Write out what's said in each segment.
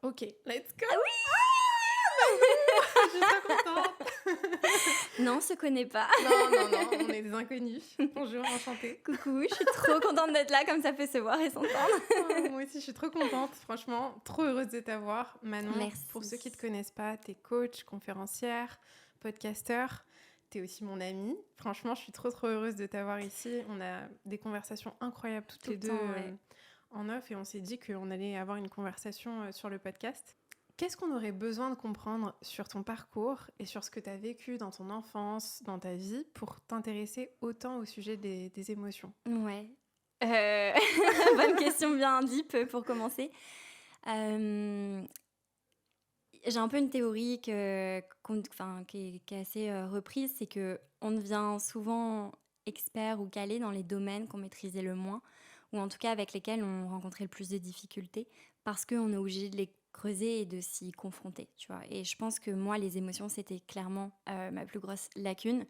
Ok, let's go. Ah Je suis trop contente. oui. Non, on se connaît pas. Non, on est des inconnus. Bonjour, enchantée. Coucou, je suis trop contente d'être là, comme ça peut se voir et s'entendre. Oh, moi aussi, je suis trop contente. Franchement, trop heureuse de t'avoir. Manon, Merci. pour ceux qui te connaissent pas, t'es coach, conférencière, podcasteur. T'es aussi mon amie. Franchement, je suis trop heureuse de t'avoir ici. On a des conversations incroyables toutes Tout les le deux temps, ouais. en off et on s'est dit qu'on allait avoir une conversation sur le podcast. Qu'est-ce qu'on aurait besoin de comprendre sur ton parcours et sur ce que tu as vécu dans ton enfance, dans ta vie, pour t'intéresser autant au sujet des émotions ? Ouais. Bonne question bien deep pour commencer. J'ai un peu une théorie qui est assez reprise, c'est qu'on devient souvent expert ou calé dans les domaines qu'on maîtrisait le moins, ou en tout cas avec lesquels on rencontrait le plus de difficultés, parce qu'on est obligé de les creuser et de s'y confronter, tu vois. Et je pense que moi, les émotions, c'était clairement ma plus grosse lacune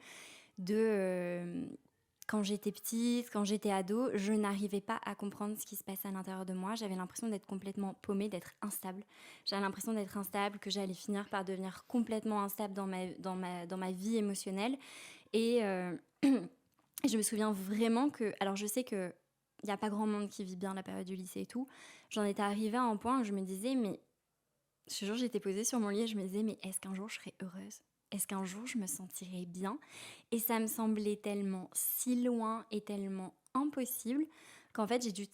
quand j'étais petite, quand j'étais ado, je n'arrivais pas à comprendre ce qui se passait à l'intérieur de moi. J'avais l'impression d'être complètement paumée, d'être instable. J'avais l'impression d'être instable, que j'allais finir par devenir complètement instable dans ma vie émotionnelle. Et je me souviens vraiment que... Alors je sais qu'il n'y a pas grand monde qui vit bien la période du lycée et tout. J'en étais arrivée à un point où je me disais, mais... Ce jour, j'étais posée sur mon lit et je me disais, mais est-ce qu'un jour je serai heureuse ? Est-ce qu'un jour je me sentirai bien ? Et ça me semblait tellement si loin et tellement impossible qu'en fait j'ai dû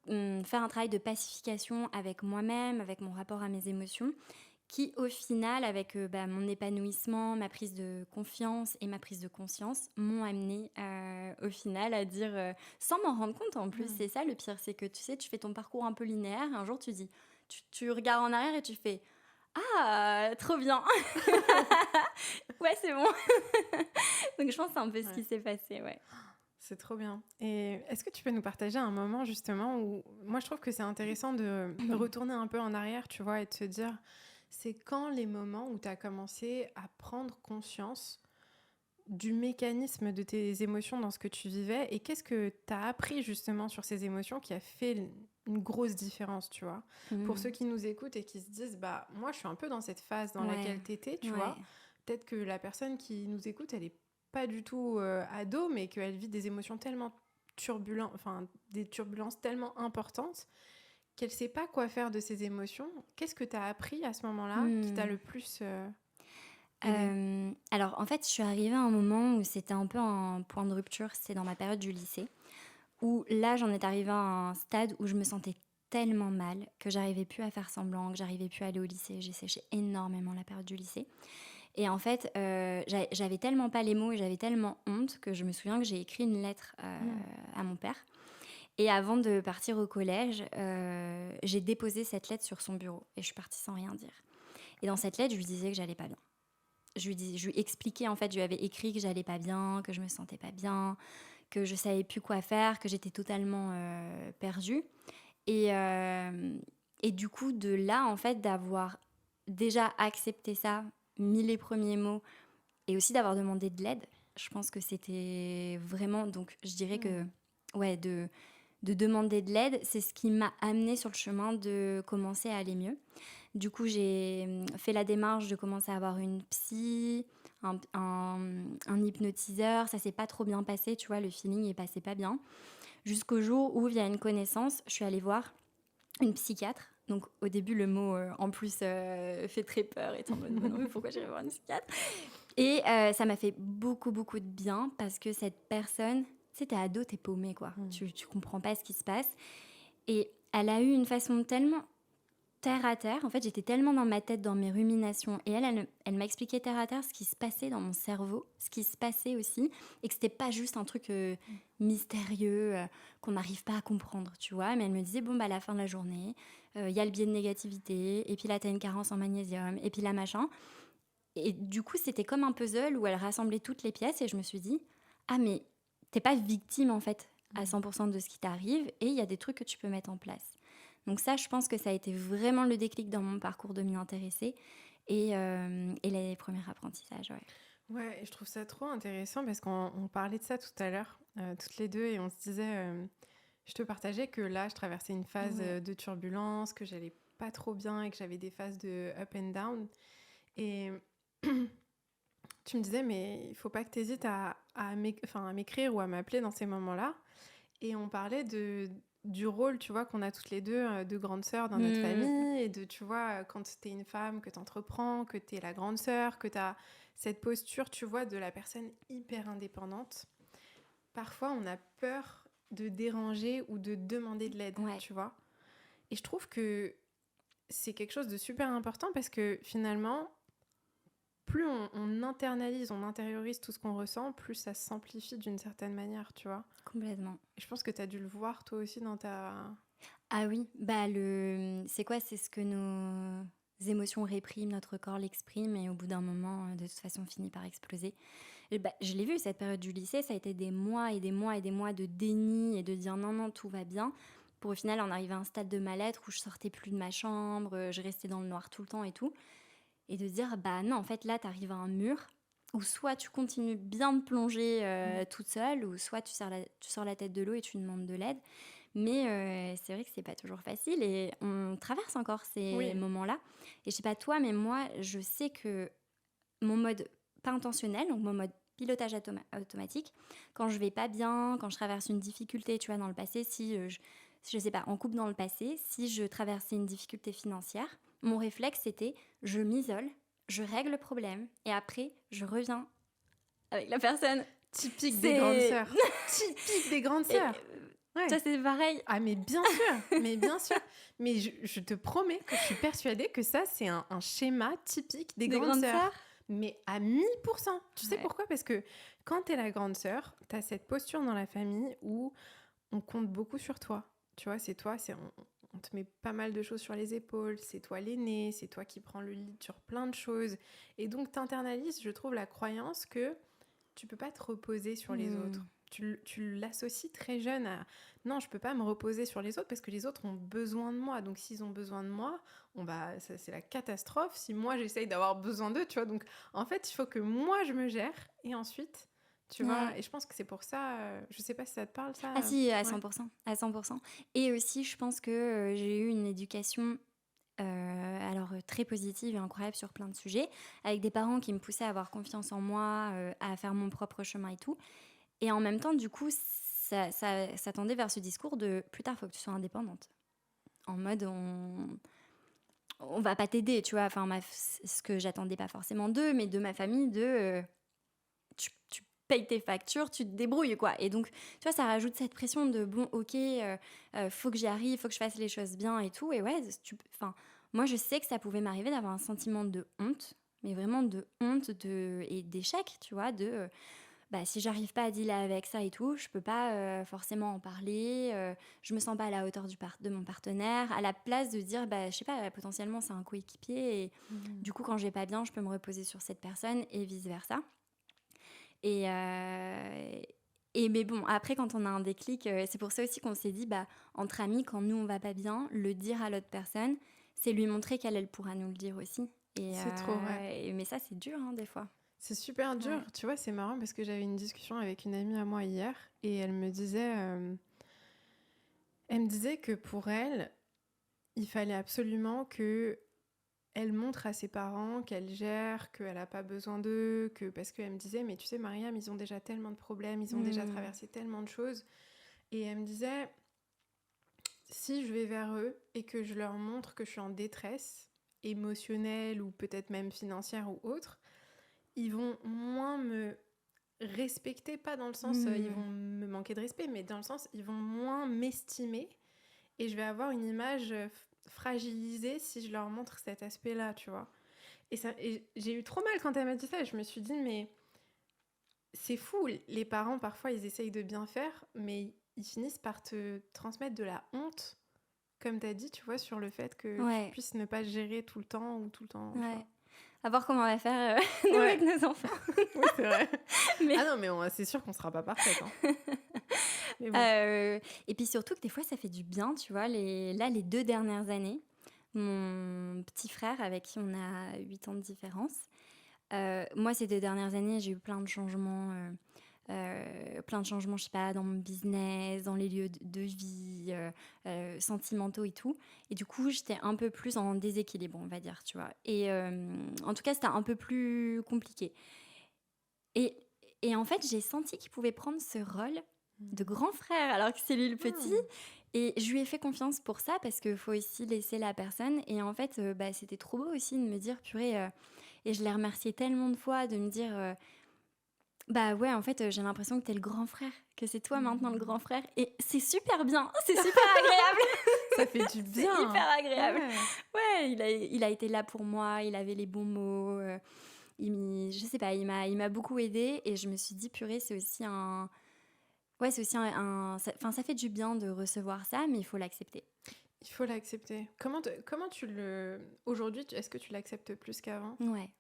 faire un travail de pacification avec moi-même, avec mon rapport à mes émotions, qui au final, avec mon épanouissement, ma prise de confiance et ma prise de conscience, m'ont amené au final à dire, sans m'en rendre compte en plus, c'est ça le pire, c'est que tu sais, tu fais ton parcours un peu linéaire, et un jour tu dis, tu regardes en arrière et tu fais « Ah, trop bien !» Ouais, c'est bon. Donc je pense que c'est un peu ce qui s'est passé, ouais. C'est trop bien. Et est-ce que tu peux nous partager un moment justement où... Moi, je trouve que c'est intéressant de retourner un peu en arrière, tu vois, et de se dire, c'est quand les moments où tu as commencé à prendre conscience du mécanisme de tes émotions dans ce que tu vivais et qu'est-ce que tu as appris justement sur ces émotions qui a fait une grosse différence, tu vois. Pour ceux qui nous écoutent et qui se disent, bah, moi, je suis un peu dans cette phase dans laquelle t'étais, tu vois. Peut-être que la personne qui nous écoute, elle est pas du tout ado, mais qu'elle vit des émotions tellement turbulentes, enfin, des turbulences tellement importantes qu'elle sait pas quoi faire de ces émotions. Qu'est-ce que tu as appris à ce moment-là qui t'a le plus... Alors, en fait, je suis arrivée à un moment où c'était un peu un point de rupture, c'était dans ma période du lycée, où là, j'en étais arrivée à un stade où je me sentais tellement mal que j'arrivais plus à faire semblant, que j'arrivais plus à aller au lycée. J'ai séché énormément la période du lycée. Et en fait, j'avais tellement pas les mots et j'avais tellement honte que je me souviens que j'ai écrit une lettre à mon père. Et avant de partir au collège, j'ai déposé cette lettre sur son bureau et je suis partie sans rien dire. Et dans cette lettre, je lui disais que j'allais pas bien. Je lui expliquais, en fait, je lui avais écrit que j'allais pas bien, que je me sentais pas bien, que je savais plus quoi faire, que j'étais totalement perdue. Et du coup, de là, en fait, d'avoir déjà accepté ça, mis les premiers mots, et aussi d'avoir demandé de l'aide, je pense que c'était vraiment... Donc, je dirais que, ouais, de demander de l'aide, c'est ce qui m'a amenée sur le chemin de commencer à aller mieux. Du coup, j'ai fait la démarche de commencer à avoir une psy, un hypnotiseur. Ça s'est pas trop bien passé, tu vois, le feeling est passé pas bien. Jusqu'au jour où, via une connaissance, je suis allée voir une psychiatre. Donc au début, le mot en plus fait très peur, et en mode non, mais pourquoi j'irais voir une psychiatre ? Et ça m'a fait beaucoup, beaucoup de bien parce que cette personne, tu sais, t'es ado, t'es paumé, quoi. Tu comprends pas ce qui se passe. Et elle a eu une façon tellement terre à terre. En fait, j'étais tellement dans ma tête, dans mes ruminations. Et elle m'a expliqué terre à terre ce qui se passait dans mon cerveau, ce qui se passait aussi, et que c'était pas juste un truc mystérieux qu'on n'arrive pas à comprendre, tu vois. Mais elle me disait, bon, bah, à la fin de la journée, y a le biais de négativité, et puis là, t'as une carence en magnésium, et puis là, machin. Et du coup, c'était comme un puzzle où elle rassemblait toutes les pièces, et je me suis dit, ah, mais t'es pas victime, en fait, à 100% de ce qui t'arrive, et il y a des trucs que tu peux mettre en place. Donc ça, je pense que ça a été vraiment le déclic dans mon parcours de m'y intéresser et les premiers apprentissages, ouais. Ouais, et je trouve ça trop intéressant parce qu'on parlait de ça tout à l'heure, toutes les deux, et on se disait, je te partageais que là, je traversais une phase de turbulence, que j'allais pas trop bien et que j'avais des phases de up and down. Et tu me disais, mais il faut pas que tu hésites à m'écrire ou à m'appeler dans ces moments-là. Et on parlait du rôle, tu vois, qu'on a toutes les deux de grande sœur dans notre famille. Et de, tu vois, quand t'es une femme, que t'entreprends, que t'es la grande sœur, que t'as cette posture, tu vois, de la personne hyper indépendante. Parfois, on a peur de déranger ou de demander de l'aide, tu vois. Et je trouve que c'est quelque chose de super important parce que finalement, plus on internalise, on intériorise tout ce qu'on ressent, plus ça s'amplifie d'une certaine manière, tu vois. Complètement. Et je pense que tu as dû le voir toi aussi dans ta... Ah oui, bah c'est quoi? C'est ce que nos émotions répriment, notre corps l'exprime et au bout d'un moment, de toute façon, finit par exploser. Et bah, je l'ai vu, cette période du lycée, ça a été des mois et des mois et des mois de déni et de dire non, non, tout va bien. Pour au final en arriver à un stade de mal-être où je sortais plus de ma chambre, je restais dans le noir tout le temps et tout. Et de dire, bah non, en fait, là, t'arrives à un mur où soit tu continues bien de plonger toute seule, ou soit tu sors la tête de l'eau et tu demandes de l'aide. Mais c'est vrai que c'est pas toujours facile et on traverse encore ces moments-là. Et je sais pas toi, mais moi, je sais que mon mode pas intentionnel, donc mon mode pilotage automatique, quand je vais pas bien, quand je traverse une difficulté, tu vois, dans le passé, si je sais pas, en couple dans le passé, si je traversais une difficulté financière, mon réflexe c'était je m'isole, je règle le problème et après je reviens avec la personne. Typique des grandes sœurs. Typique des grandes sœurs. Ouais. Ça, c'est pareil. Ah, mais bien sûr, mais bien sûr. Mais je te promets que je suis persuadée que ça, c'est un schéma typique des grandes sœurs. Mais à 1000%. Tu sais pourquoi? Parce que quand t'es la grande sœur, t'as cette posture dans la famille où on compte beaucoup sur toi. Tu vois, c'est toi, on te met pas mal de choses sur les épaules, c'est toi l'aîné, c'est toi qui prends le lead sur plein de choses. Et donc, t'internalises, je trouve, la croyance que tu peux pas te reposer sur les autres. Tu l'associes très jeune à non, je peux pas me reposer sur les autres parce que les autres ont besoin de moi. Donc s'ils ont besoin de moi, c'est la catastrophe si moi j'essaye d'avoir besoin d'eux, tu vois. Donc en fait, il faut que moi je me gère et ensuite, tu vois. Et je pense que c'est pour ça, je sais pas si ça te parle ça. Ah si, à 100%, à 100%. Et aussi, je pense que j'ai eu une éducation très positive et incroyable sur plein de sujets, avec des parents qui me poussaient à avoir confiance en moi, à faire mon propre chemin et tout. Et en même temps, du coup, ça tendait vers ce discours de plus tard, il faut que tu sois indépendante. En mode, on va pas t'aider, tu vois. Enfin, ce que j'attendais pas forcément d'eux, mais de ma famille, tu payes tes factures, tu te débrouilles, quoi. Et donc, tu vois, ça rajoute cette pression de bon, ok, faut que j'y arrive, faut que je fasse les choses bien et tout. Et ouais, moi, je sais que ça pouvait m'arriver d'avoir un sentiment de honte, mais vraiment de honte et d'échec, tu vois, si j'arrive pas à dealer avec ça et tout, je peux pas forcément en parler, je me sens pas à la hauteur de mon partenaire, à la place de dire, je sais pas, potentiellement c'est un coéquipier et du coup quand je vais pas bien, je peux me reposer sur cette personne et vice-versa. Et mais bon, après quand on a un déclic, c'est pour ça aussi qu'on s'est dit, entre amis, quand nous on va pas bien, le dire à l'autre personne, c'est lui montrer qu'elle, elle pourra nous le dire aussi. Et, c'est trop vrai. Mais ça c'est dur des fois. C'est super dur. Ouais. Tu vois, c'est marrant parce que j'avais une discussion avec une amie à moi hier et elle me disait que pour elle, il fallait absolument qu'elle montre à ses parents qu'elle gère, qu'elle n'a pas besoin d'eux, parce qu'elle me disait, mais tu sais, Mariam, ils ont déjà tellement de problèmes, ils ont déjà traversé tellement de choses. Et elle me disait, si je vais vers eux et que je leur montre que je suis en détresse émotionnelle ou peut-être même financière ou autre, ils vont moins me respecter, pas dans le sens ils vont me manquer de respect, mais dans le sens ils vont moins m'estimer et je vais avoir une image fragilisée si je leur montre cet aspect-là, tu vois. Et j'ai eu trop mal quand elle m'a dit ça et je me suis dit mais c'est fou, les parents parfois ils essayent de bien faire mais ils finissent par te transmettre de la honte, comme t'as dit, tu vois, sur le fait que tu puisses ne pas gérer tout le temps ou tout le temps. Ouais. À voir comment on va faire avec nos enfants. Oui, c'est vrai. Ah non, mais c'est sûr qu'on sera pas parfaite. Hein. Mais bon. Et puis surtout que des fois, ça fait du bien, tu vois. Les 2 dernières années, mon petit frère, avec qui on a 8 ans de différence, moi, ces 2 dernières années, j'ai eu plein de changements plein de changements, je sais pas, dans mon business, dans les lieux de vie, sentimentaux et tout. Et du coup, j'étais un peu plus en déséquilibre, on va dire, tu vois. Et en tout cas, c'était un peu plus compliqué. Et, et en fait, j'ai senti qu'il pouvait prendre ce rôle de grand frère, alors que c'est lui le petit. Hmm. Et je lui ai fait confiance pour ça, parce qu'il faut aussi laisser la personne. Et en fait, c'était trop beau aussi de me dire, purée, et je l'ai remercié tellement de fois, de me dire, bah ouais, en fait, j'ai l'impression que t'es le grand frère, que c'est toi maintenant le grand frère. Et c'est super bien, c'est super agréable. Ça fait du C'est bien. hyper agréable. Ouais. Ouais, il a été là pour moi, il avait les bons mots. Je sais pas, il m'a beaucoup aidée. Et je me suis dit, purée, c'est aussi un... Ouais, c'est aussi ça fait du bien de recevoir ça, mais il faut l'accepter. Il faut l'accepter. Comment tu le... Aujourd'hui, est-ce que tu l'acceptes plus qu'avant? Ouais.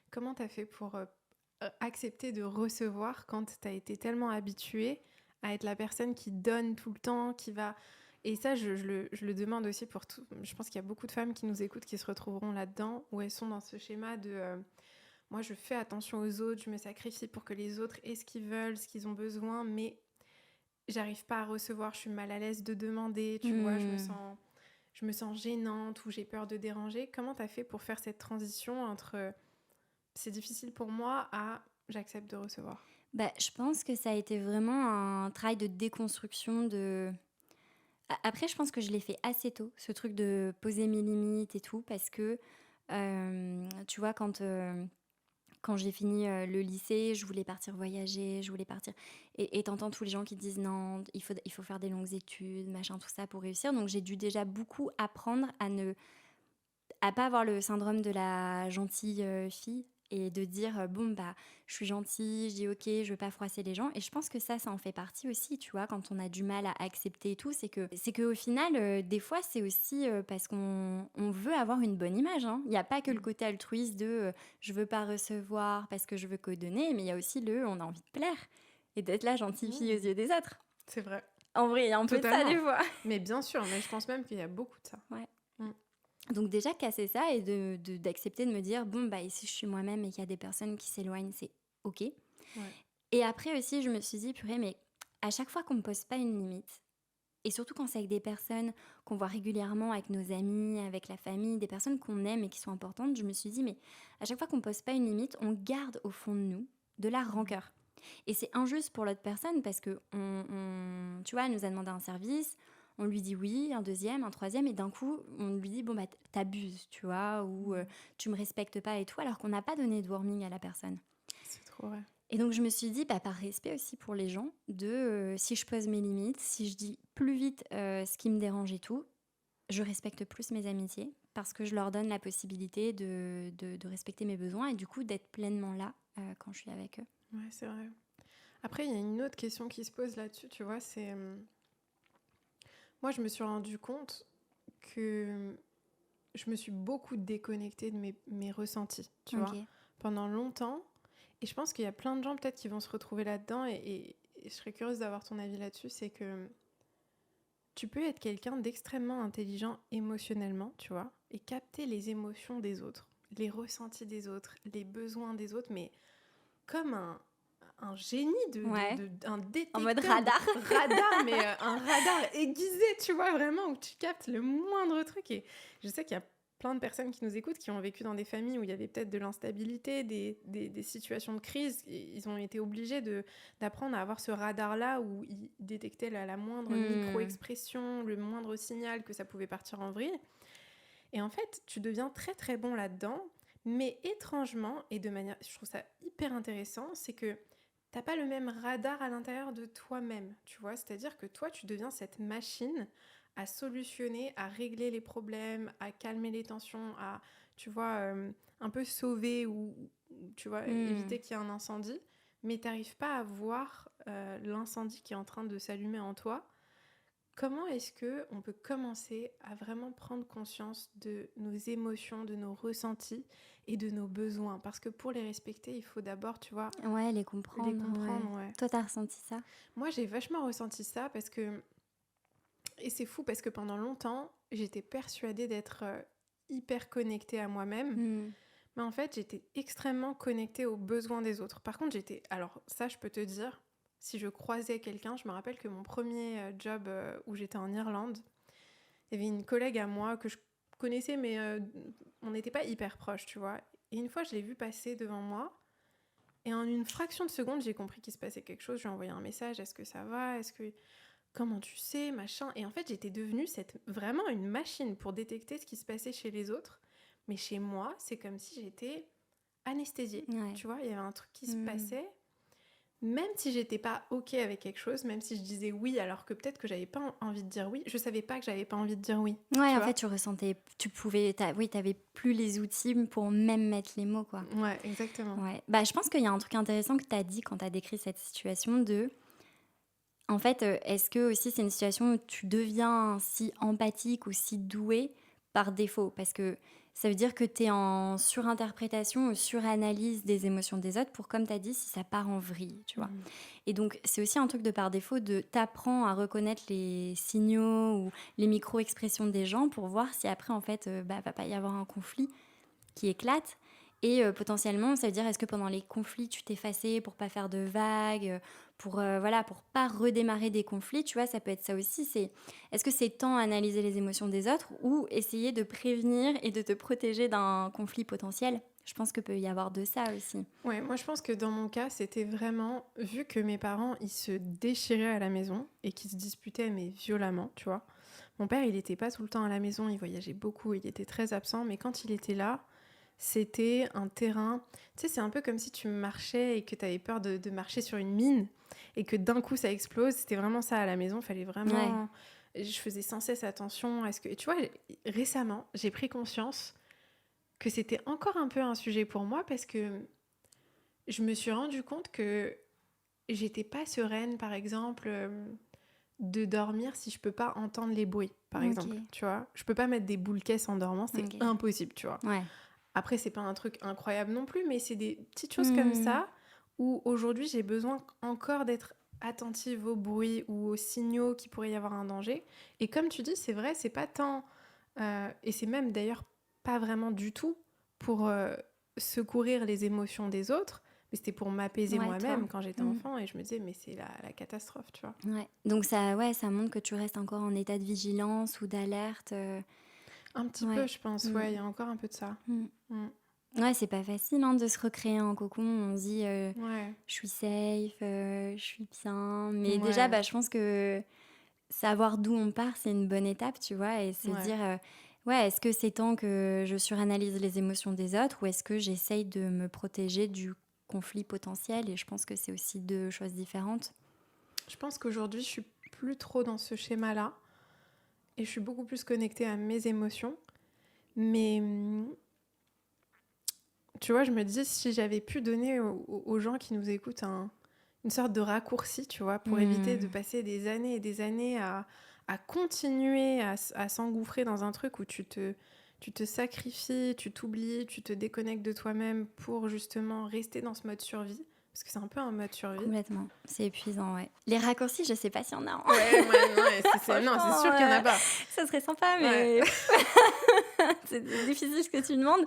Comment t'as fait pour accepter de recevoir quand t'as été tellement habituée à être la personne qui donne tout le temps, qui va... Et ça, je le demande aussi pour tout. Je pense qu'il y a beaucoup de femmes qui nous écoutent qui se retrouveront là-dedans, où elles sont dans ce schéma de moi, je fais attention aux autres, je me sacrifie pour que les autres aient ce qu'ils veulent, ce qu'ils ont besoin, mais j'arrive pas à recevoir, je suis mal à l'aise de demander, tu vois, je me sens gênante ou j'ai peur de déranger. Comment t'as fait pour faire cette transition entre c'est difficile pour moi à j'accepte de recevoir? Bah, je pense que ça a été vraiment un travail de déconstruction de... Après, je pense que je l'ai fait assez tôt, ce truc de poser mes limites et tout, parce que, tu vois, quand j'ai fini le lycée, je voulais partir voyager, je voulais partir... Et t'entends tous les gens qui disent non, il faut faire des longues études, machin, tout ça pour réussir. Donc j'ai dû déjà beaucoup apprendre à pas avoir le syndrome de la gentille fille et de dire bon bah je suis gentille, je dis ok, je veux pas froisser les gens. Et je pense que ça en fait partie aussi, tu vois, quand on a du mal à accepter et tout, c'est que au final des fois c'est aussi parce qu'on veut avoir une bonne image, hein. Il y a pas que le côté altruiste de je veux pas recevoir parce que je veux que donner, mais il y a aussi on a envie de plaire et d'être la gentille fille aux yeux des autres. C'est vrai. En vrai, il y a un peu de ça Totalement. des fois. Mais bien sûr, mais je pense même qu'il y a beaucoup de ça. Ouais. Mm. Donc déjà casser ça et d'accepter de me dire bon bah ici je suis moi-même et qu'il y a des personnes qui s'éloignent, c'est ok. Ouais. Et après aussi je me suis dit purée, mais à chaque fois qu'on me pose pas une limite, et surtout quand c'est avec des personnes qu'on voit régulièrement, avec nos amis, avec la famille, des personnes qu'on aime et qui sont importantes, je me suis dit mais à chaque fois qu'on me pose pas une limite, on garde au fond de nous de la rancœur. Et c'est injuste pour l'autre personne parce que tu vois, elle nous a demandé un service, on lui dit oui, un deuxième, un troisième, et d'un coup, on lui dit bon bah t'abuses, tu vois, ou tu me respectes pas et tout, alors qu'on n'a pas donné de warning à la personne. C'est trop vrai. Et donc je me suis dit, bah, par respect aussi pour les gens, si je pose mes limites, si je dis plus vite ce qui me dérange et tout, je respecte plus mes amitiés parce que je leur donne la possibilité de respecter mes besoins et du coup d'être pleinement là quand je suis avec eux. Ouais, c'est vrai. Après, il y a une autre question qui se pose là-dessus, tu vois, c'est... moi, je me suis rendu compte que je me suis beaucoup déconnectée de mes ressentis, tu vois, pendant longtemps. Et je pense qu'il y a plein de gens peut-être qui vont se retrouver là-dedans et je serais curieuse d'avoir ton avis là-dessus, c'est que tu peux être quelqu'un d'extrêmement intelligent émotionnellement, tu vois, et capter les émotions des autres, les ressentis des autres, les besoins des autres, mais comme un génie, un détecteur. En mode radar. Radar, mais un radar aiguisé, tu vois, vraiment, où tu captes le moindre truc. Et je sais qu'il y a plein de personnes qui nous écoutent qui ont vécu dans des familles où il y avait peut-être de l'instabilité, des situations de crise. Ils ont été obligés d'apprendre à avoir ce radar-là où ils détectaient la moindre micro-expression, le moindre signal que ça pouvait partir en vrille. Et en fait, tu deviens très très bon là-dedans. Mais étrangement, et de manière, je trouve ça hyper intéressant, c'est que t'as pas le même radar à l'intérieur de toi-même, tu vois. C'est-à-dire que toi, tu deviens cette machine à solutionner, à régler les problèmes, à calmer les tensions, à, tu vois, un peu sauver ou tu vois, éviter qu'il y ait un incendie. Mais t'arrives pas à voir l'incendie qui est en train de s'allumer en toi. Comment est-ce qu'on peut commencer à vraiment prendre conscience de nos émotions, de nos ressentis et de nos besoins? Parce que pour les respecter, il faut d'abord, tu vois... Ouais, les comprendre. Ouais. Toi, t'as ressenti ça? Moi, j'ai vachement ressenti ça parce que... Et c'est fou parce que pendant longtemps, j'étais persuadée d'être hyper connectée à moi-même. Mais en fait, j'étais extrêmement connectée aux besoins des autres. Par contre, alors ça, je peux te dire, si je croisais quelqu'un, je me rappelle que mon premier job où j'étais en Irlande, il y avait une collègue à moi que je connaissais, mais on n'était pas hyper proches, tu vois. Et une fois, je l'ai vue passer devant moi. Et en une fraction de seconde, j'ai compris qu'il se passait quelque chose. Je lui ai envoyé un message. Est-ce que ça va? Comment tu sais? Machin. Et en fait, j'étais devenue vraiment une machine pour détecter ce qui se passait chez les autres. Mais chez moi, c'est comme si j'étais anesthésiée. Ouais. Tu vois, il y avait un truc qui se passait. Même si j'étais pas OK avec quelque chose, même si je disais oui, alors que peut-être que j'avais pas envie de dire oui, je savais pas que j'avais pas envie de dire oui. Ouais, en fait, tu ressentais, oui, t'avais plus les outils pour même mettre les mots, quoi. Ouais, exactement. Ouais. Bah, je pense qu'il y a un truc intéressant que t'as dit quand t'as décrit cette situation en fait, est-ce que aussi c'est une situation où tu deviens si empathique ou si doué par défaut? Parce que ça veut dire que tu es en surinterprétation ou suranalyse des émotions des autres pour, comme tu as dit, si ça part en vrille, tu vois. Et donc, c'est aussi un truc de par défaut de t'apprends à reconnaître les signaux ou les micro-expressions des gens pour voir si après, en fait, va pas y avoir un conflit qui éclate. Et potentiellement, ça veut dire, est-ce que pendant les conflits, tu t'effaçais pour pas faire de vagues, pour pas redémarrer des conflits, tu vois, ça peut être ça aussi. Est-ce que c'est tant analyser les émotions des autres ou essayer de prévenir et de te protéger d'un conflit potentiel? Je pense que peut y avoir de ça aussi. Ouais, moi je pense que dans mon cas, c'était vraiment, vu que mes parents, ils se déchiraient à la maison et qu'ils se disputaient, mais violemment, tu vois. Mon père, il était pas tout le temps à la maison, il voyageait beaucoup, il était très absent, mais quand il était là, c'était un terrain... Tu sais, c'est un peu comme si tu marchais et que tu avais peur de marcher sur une mine et que d'un coup ça explose. C'était vraiment ça à la maison, il fallait vraiment... Ouais. Je faisais sans cesse attention à ce que... Et tu vois, récemment, j'ai pris conscience que c'était encore un peu un sujet pour moi parce que je me suis rendu compte que j'étais pas sereine, par exemple, de dormir si je peux pas entendre les bruits, par exemple. Tu vois, je peux pas mettre des boules caisses en dormant, c'est impossible, tu vois. Ouais. Après, c'est pas un truc incroyable non plus, mais c'est des petites choses comme ça où aujourd'hui j'ai besoin encore d'être attentive aux bruits ou aux signaux qu'il pourrait y avoir un danger. Et comme tu dis, c'est vrai, c'est pas tant... et c'est même d'ailleurs pas vraiment du tout pour secourir les émotions des autres, mais c'était pour m'apaiser moi-même quand j'étais enfant et je me disais mais c'est la catastrophe, tu vois. Ouais. Donc ça montre que tu restes encore en état de vigilance ou d'alerte. Un petit peu, je pense, il y a encore un peu de ça. Ouais, c'est pas facile de se recréer en cocon. On se dit je suis safe, je suis bien. Mais déjà, je pense que savoir d'où on part, c'est une bonne étape, tu vois, et se dire est-ce que c'est temps que je suranalyse les émotions des autres ou est-ce que j'essaye de me protéger du conflit potentiel? Et je pense que c'est aussi deux choses différentes. Je pense qu'aujourd'hui, je suis plus trop dans ce schéma-là et je suis beaucoup plus connectée à mes émotions. Mais tu vois, je me dis si j'avais pu donner aux gens qui nous écoutent une sorte de raccourci, tu vois, pour éviter de passer des années et des années à continuer à s'engouffrer dans un truc où tu te sacrifies, tu t'oublies, tu te déconnectes de toi-même pour justement rester dans ce mode survie. Parce que c'est un peu un mode survie. Complètement. C'est épuisant, ouais. Les raccourcis, je sais pas s'il y en a. Non, c'est sûr qu'il y en a pas. Ça serait sympa, mais... c'est difficile ce que tu demandes.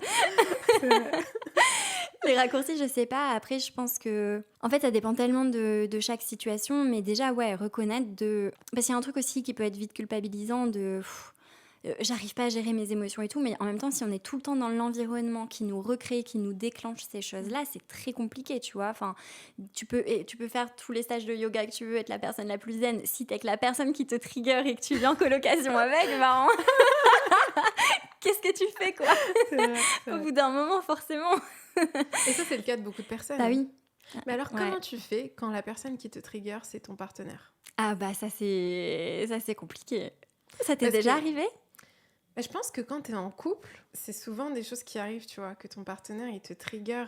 Les raccourcis, je sais pas. Après, je pense que... En fait, ça dépend tellement de chaque situation. Mais déjà, reconnaître de... Parce qu'il y a un truc aussi qui peut être vite culpabilisant de... j'arrive pas à gérer mes émotions et tout, mais en même temps, si on est tout le temps dans l'environnement qui nous recrée, qui nous déclenche ces choses-là, c'est très compliqué, tu vois. Enfin, tu peux faire tous les stages de yoga que tu veux, être la personne la plus zen. Si t'es que la personne qui te trigger et que tu vis en colocation avec, qu'est-ce que tu fais, quoi? C'est vrai. Au bout d'un moment, forcément. Et ça, c'est le cas de beaucoup de personnes. Bah oui. Mais alors, comment tu fais quand la personne qui te trigger, c'est ton partenaire? Ah bah ça c'est compliqué. Ça t'est déjà arrivé? Je pense que quand t'es en couple, c'est souvent des choses qui arrivent, tu vois, que ton partenaire, il te trigger,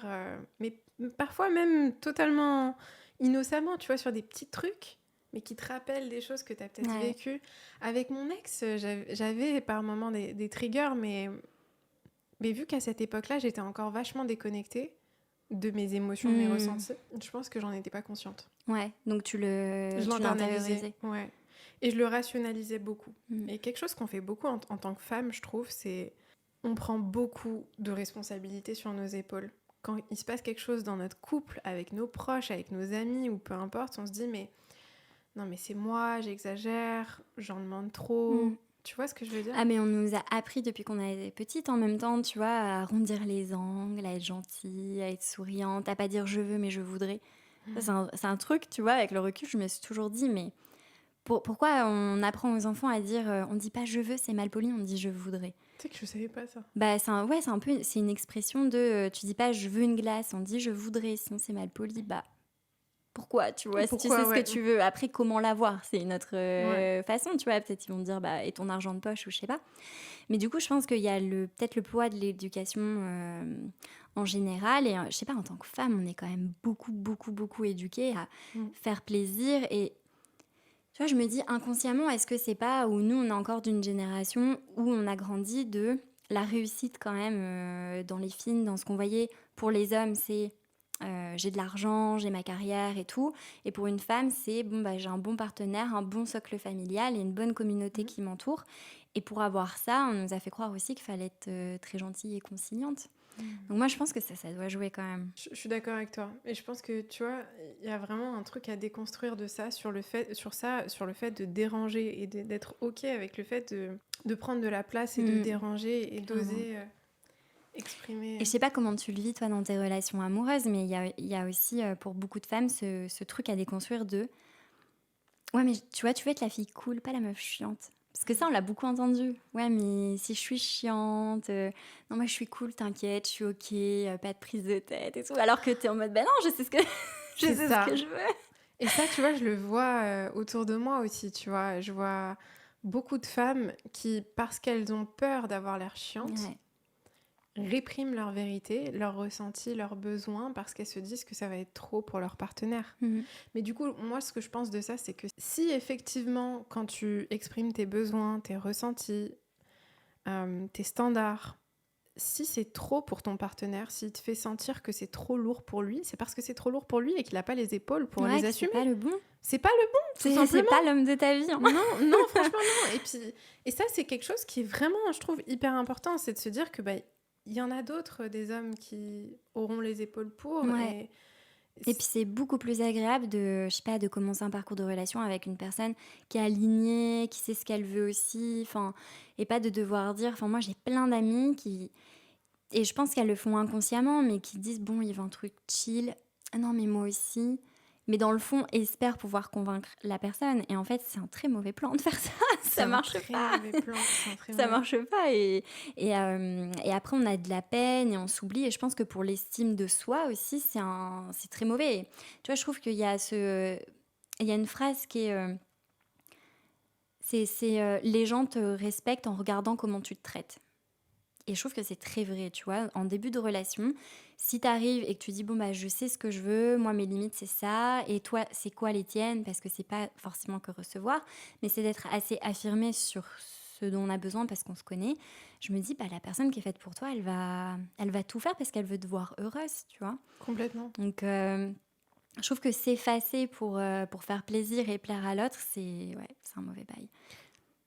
mais parfois même totalement innocemment, tu vois, sur des petits trucs, mais qui te rappellent des choses que t'as peut-être vécues. Avec mon ex, j'avais par moments des triggers, mais vu qu'à cette époque-là, j'étais encore vachement déconnectée de mes émotions, de mes ressentis, je pense que j'en étais pas consciente. Ouais, donc tu l'intériorisais. Ouais. Et je le rationalisais beaucoup. Et quelque chose qu'on fait beaucoup en tant que femme, je trouve, c'est... on prend beaucoup de responsabilités sur nos épaules. Quand il se passe quelque chose dans notre couple, avec nos proches, avec nos amis ou peu importe, on se dit mais non mais c'est moi, j'exagère, j'en demande trop. Mm. Tu vois ce que je veux dire? Ah, mais on nous a appris depuis qu'on était petite en même temps, tu vois, à arrondir les angles, à être gentille, à être souriante, à pas dire je veux mais je voudrais. Ça, c'est un truc, tu vois, avec le recul, je me suis toujours dit, mais pourquoi on apprend aux enfants à dire, on dit pas je veux, c'est mal poli, on dit je voudrais. Tu sais que je savais pas ça. Bah, c'est un peu, c'est une expression de, tu dis pas je veux une glace, on dit je voudrais, sinon c'est mal poli. Bah, pourquoi, tu vois, si tu sais ce que tu veux, après comment l'avoir, c'est une autre façon, tu vois, peut-être ils vont te dire, bah, et ton argent de poche ou je sais pas. Mais du coup, je pense qu'il y a peut-être le poids de l'éducation en général, et je sais pas, en tant que femme, on est quand même beaucoup éduquée à faire plaisir, et tu vois, je me dis inconsciemment, est-ce que c'est pas où nous, on est encore d'une génération où on a grandi de la réussite quand même dans les films, dans ce qu'on voyait pour les hommes, c'est j'ai de l'argent, j'ai ma carrière et tout. Et pour une femme, c'est bon, bah, j'ai un bon partenaire, un bon socle familial et une bonne communauté qui m'entoure. Et pour avoir ça, on nous a fait croire aussi qu'il fallait être très gentille et conciliante. Donc moi, je pense que ça doit jouer quand même. Je suis d'accord avec toi. Et je pense que, tu vois, il y a vraiment un truc à déconstruire de ça, sur le fait de déranger et d'être OK avec le fait de prendre de la place et de déranger et d'oser exprimer. Et je sais pas comment tu le vis, toi, dans tes relations amoureuses, mais il y a aussi, pour beaucoup de femmes, ce truc à déconstruire de... Ouais, mais tu vois, tu veux être la fille cool, pas la meuf chiante. Parce que ça, on l'a beaucoup entendu. Ouais, mais si je suis chiante, non, moi je suis cool, t'inquiète, je suis OK, pas de prise de tête et tout. Alors que t'es en mode, bah non, je sais ce que je veux. Et ça, tu vois, je le vois autour de moi aussi, tu vois. Je vois beaucoup de femmes qui, parce qu'elles ont peur d'avoir l'air chiantes, répriment leur vérité, leurs ressentis, leurs besoins, parce qu'elles se disent que ça va être trop pour leur partenaire. Mais du coup, moi, ce que je pense de ça, c'est que si effectivement, quand tu exprimes tes besoins, tes ressentis, tes standards, si c'est trop pour ton partenaire, s'il te fait sentir que c'est trop lourd pour lui, c'est parce que c'est trop lourd pour lui et qu'il n'a pas les épaules pour les assumer. C'est pas le bon. C'est pas le bon, tout simplement. C'est pas l'homme de ta vie. Hein. Non, franchement, non. Et ça, c'est quelque chose qui est vraiment, je trouve, hyper important. C'est de se dire que il y en a d'autres, des hommes qui auront les épaules pour. Ouais. Et puis c'est beaucoup plus agréable de commencer un parcours de relation avec une personne qui est alignée, qui sait ce qu'elle veut aussi, et pas de devoir dire... moi j'ai plein d'amis qui... Et je pense qu'elles le font inconsciemment, mais qui disent, bon, il veut un truc chill. Ah non, mais moi aussi. Mais dans le fond, espèrent pouvoir convaincre la personne. Et en fait, c'est un très mauvais plan de faire ça. Ça marche pas. Ça marche pas. Et après, on a de la peine et on s'oublie. Et je pense que pour l'estime de soi aussi, c'est très mauvais. Et, tu vois, je trouve qu'il y a il y a une phrase qui est... les gens te respectent en regardant comment tu te traites. Et je trouve que c'est très vrai, tu vois. En début de relation, si t'arrives et que tu dis, bon, bah, je sais ce que je veux, moi, mes limites, c'est ça, et toi, c'est quoi les tiennes? Parce que c'est pas forcément que recevoir, mais c'est d'être assez affirmé sur ce dont on a besoin parce qu'on se connaît. Je me dis, bah, la personne qui est faite pour toi, elle va tout faire parce qu'elle veut te voir heureuse, tu vois. Complètement. Donc, je trouve que s'effacer pour faire plaisir et plaire à l'autre, c'est un mauvais bail.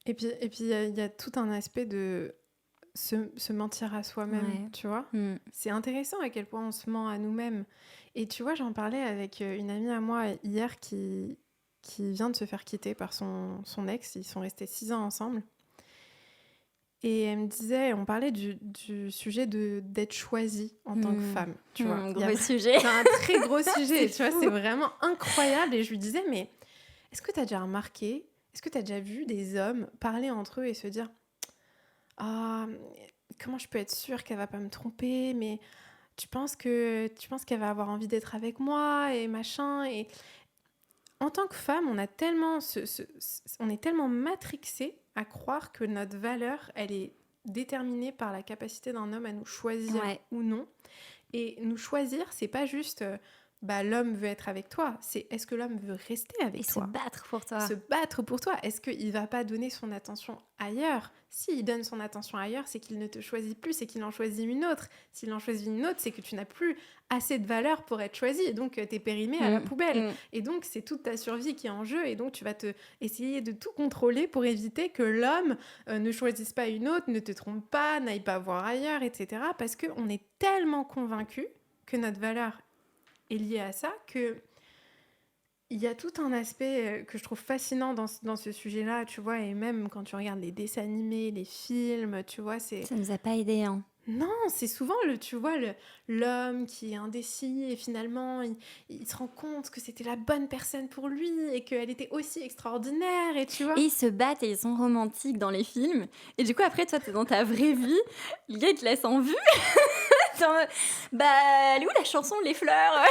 Et puis, il y a tout un aspect de... Se mentir à soi-même, tu vois. C'est intéressant à quel point on se ment à nous-mêmes. Et tu vois, j'en parlais avec une amie à moi hier qui vient de se faire quitter par son ex. Ils sont restés 6 ans ensemble. Et elle me disait, on parlait du sujet d'être choisie en tant que femme, tu vois. Gros sujet. C'est un très gros sujet, tu vois, c'est vraiment incroyable. Et je lui disais, mais est-ce que tu as déjà remarqué, est-ce que tu as déjà vu des hommes parler entre eux et se dire... Ah, comment je peux être sûre qu'elle va pas me tromper, mais tu penses qu'elle va avoir envie d'être avec moi et machin. Et en tant que femme, on est tellement matrixé à croire que notre valeur, elle est déterminée par la capacité d'un homme à nous choisir ou non. Et nous choisir, c'est pas juste bah, l'homme veut être avec toi. C'est est-ce que l'homme veut rester Et avec se toi? battre pour toi. Se battre pour toi. Est-ce qu'il va pas donner son attention ailleurs? S'il donne son attention ailleurs, c'est qu'il ne te choisit plus, c'est qu'il en choisit une autre. S'il en choisit une autre, c'est que tu n'as plus assez de valeur pour être choisi. Et donc, t'es périmé à la poubelle. Et donc, c'est toute ta survie qui est en jeu. Et donc, tu vas essayer de tout contrôler pour éviter que l'homme ne choisisse pas une autre, ne te trompe pas, n'aille pas voir ailleurs, etc. Parce qu'on est tellement convaincu que notre valeur est liée à ça que il y a tout un aspect que je trouve fascinant dans ce sujet-là, tu vois, et même quand tu regardes les dessins animés, les films, tu vois, c'est... Ça nous a pas aidés, hein. Non, c'est souvent, l'homme qui est indécis et finalement, il se rend compte que c'était la bonne personne pour lui et qu'elle était aussi extraordinaire, et tu vois... Et ils se battent et ils sont romantiques dans les films. Et du coup, après, toi, t'es dans ta vraie vie. Le gars, il te laisse en vue. T'es en mode, bah, elle est où la chanson Les Fleurs?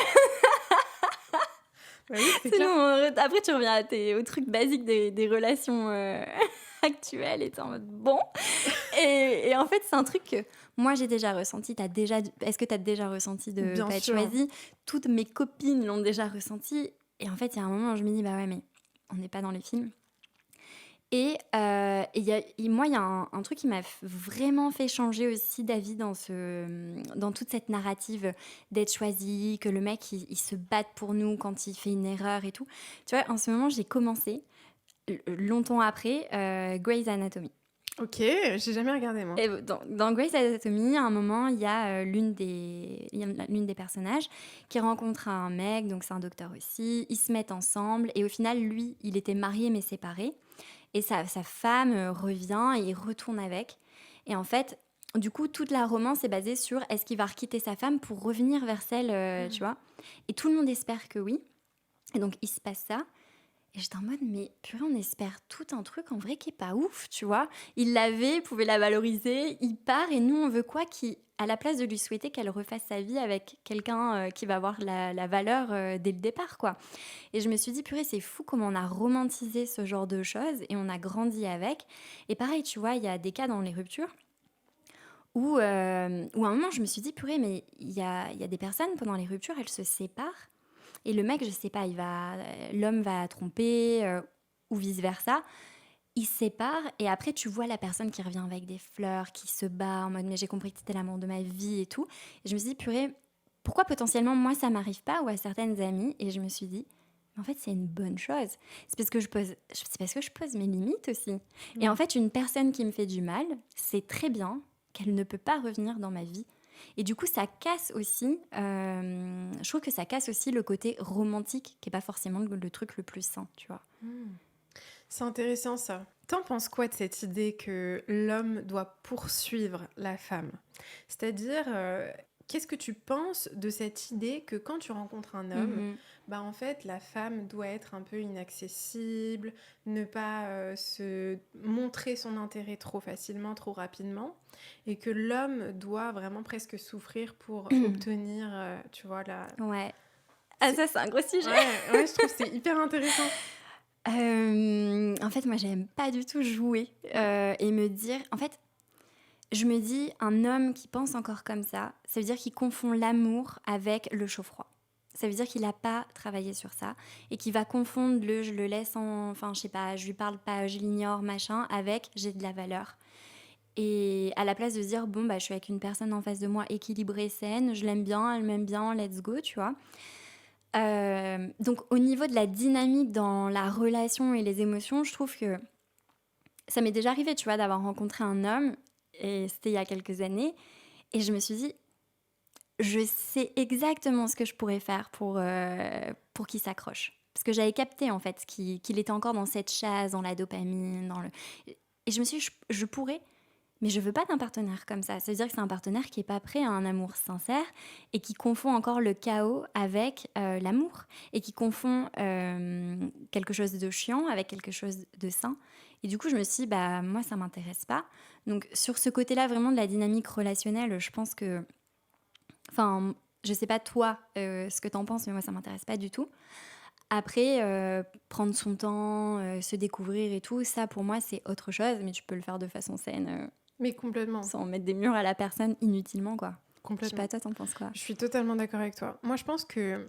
Bah oui, c'est Sinon, clair. après, tu reviens au truc basique des relations actuelles et t'es en mode bon. Et en fait, c'est un truc que moi, j'ai déjà ressenti. Est-ce que tu as déjà ressenti de ne Bien pas être sûr. choisie? Toutes mes copines l'ont déjà ressenti. Et en fait, il y a un moment où je me dis, bah ouais, mais on n'est pas dans les films. Moi, il y a un truc qui m'a vraiment fait changer aussi d'avis dans toute cette narrative d'être choisi, que le mec, il se batte pour nous quand il fait une erreur et tout. Tu vois, en ce moment, j'ai commencé, longtemps après, Grey's Anatomy. Ok, j'ai jamais regardé, moi. Et dans Grey's Anatomy, à un moment, il y a l'une des personnages qui rencontre un mec, donc c'est un docteur aussi. Ils se mettent ensemble et au final, lui, il était marié mais séparé. Et sa femme revient et il retourne avec. Et en fait, du coup, toute la romance est basée sur est-ce qu'il va requitter sa femme pour revenir vers celle, tu vois. Et tout le monde espère que oui. Et donc, il se passe ça. Et j'étais en mode, mais purée, on espère tout un truc en vrai qui est pas ouf, tu vois. Il l'avait, pouvait la valoriser, il part et nous, on veut quoi à la place de lui souhaiter qu'elle refasse sa vie avec quelqu'un qui va avoir la valeur dès le départ, quoi. Et je me suis dit, purée, c'est fou comment on a romantisé ce genre de choses et on a grandi avec. Et pareil, tu vois, il y a des cas dans les ruptures où à un moment, je me suis dit, purée, mais il y a des personnes pendant les ruptures, elles se séparent. Et le mec, je sais pas, l'homme va tromper ou vice-versa. Il se sépare et après, tu vois la personne qui revient avec des fleurs, qui se bat en mode, mais j'ai compris que c'était l'amour de ma vie et tout. Et je me suis dit, purée, pourquoi potentiellement moi ça m'arrive pas ou à certaines amies? Et je me suis dit, en fait, c'est une bonne chose. C'est parce que je pose mes limites aussi. Et en fait, une personne qui me fait du mal, c'est très bien qu'elle ne peut pas revenir dans ma vie. Et du coup, ça casse aussi, je trouve que ça casse aussi le côté romantique, qui n'est pas forcément le truc le plus sain, tu vois. C'est intéressant ça. T'en penses quoi de cette idée que l'homme doit poursuivre la femme? C'est-à-dire, qu'est-ce que tu penses de cette idée que quand tu rencontres un homme, bah en fait la femme doit être un peu inaccessible, ne pas se montrer son intérêt trop facilement, trop rapidement, et que l'homme doit vraiment presque souffrir pour obtenir, tu vois, Ouais. Ah, ça, c'est un gros sujet. Ouais, je trouve que c'est hyper intéressant. En fait, moi, j'aime pas du tout jouer et me dire... En fait, je me dis, un homme qui pense encore comme ça veut dire qu'il confond l'amour avec le chaud-froid. Ça veut dire qu'il n'a pas travaillé sur ça et qu'il va confondre le je le laisse en... Enfin, je sais pas, je lui parle pas, je l'ignore, machin, avec j'ai de la valeur. Et à la place de se dire, bon, bah, je suis avec une personne en face de moi équilibrée, saine, je l'aime bien, elle m'aime bien, let's go, tu vois. Donc, au niveau de la dynamique dans la relation et les émotions, je trouve que ça m'est déjà arrivé, tu vois, d'avoir rencontré un homme, et c'était il y a quelques années, et je me suis dit, je sais exactement ce que je pourrais faire pour qu'il s'accroche. Parce que j'avais capté, en fait, qu'il était encore dans cette chasse, dans la dopamine, Et je me suis dit, je pourrais, mais je veux pas d'un partenaire comme ça. Ça veut dire que c'est un partenaire qui est pas prêt à un amour sincère et qui confond encore le chaos avec l'amour et qui confond quelque chose de chiant avec quelque chose de sain. Et du coup, je me suis dit, bah, moi, ça m'intéresse pas. Donc, sur ce côté-là, vraiment de la dynamique relationnelle, je pense que... Enfin, je sais pas toi ce que t'en penses, mais moi, ça m'intéresse pas du tout. Après, prendre son temps, se découvrir et tout, ça, pour moi, c'est autre chose. Mais tu peux le faire de façon saine. Mais complètement. Sans mettre des murs à la personne inutilement, quoi. Complètement. Je sais pas, toi, t'en penses quoi? Je suis totalement d'accord avec toi. Moi, je pense que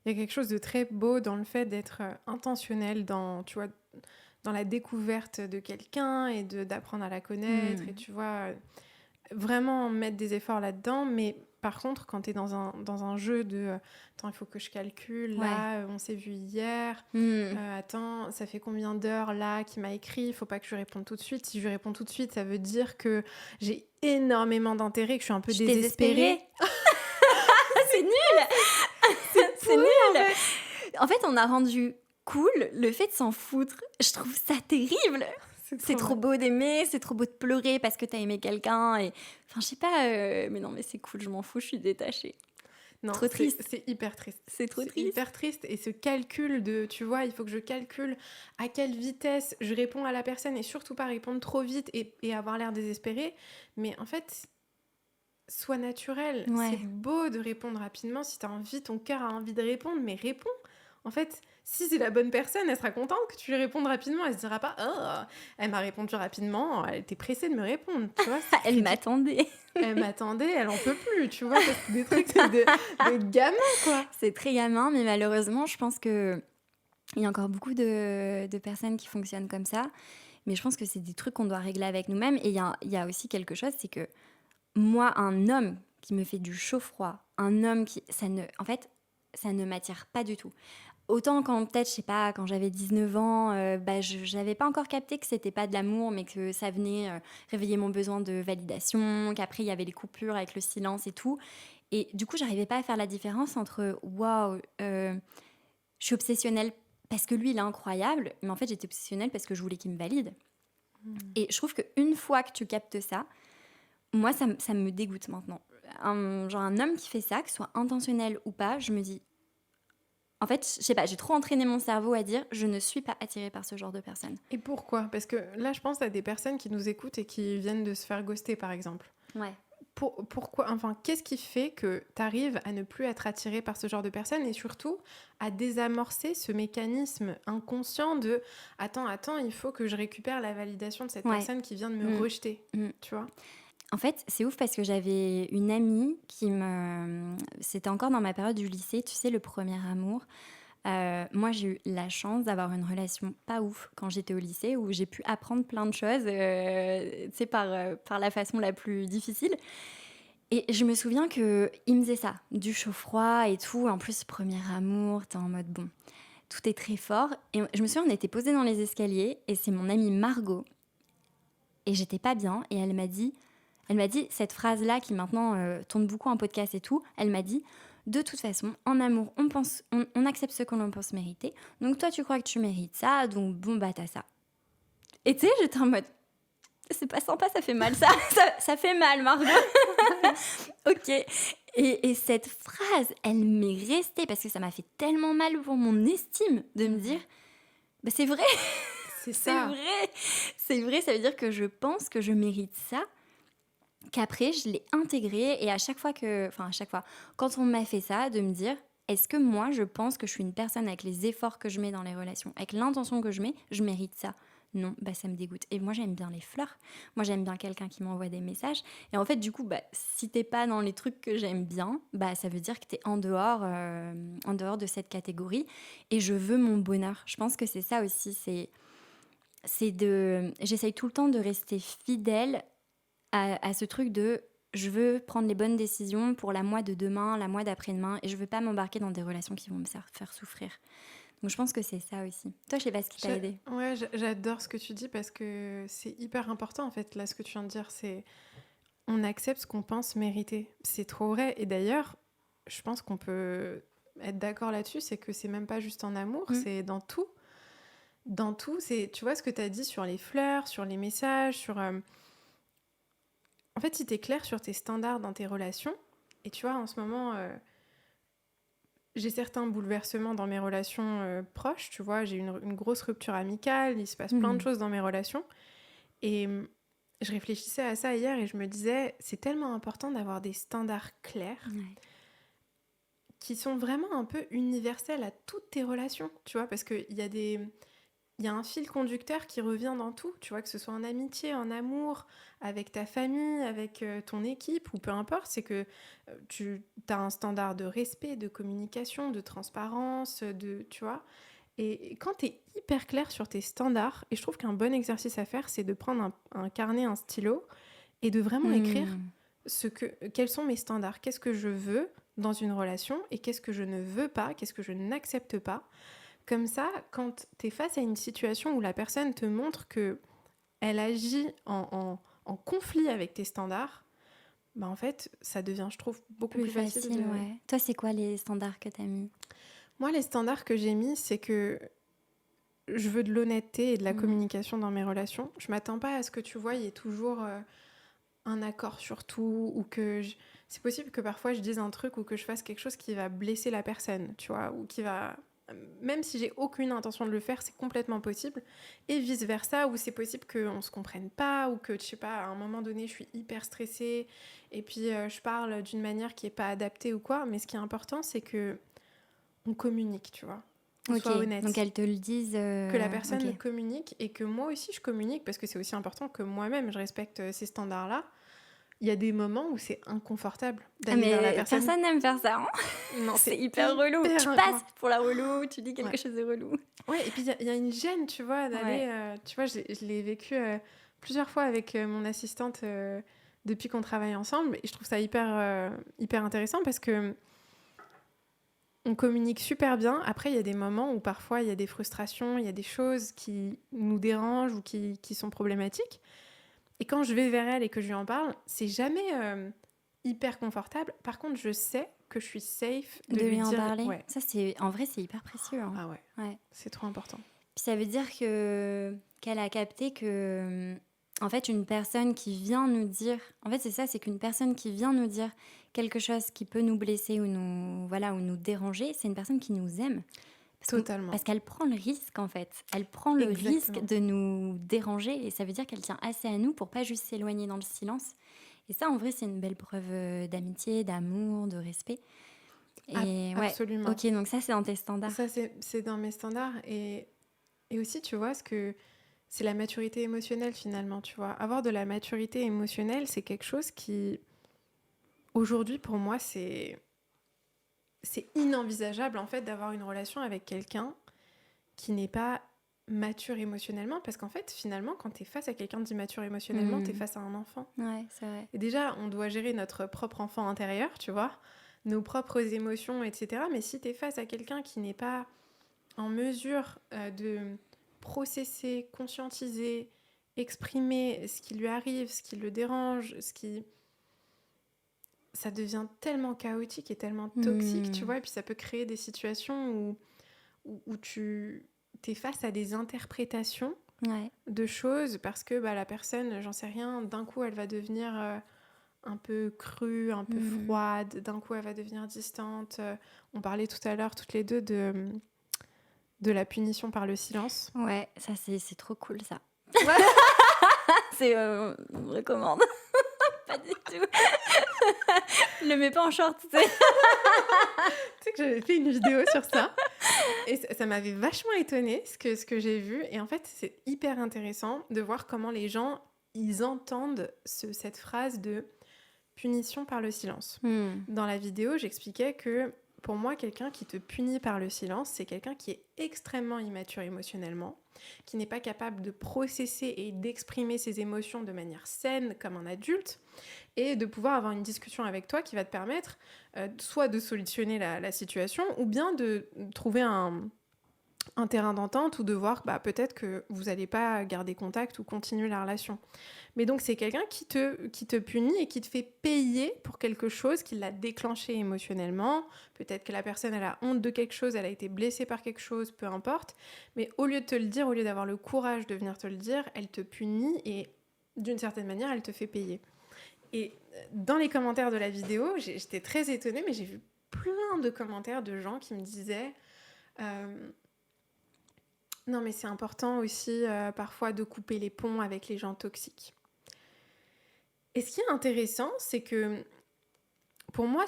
il y a quelque chose de très beau dans le fait d'être intentionnel dans, tu vois, dans la découverte de quelqu'un et d'apprendre à la connaître et tu vois, vraiment mettre des efforts là-dedans. Mais par contre, quand tu es dans un jeu de attends, il faut que je calcule, Ouais. là, on s'est vu hier, attends, ça fait combien d'heures là qu'il m'a écrit, il faut pas que je lui réponde tout de suite. Si je lui réponds tout de suite, ça veut dire que j'ai énormément d'intérêt, que je suis un peu Je suis désespérée. C'est nul. C'est nul. En fait. En fait, on a rendu cool le fait de s'en foutre. Je trouve ça terrible. C'est trop beau d'aimer, c'est trop beau de pleurer parce que t'as aimé quelqu'un. Et... Enfin, je sais pas, mais non, mais c'est cool, je m'en fous, je suis détachée. Non, trop triste. C'est hyper triste. C'est trop triste. Hyper triste. Et ce calcul de, tu vois, il faut que je calcule à quelle vitesse je réponds à la personne et surtout pas répondre trop vite et avoir l'air désespéré. Mais en fait, sois naturel. Ouais. C'est beau de répondre rapidement. Si t'as envie, ton cœur a envie de répondre, mais réponds. En fait, si c'est la bonne personne, elle sera contente que tu lui répondes rapidement. Elle se dira pas « Oh, elle m'a répondu rapidement, elle était pressée de me répondre. » Tu vois, Elle m'attendait. Elle m'attendait, elle en peut plus, tu vois. C'est des trucs de gamin, quoi. C'est très gamin, mais malheureusement, je pense qu'il y a encore beaucoup de personnes qui fonctionnent comme ça. Mais je pense que c'est des trucs qu'on doit régler avec nous-mêmes. Et il y a aussi quelque chose, c'est que moi, un homme qui me fait du chaud-froid, un homme qui... en fait, ça ne m'attire pas du tout. Autant quand peut-être, je sais pas, quand j'avais 19 ans, je n'avais pas encore capté que c'était pas de l'amour, mais que ça venait réveiller mon besoin de validation, qu'après il y avait les coupures avec le silence et tout. Et du coup, j'arrivais pas à faire la différence entre waouh, je suis obsessionnelle parce que lui il est incroyable, mais en fait j'étais obsessionnelle parce que je voulais qu'il me valide. Et je trouve qu'une fois que tu captes ça, moi ça me dégoûte maintenant. Un homme qui fait ça, que ce soit intentionnel ou pas, je me dis. En fait, je sais pas, j'ai trop entraîné mon cerveau à dire je ne suis pas attirée par ce genre de personne. Et pourquoi ? Parce que là, je pense à des personnes qui nous écoutent et qui viennent de se faire ghoster, par exemple. Ouais. Pourquoi ? Enfin, qu'est-ce qui fait que tu arrives à ne plus être attirée par ce genre de personnes et surtout à désamorcer ce mécanisme inconscient de attends, il faut que je récupère la validation de cette personne qui vient de me rejeter, tu vois ? En fait, c'est ouf parce que j'avais une amie qui me... C'était encore dans ma période du lycée, tu sais, le premier amour. Moi, j'ai eu la chance d'avoir une relation pas ouf quand j'étais au lycée où j'ai pu apprendre plein de choses, tu sais, par la façon la plus difficile. Et je me souviens qu'il me faisait ça, du chaud-froid et tout. En plus, premier amour, t'es en mode bon, tout est très fort. Et je me souviens, on était posés dans les escaliers et c'est mon amie Margot. Et j'étais pas bien et elle m'a dit cette phrase-là qui maintenant tourne beaucoup en podcast et tout, elle m'a dit de toute façon, en amour, on accepte ce que l'on pense mériter. Donc toi, tu crois que tu mérites ça, donc bon, bah t'as ça. Et tu sais, j'étais en mode, c'est pas sympa, ça fait mal, ça fait mal, Margot. Ok. Et cette phrase, elle m'est restée parce que ça m'a fait tellement mal pour mon estime de me dire, bah c'est vrai. C'est ça. C'est vrai, ça veut dire que je pense que je mérite ça. Qu'après, je l'ai intégré et à chaque fois, quand on m'a fait ça, de me dire, est-ce que moi, je pense que je suis une personne avec les efforts que je mets dans les relations, avec l'intention que je mets, je mérite ça ? Non, bah ça me dégoûte. Et moi, j'aime bien les fleurs. Moi, j'aime bien quelqu'un qui m'envoie des messages. Et en fait, du coup, si t'es pas dans les trucs que j'aime bien, ça veut dire que t'es en dehors de cette catégorie. Et je veux mon bonheur. Je pense que c'est ça aussi. J'essaye tout le temps de rester fidèle à ce truc de je veux prendre les bonnes décisions pour la moi de demain, la moi d'après-demain, et je veux pas m'embarquer dans des relations qui vont me faire souffrir. Donc je pense que c'est ça aussi. Toi, je sais pas ce qui t'a aidé. Ouais, j'adore ce que tu dis parce que c'est hyper important en fait. Là, ce que tu viens de dire, c'est on accepte ce qu'on pense mériter. C'est trop vrai. Et d'ailleurs, je pense qu'on peut être d'accord là-dessus, c'est que c'est même pas juste en amour, c'est dans tout. Dans tout, c'est, tu vois ce que tu as dit sur les fleurs, sur les messages, sur... En fait, si tu es clair sur tes standards dans tes relations, et tu vois, en ce moment, j'ai certains bouleversements dans mes relations proches, tu vois, j'ai une grosse rupture amicale, il se passe plein de choses dans mes relations, et je réfléchissais à ça hier et je me disais, c'est tellement important d'avoir des standards clairs qui sont vraiment un peu universels à toutes tes relations, tu vois, parce qu'il y a des il y a un fil conducteur qui revient dans tout, tu vois, que ce soit en amitié, en amour, avec ta famille, avec ton équipe, ou peu importe, c'est que tu as un standard de respect, de communication, de transparence, tu vois. Et quand tu es hyper clair sur tes standards, et je trouve qu'un bon exercice à faire, c'est de prendre un carnet, un stylo, et de vraiment écrire Hmm. quels sont mes standards, qu'est-ce que je veux dans une relation, et qu'est-ce que je ne veux pas, qu'est-ce que je n'accepte pas. Comme ça, quand tu es face à une situation où la personne te montre que elle agit en conflit avec tes standards, bah en fait, ça devient, je trouve, beaucoup Plus plus facile facile, ouais. Toi, c'est quoi les standards que t'as mis? Moi, les standards que j'ai mis, c'est que je veux de l'honnêteté et de la Hmm. communication dans mes relations. Je m'attends pas à ce que, tu vois, il y ait toujours un accord sur tout, ou que... C'est possible que parfois je dise un truc ou que je fasse quelque chose qui va blesser la personne, tu vois, ou qui va... Même si j'ai aucune intention de le faire, c'est complètement possible. Et vice-versa, où c'est possible qu'on se comprenne pas, ou que, je sais pas, à un moment donné, je suis hyper stressée, et puis je parle d'une manière qui est pas adaptée ou quoi. Mais ce qui est important, c'est que on communique, tu vois. Qu'on Ok, soit donc honnête. elles te le disent. Que la Ok. personne communique et que moi aussi je communique, parce que c'est aussi important que moi-même je respecte ces standards-là. Il y a des moments où c'est inconfortable Ah, d'aller vers la mais personne. personne n'aime faire ça, hein. Non, C'est c'est hyper relou. Tu hyper passes grave. pour la relou, tu dis Ouais. quelque chose de relou. Ouais, et puis il y a une gêne, tu vois, Ouais. d'aller... tu vois, je l'ai vécu plusieurs fois avec mon assistante depuis qu'on travaille ensemble. Et je trouve ça hyper intéressant parce que on communique super bien. Après, il y a des moments où parfois il y a des frustrations, il y a des choses qui nous dérangent ou qui sont problématiques. Et quand je vais vers elle et que je lui en parle, c'est jamais hyper confortable. Par contre, je sais que je suis safe de De lui lui en dire... parler. Ouais. Ça, en vrai, c'est hyper précieux, hein. Ah ouais, Ouais. c'est trop important. Puis ça veut dire qu'elle a capté que, en fait, une personne qui vient nous dire, en fait, c'est ça, c'est qu'une personne qui vient nous dire quelque chose qui peut nous blesser ou voilà, ou nous déranger, c'est une personne qui nous aime. Totalement. Parce qu'elle prend le risque, en fait. Elle prend le risque Exactement. de nous déranger et ça veut dire qu'elle tient assez à nous pour pas juste s'éloigner dans le silence. Et ça, en vrai, c'est une belle preuve d'amitié, d'amour, de respect. Et ouais, Absolument. ok, donc ça, c'est dans tes standards. Ça, c'est dans mes standards. Et aussi, tu vois, c'est la maturité émotionnelle, finalement, tu vois. Avoir de la maturité émotionnelle, c'est quelque chose qui, aujourd'hui, pour moi, c'est inenvisageable, en fait, d'avoir une relation avec quelqu'un qui n'est pas mature émotionnellement, parce qu'en fait, finalement, quand t'es face à quelqu'un d'immature émotionnellement, t'es face à un enfant. Ouais, c'est vrai. Et déjà, on doit gérer notre propre enfant intérieur, tu vois, nos propres émotions, etc. Mais si t'es face à quelqu'un qui n'est pas en mesure de processer, conscientiser, exprimer ce qui lui arrive, ce qui le dérange, ça devient tellement chaotique et tellement toxique, tu vois, et puis ça peut créer des situations où tu es face à des interprétations Ouais. de choses parce que la personne, j'en sais rien, d'un coup elle va devenir un peu crue, un peu froide, d'un coup elle va devenir distante. On parlait tout à l'heure toutes les deux de la punition par le silence. Ouais, ça, c'est trop cool, ça. Ouais. C'est... on recommande. Pas du tout. Le mets pas en short, tu sais. Tu sais que j'avais fait une vidéo sur ça et ça m'avait vachement étonnée ce que j'ai vu. Et en fait, c'est hyper intéressant de voir comment les gens, ils entendent cette phrase de punition par le silence. Dans la vidéo, j'expliquais que pour moi, quelqu'un qui te punit par le silence, c'est quelqu'un qui est extrêmement immature émotionnellement, qui n'est pas capable de processer et d'exprimer ses émotions de manière saine comme un adulte, et de pouvoir avoir une discussion avec toi qui va te permettre soit de solutionner la situation, ou bien de trouver un terrain d'entente, ou de voir peut-être que vous n'allez pas garder contact ou continuer la relation. Mais donc c'est quelqu'un qui te punit et qui te fait payer pour quelque chose qui l'a déclenché émotionnellement. Peut-être que la personne elle a honte de quelque chose, elle a été blessée par quelque chose, peu importe. Mais au lieu de te le dire, au lieu d'avoir le courage de venir te le dire, elle te punit et d'une certaine manière elle te fait payer. Et dans les commentaires de la vidéo, j'étais très étonnée, mais j'ai vu plein de commentaires de gens qui me disaient non mais c'est important aussi parfois de couper les ponts avec les gens toxiques. Et ce qui est intéressant, c'est que pour moi,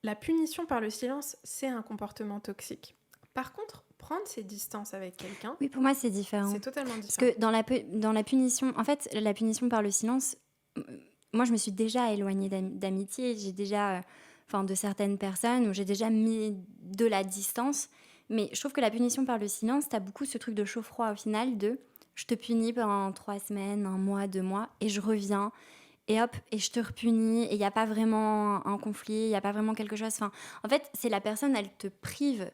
la punition par le silence, c'est un comportement toxique. Par contre, prendre ses distances avec quelqu'un, Oui, pour moi, c'est différent. c'est totalement Parce différent. que dans la punition, en fait, la punition par le silence, moi, je me suis déjà éloignée d'amitié. J'ai déjà, enfin, de certaines personnes où j'ai déjà mis de la distance. Mais je trouve que la punition par le silence, t'as beaucoup ce truc de chaud-froid au final de je te punis pendant 3 semaines, un mois, 2 mois, et je reviens, et hop, et je te repunis, et il n'y a pas vraiment un conflit, il n'y a pas vraiment quelque chose. Enfin, en fait, c'est la personne, elle te prive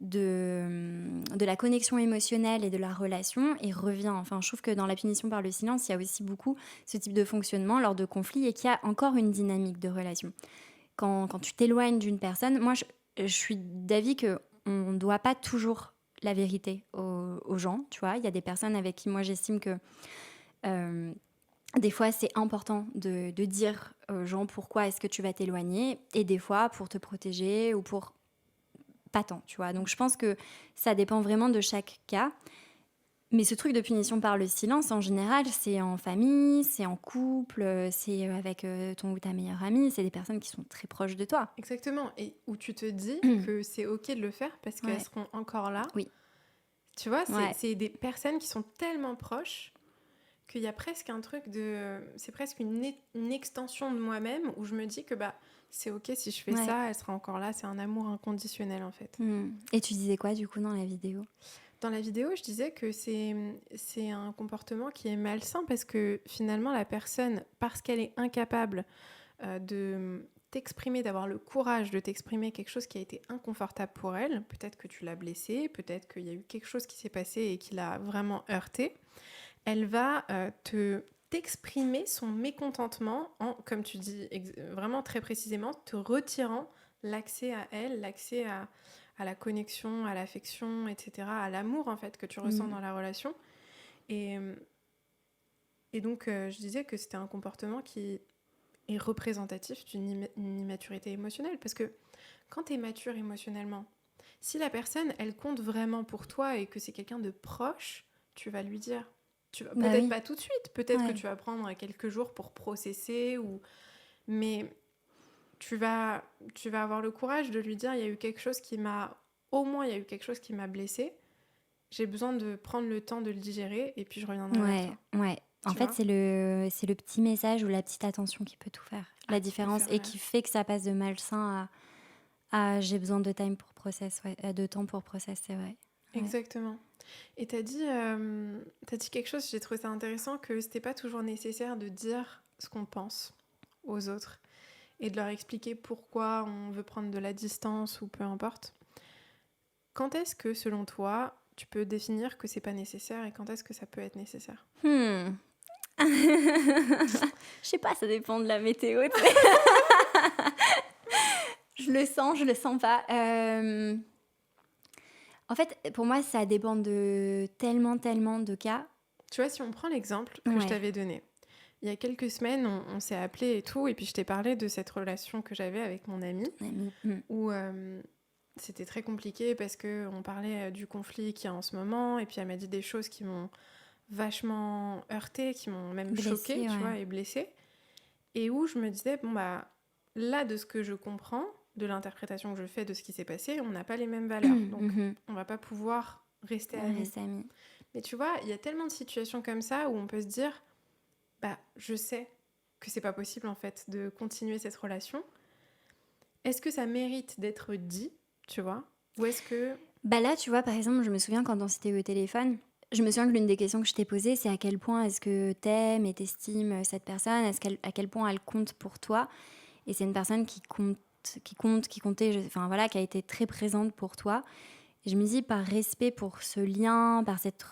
de la connexion émotionnelle et de la relation et revient. Enfin, je trouve que dans la punition par le silence, il y a aussi beaucoup ce type de fonctionnement lors de conflits et qu'il y a encore une dynamique de relation. Quand tu t'éloignes d'une personne, moi, je suis d'avis qu'on ne doit pas toujours la vérité aux gens, tu vois. Il y a des personnes avec qui moi j'estime que euh, des fois c'est important de dire aux gens pourquoi est-ce que tu vas t'éloigner et des fois pour te protéger ou pour pas tant, tu vois. Donc je pense que ça dépend vraiment de chaque cas. Mais ce truc de punition par le silence, en général, c'est en famille, c'est en couple, c'est avec ton ou ta meilleure amie, c'est des personnes qui sont très proches de toi. Exactement. Et où tu te dis que c'est OK de le faire parce qu'elles Ouais, seront encore là. oui, Tu vois, ouais, c'est des personnes qui sont tellement proches qu'il y a presque un truc de... C'est presque une extension de moi-même où je me dis que bah, c'est OK si je fais ouais. ça, elle sera encore là. C'est un amour inconditionnel en fait. Et tu disais quoi du coup dans la vidéo? Dans la vidéo, je disais que c'est un comportement qui est malsain parce que finalement, la personne, parce qu'elle est incapable de t'exprimer, d'avoir le courage de t'exprimer quelque chose qui a été inconfortable pour elle, peut-être que tu l'as blessée, peut-être qu'il y a eu quelque chose qui s'est passé et qui l'a vraiment heurtée, elle va t'exprimer son mécontentement en, comme tu dis vraiment très précisément, te retirant l'accès à elle, l'accès à la connexion, à l'affection, etc., à l'amour en fait que tu ressens Mm. dans la relation. Et, et donc je disais que c'était un comportement qui est représentatif d'une immaturité émotionnelle parce que quand tu es mature émotionnellement, si la personne elle compte vraiment pour toi et que c'est quelqu'un de proche, tu vas lui dire. Tu vas Bah peut-être oui, pas tout de suite, peut-être que ouais. tu vas prendre quelques jours pour processer ou mais tu vas avoir le courage de lui dire il y a eu quelque chose qui m'a au moins il y a eu quelque chose qui m'a blessée. J'ai besoin de prendre le temps de le digérer et puis je reviendrai vers Ouais, toi. ouais. En Tu fait, vois. c'est le petit message ou la petite attention qui peut tout faire. Ah, La qui peut différence faire et la... qui fait que ça passe de malsain à j'ai besoin de time pour process, ouais. De temps pour process, c'est vrai. Ouais. Exactement. Et t'as dit quelque chose, j'ai trouvé ça intéressant, que c'était pas toujours nécessaire de dire ce qu'on pense aux autres et de leur expliquer pourquoi on veut prendre de la distance ou peu importe. Quand est-ce que, selon toi, tu peux définir que c'est pas nécessaire et quand est-ce que ça peut être nécessaire? Hmm. Je sais pas, ça dépend de la météo. Tu sais. Je le sens pas. En fait, pour moi, ça dépend de tellement de cas. Tu vois, si on prend l'exemple que je Ouais. t'avais donné, il y a quelques semaines, on s'est appelé et tout, et puis je t'ai parlé de cette relation que j'avais avec mon ami, Ton ami. où c'était très compliqué parce qu'on parlait du conflit qu'il y a en ce moment, et puis elle m'a dit des choses qui m'ont vachement heurtée, qui m'ont même choquée, Blessé, tu ouais. vois, et blessée, et où je me disais, bon bah, là, de ce que je comprends, de l'interprétation que je fais de ce qui s'est passé, on n'a pas les mêmes valeurs, donc Mhm. on va pas pouvoir rester On amis. reste amis. Mais tu vois, il y a tellement de situations comme ça où on peut se dire, bah, je sais que c'est pas possible en fait de continuer cette relation. Est-ce que ça mérite d'être dit, tu vois? Ou est-ce que... Bah là, tu vois, par exemple, je me souviens quand on s'était au téléphone, je me souviens que l'une des questions que je t'ai posées, c'est à quel point est-ce que t'aimes et t'estimes cette personne, à quel point elle compte pour toi. Et c'est une personne qui comptait, enfin voilà, qui a été très présente pour toi. Et je me dis, par respect pour ce lien, par cette...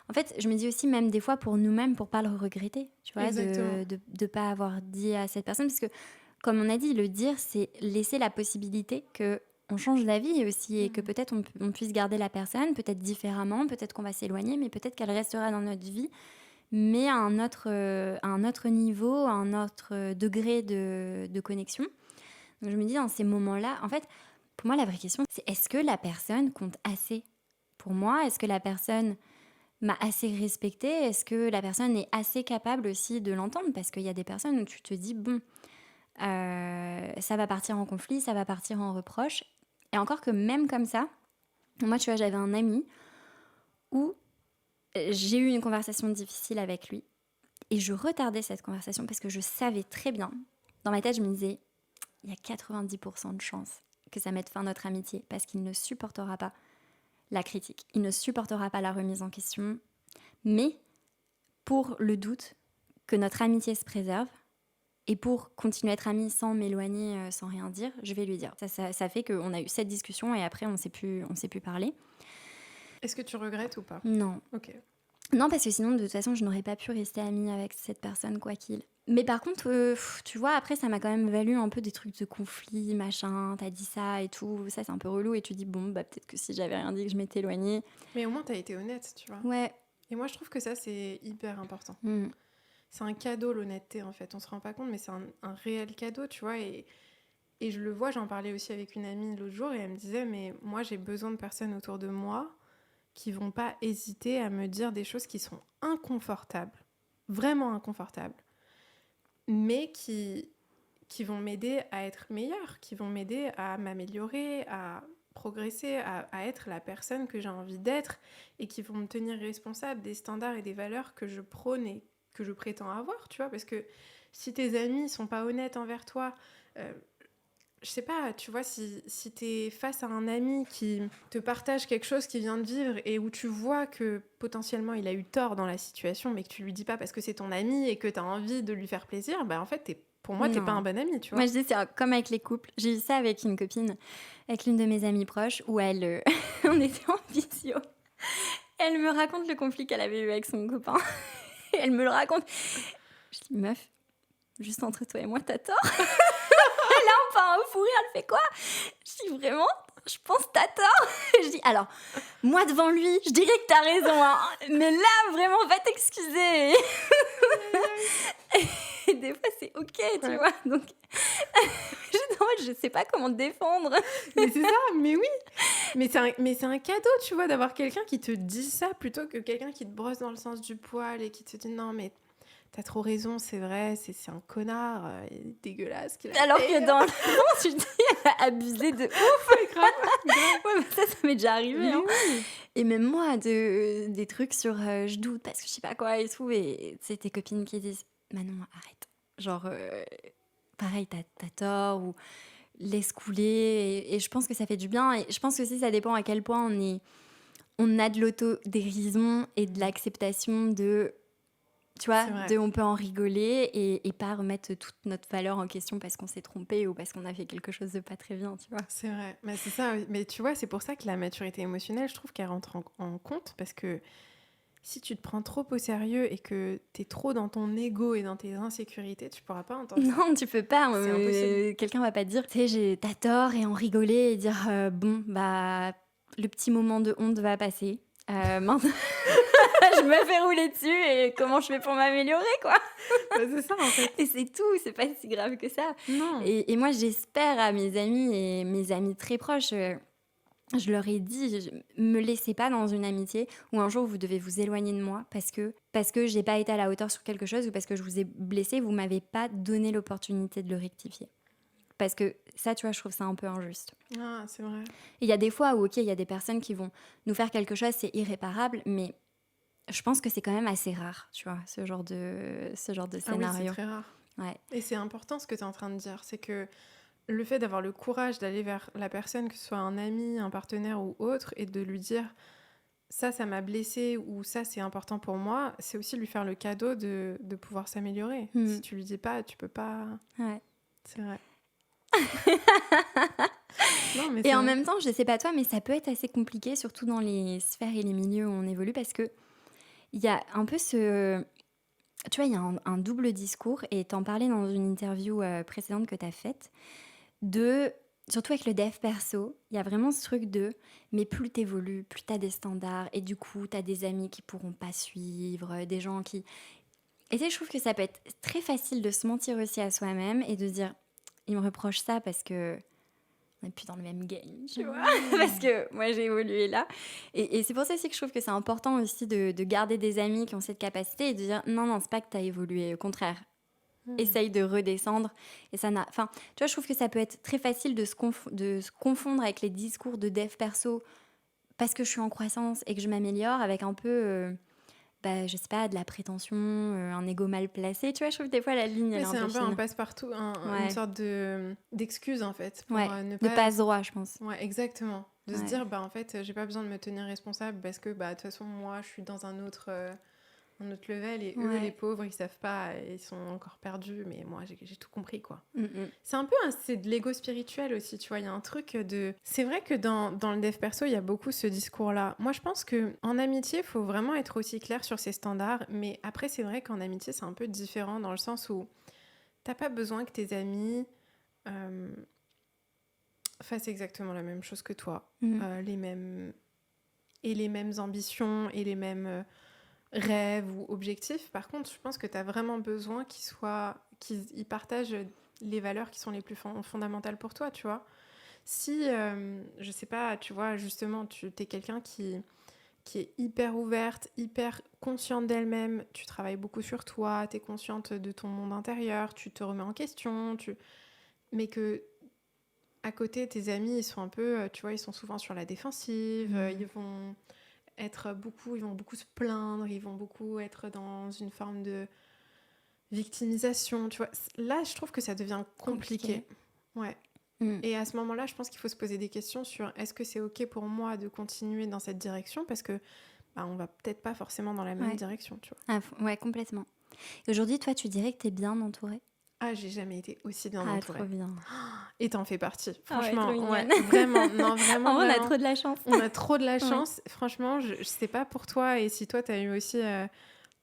En fait, je me dis aussi, même des fois, pour nous-mêmes, pour pas le regretter, tu vois, Exactement. de pas avoir dit à cette personne. Parce que, comme on a dit, le dire, c'est laisser la possibilité que on change d'avis aussi et que Mhm. peut-être on puisse garder la personne, peut-être différemment, peut-être qu'on va s'éloigner, mais peut-être qu'elle restera dans notre vie, mais à un autre niveau, à un autre degré de connexion. Donc je me dis, dans ces moments-là, en fait, pour moi, la vraie question, c'est est-ce que la personne compte assez pour moi? Est-ce que la personne m'a assez respectée? Est-ce que la personne est assez capable aussi de l'entendre? Parce qu'il y a des personnes où tu te dis, bon, ça va partir en conflit, ça va partir en reproche. Et encore que même comme ça, Moi, tu vois, j'avais un ami où j'ai eu une conversation difficile avec lui et je retardais cette conversation parce que je savais très bien, dans ma tête, je me disais, il y a 90% de chances que ça mette fin à notre amitié parce qu'il ne supportera pas la critique, il ne supportera pas la remise en question, mais pour le doute que notre amitié se préserve et pour continuer à être amis sans m'éloigner, sans rien dire, je vais lui dire. Ça fait qu'on a eu cette discussion et après on ne s'est plus parlé. Est-ce que tu regrettes ou pas? Non. Ok. Non, parce que sinon, de toute façon, je n'aurais pas pu rester amie avec cette personne, quoi qu'il. Mais par contre, tu vois, après, ça m'a quand même valu un peu des trucs de conflit, machin, t'as dit ça et tout. Ça, c'est un peu relou. Et tu dis, bon, bah peut-être que si j'avais rien dit, que je m'étais éloignée. Mais au moins, t'as été honnête, tu vois. Ouais. Et moi, je trouve que ça, c'est hyper important. Mm. C'est un cadeau, l'honnêteté, en fait. On se rend pas compte, mais c'est un réel cadeau, tu vois. Et je le vois, j'en parlais aussi avec une amie l'autre jour, et elle me disait, mais moi, j'ai besoin de personnes autour de moi qui vont pas hésiter à me dire des choses qui sont inconfortables, vraiment inconfortables, mais qui vont m'aider à être meilleure, qui vont m'aider à m'améliorer, à progresser, à être la personne que j'ai envie d'être, et qui vont me tenir responsable des standards et des valeurs que je prône et que je prétends avoir, tu vois, parce que si tes amis sont pas honnêtes envers toi, euh, je sais pas, tu vois, si t'es face à un ami qui te partage quelque chose qu'il vient de vivre et où tu vois que potentiellement il a eu tort dans la situation, mais que tu lui dis pas parce que c'est ton ami et que t'as envie de lui faire plaisir, bah en fait, pour moi, t'es pas Non. un bon ami, tu Moi, vois. je dis, c'est comme avec les couples. J'ai eu ça avec une copine, avec l'une de mes amies proches, où on était en visio. Elle me raconte le conflit qu'elle avait eu avec son copain. Et elle me le raconte. Je dis, meuf, juste entre toi et moi, t'as tort. Enfin, au fou rire, elle fait quoi? Je dis, vraiment? Je pense que t'as tort. Je dis, alors, moi devant lui, je dirais que t'as raison, hein. Mais là, vraiment, va t'excuser. Et des fois, c'est ok, tu Ouais. vois. Donc, je sais pas comment te défendre. Mais c'est ça, mais oui. Mais c'est un cadeau, tu vois, d'avoir quelqu'un qui te dit ça plutôt que quelqu'un qui te brosse dans le sens du poil et qui te dit non, mais t'as trop raison, c'est vrai, c'est un connard, il est dégueulasse qu'il a Alors fait. que dans le fond, tu te dis, elle a abusé de ouf. Grave, grave. Ouais, mais ça m'est déjà arrivé. Mais Hein. oui. Et même moi, des trucs sur je doute parce que je sais pas quoi et tout. Et c'est tes copines qui disent, Manon, arrête. Genre, pareil, t'as tort ou laisse couler. Et je pense que ça fait du bien. Et je pense que aussi, ça dépend à quel point on a de l'autodérision et de l'acceptation de, tu vois, C'est vrai. de on peut en rigoler et pas remettre toute notre valeur en question parce qu'on s'est trompé ou parce qu'on a fait quelque chose de pas très bien, tu vois. C'est vrai. Mais c'est ça. Mais tu vois, c'est pour ça que la maturité émotionnelle, je trouve qu'elle rentre en compte parce que si tu te prends trop au sérieux et que t'es trop dans ton ego et dans tes insécurités, tu pourras pas entendre ça. Non, tu peux pas. C'est impossible. Quelqu'un va pas te dire, tu sais, t'as tort et en rigoler et dire, bon, bah, le petit moment de honte va passer. Maintenant, je me fais rouler dessus et comment je fais pour m'améliorer, quoi. Bah, c'est ça, en fait. Et c'est tout, c'est pas si grave que ça. Non. Et moi, j'espère à mes amis et mes amis très proches, je leur ai dit, me laissez pas dans une amitié où un jour vous devez vous éloigner de moi parce que j'ai pas été à la hauteur sur quelque chose ou parce que je vous ai blessé, vous m'avez pas donné l'opportunité de le rectifier. Parce que ça, tu vois, je trouve ça un peu injuste. Ah, c'est vrai. Et il y a des fois où, ok, il y a des personnes qui vont nous faire quelque chose, c'est irréparable, mais je pense que c'est quand même assez rare, tu vois, ce genre de Ah oui, c'est scénario. très rare. Ouais. Et c'est important ce que tu es en train de dire, c'est que le fait d'avoir le courage d'aller vers la personne, que ce soit un ami, un partenaire ou autre, et de lui dire ça m'a blessé ou ça c'est important pour moi, c'est aussi lui faire le cadeau de pouvoir s'améliorer. Si tu lui dis pas, tu peux pas. Ouais. C'est vrai. Non, mais Et c'est en vrai. même temps, je sais pas toi, mais ça peut être assez compliqué, surtout dans les sphères et les milieux où on évolue, parce que il y a un peu ce... Tu vois, il y a un double discours, et t'en parlais dans une interview précédente que t'as faite, surtout avec le dev perso, il y a vraiment ce truc de, mais plus t'évolues, plus t'as des standards, et du coup, t'as des amis qui pourront pas suivre, des gens qui... Et tu sais, je trouve que ça peut être très facile de se mentir aussi à soi-même, et de se dire, il me reproche ça parce que on n'est plus dans le même game, tu vois, parce que moi j'ai évolué là. Et c'est pour ça aussi que je trouve que c'est important aussi de garder des amis qui ont cette capacité et de dire non, c'est pas que t'as évolué, au contraire, essaye de redescendre. Et ça n'a... Enfin, tu vois, je trouve que ça peut être très facile de se confondre avec les discours de dev perso parce que je suis en croissance et que je m'améliore avec un peu, je sais pas, de la prétention, un ego mal placé. Tu vois, je trouve que des fois la ligne, elle Ouais, est un c'est peu un peu un fine. passe-partout, une Ouais, sorte d'excuse en fait pour ouais. ne De pas. passe-droit, je pense. Ouais, exactement. De se Ouais. dire, bah en fait, j'ai pas besoin de me tenir responsable parce que bah de toute façon, moi, je suis dans un autre level et eux, les Ouais. pauvres, ils savent pas, ils sont encore perdus, mais moi, j'ai tout compris quoi. Mm, mm. C'est un peu, c'est de l'ego spirituel aussi, tu vois. Il y a un truc de. C'est vrai que dans le dev perso, il y a beaucoup ce discours-là. Moi, je pense que en amitié, il faut vraiment être aussi clair sur ses standards. Mais après, c'est vrai qu'en amitié, c'est un peu différent dans le sens où t'as pas besoin que tes amis euh, fassent exactement la même chose que toi, Mm. les mêmes ambitions et les mêmes rêves ou objectifs. Par contre, je pense que t'as vraiment besoin qu'ils partagent les valeurs qui sont les plus fondamentales pour toi, tu vois. Si, je sais pas, tu vois, justement, tu es quelqu'un qui est hyper ouverte, hyper consciente d'elle-même, tu travailles beaucoup sur toi, tu es consciente de ton monde intérieur, tu te remets en question, mais que à côté, tes amis, ils sont un peu, tu vois, ils sont souvent sur la défensive, ils vont beaucoup se plaindre, ils vont beaucoup être dans une forme de victimisation, tu vois. Là, je trouve que ça devient compliqué. Ouais. Mm. Et à ce moment-là, je pense qu'il faut se poser des questions sur est-ce que c'est OK pour moi de continuer dans cette direction parce que bah, on va peut-être pas forcément dans la même Ouais. direction, tu vois. Ouais, complètement. Et aujourd'hui, toi, tu dirais que t'es bien entourée? Ah, j'ai jamais été aussi bien Ah, entourée. trop bien. Et t'en fais partie. Ah ouais, trop Franchement, ouais, mignonne. vraiment, non, vraiment, En vrai, on a vraiment. trop de la chance. On a trop de la Ouais. chance. Franchement, je sais pas pour toi et si toi, t'as eu aussi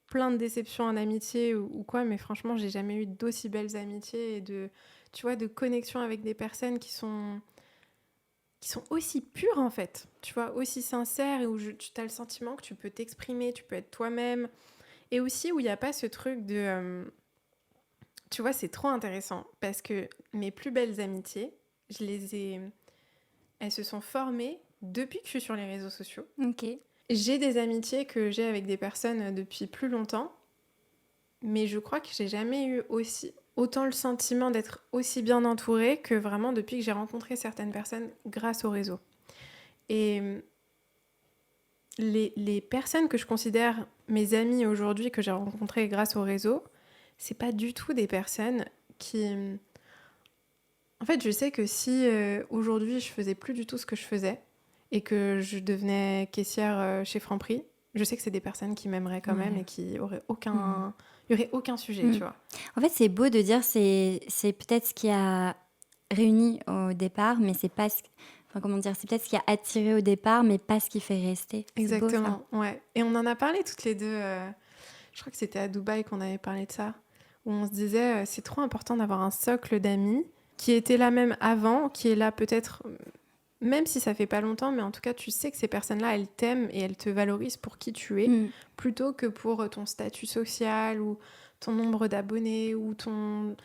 plein de déceptions en amitié ou quoi, mais franchement, j'ai jamais eu d'aussi belles amitiés et tu vois, de connexions avec des personnes qui sont aussi pures en fait, tu vois, aussi sincères et où tu as le sentiment que tu peux t'exprimer, tu peux être toi-même et aussi où il n'y a pas ce truc de... tu vois, c'est trop intéressant parce que mes plus belles amitiés, elles se sont formées depuis que je suis sur les réseaux sociaux. Ok. J'ai des amitiés que j'ai avec des personnes depuis plus longtemps, mais je crois que j'ai jamais eu autant le sentiment d'être aussi bien entourée que vraiment depuis que j'ai rencontré certaines personnes grâce au réseau. Et les personnes que je considère mes amies aujourd'hui que j'ai rencontrées grâce au réseau, c'est pas du tout des personnes qui... En fait, je sais que si aujourd'hui je faisais plus du tout ce que je faisais et que je devenais caissière chez Franprix, je sais que c'est des personnes qui m'aimeraient quand même et qui auraient aucun... Il y aurait aucun sujet, tu vois. En fait, c'est beau de dire c'est peut-être ce qui a réuni au départ, mais c'est pas enfin, comment dire, c'est peut-être ce qui a attiré au départ, mais pas ce qui fait rester. C'est beau ça. Exactement, ouais. Et on en a parlé toutes les deux. Je crois que c'était à Dubaï qu'on avait parlé de ça, où on se disait c'est trop important d'avoir un socle d'amis qui était là même avant, qui est là peut-être même si ça fait pas longtemps, mais en tout cas tu sais que ces personnes-là elles t'aiment et elles te valorisent pour qui tu es, plutôt que pour ton statut social ou ton nombre d'abonnés ou ton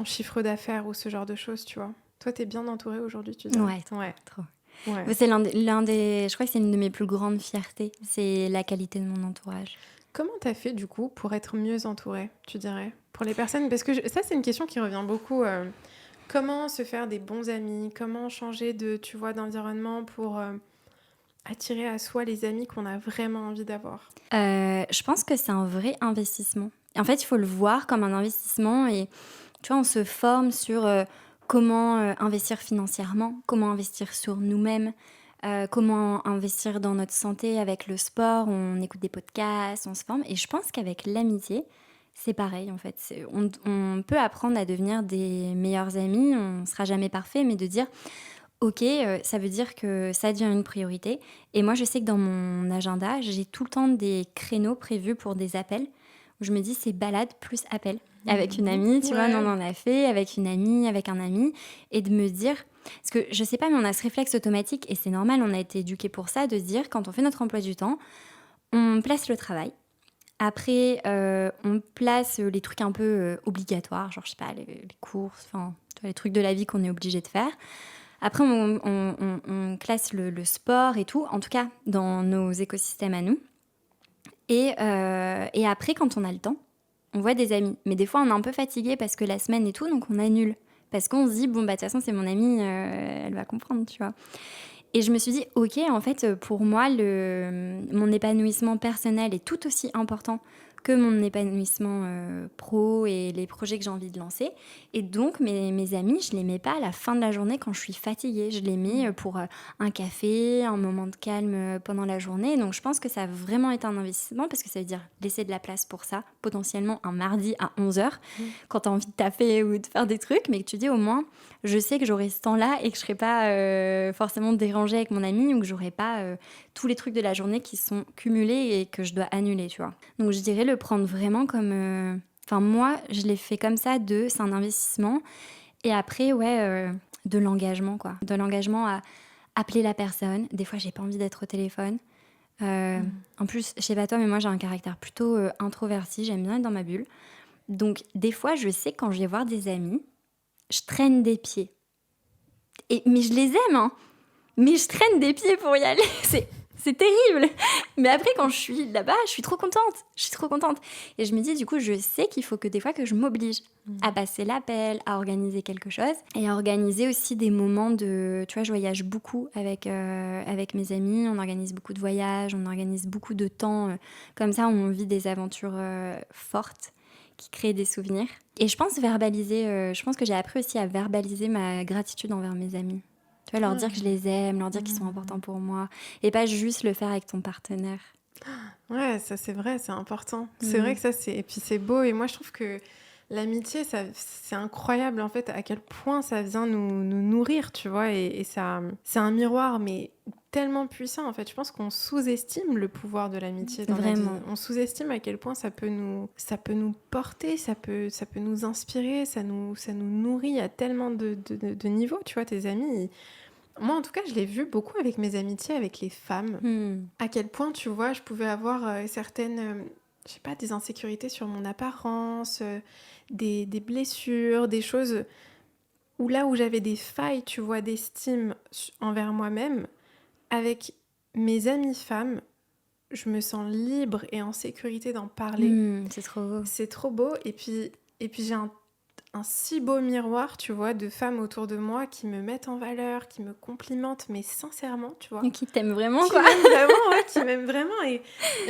chiffre d'affaires ou ce genre de choses, tu vois. Toi, t'es bien entourée aujourd'hui, tu dirais. Ouais, trop. Ouais. C'est l'un des, je crois que c'est une de mes plus grandes fiertés, c'est la qualité de mon entourage. Comment t'as fait du coup pour être mieux entourée, tu dirais, pour les personnes? Parce que ça, c'est une question qui revient beaucoup. Comment se faire des bons amis? Comment changer tu vois, d'environnement pour attirer à soi les amis qu'on a vraiment envie d'avoir? Je pense que c'est un vrai investissement. En fait, il faut le voir comme un investissement et tu vois, on se forme sur comment investir financièrement, comment investir sur nous-mêmes, comment investir dans notre santé avec le sport. On écoute des podcasts, on se forme. Et je pense qu'avec l'amitié, c'est pareil en fait. On peut apprendre à devenir des meilleurs amis. On ne sera jamais parfait, mais de dire ok, ça veut dire que ça devient une priorité. Et moi, je sais que dans mon agenda, j'ai tout le temps des créneaux prévus pour des appels où je me dis c'est balade plus appel avec une amie, tu vois, on en a fait avec une amie, avec un ami, et de me dire, parce que je sais pas, mais on a ce réflexe automatique et c'est normal, on a été éduqués pour ça, de se dire quand on fait notre emploi du temps, on place le travail. Après, on place les trucs un peu obligatoires, genre je sais pas, les courses, enfin les trucs de la vie qu'on est obligé de faire. Après, on classe le sport et tout, en tout cas dans nos écosystèmes à nous. Et après, quand on a le temps, on voit des amis. Mais des fois, on est un peu fatigué parce que la semaine et tout, donc on annule. Parce qu'on se dit, bon, bah de toute façon, c'est mon amie, elle va comprendre, tu vois. Et je me suis dit, ok, en fait, pour moi, mon épanouissement personnel est tout aussi important que mon épanouissement pro et les projets que j'ai envie de lancer. Et donc, mes amis, je les mets pas à la fin de la journée quand je suis fatiguée. Je les mets pour un café, un moment de calme pendant la journée. Donc, je pense que ça a vraiment été un investissement parce que ça veut dire laisser de la place pour ça, potentiellement un mardi à 11h, quand tu as envie de taper ou de faire des trucs, mais que tu dis au moins, je sais que j'aurai ce temps-là et que je serai pas forcément dérangée avec mon ami ou que j'aurai pas tous les trucs de la journée qui sont cumulés et que je dois annuler, tu vois. Donc, je dirais le prendre vraiment comme... Enfin, moi, je l'ai fait comme ça, c'est un investissement. Et après, de l'engagement, quoi. De l'engagement à appeler la personne. Des fois, j'ai pas envie d'être au téléphone. En plus, je sais pas toi, mais moi, j'ai un caractère plutôt introverti. J'aime bien être dans ma bulle. Donc, des fois, je sais quand je vais voir des amis, je traîne des pieds. Mais je les aime, hein. Mais je traîne des pieds pour y aller. C'est terrible. Mais après, quand je suis là-bas, je suis trop contente. Je suis trop contente. Et je me dis, du coup, je sais qu'il faut que des fois que je m'oblige à passer l'appel, à organiser quelque chose et à organiser aussi des moments de... Tu vois, je voyage beaucoup avec mes amis. On organise beaucoup de voyages, on organise beaucoup de temps. Comme ça, on vit des aventures fortes qui créent des souvenirs. Et je pense je pense que j'ai appris aussi à verbaliser ma gratitude envers mes amis. Tu vois, leur dire que je les aime, leur dire qu'ils sont importants pour moi. Et pas juste le faire avec ton partenaire. Ouais, ça c'est vrai, c'est important. C'est vrai que ça c'est... Et puis c'est beau. Et moi je trouve que l'amitié, c'est incroyable en fait à quel point ça vient nous nourrir, tu vois. Et ça, c'est un miroir, mais tellement puissant en fait. Je pense qu'on sous-estime le pouvoir de l'amitié dans la vie. Vraiment. On sous-estime à quel point ça peut nous porter, ça peut nous inspirer, ça nous nourrit à tellement de niveaux, tu vois. Tes amis, moi, en tout cas, je l'ai vu beaucoup avec mes amitiés avec les femmes. À quel point, tu vois, je pouvais avoir certaines, je sais pas, des insécurités sur mon apparence, des blessures, des choses où là où j'avais des failles, tu vois, d'estime envers moi-même, avec mes amies femmes, je me sens libre et en sécurité d'en parler. C'est trop beau. C'est trop beau. Et puis j'ai un si beau miroir, tu vois, de femmes autour de moi qui me mettent en valeur, qui me complimentent, mais sincèrement, tu vois. Et qui t'aiment vraiment, quoi. Qui m'aiment vraiment. Et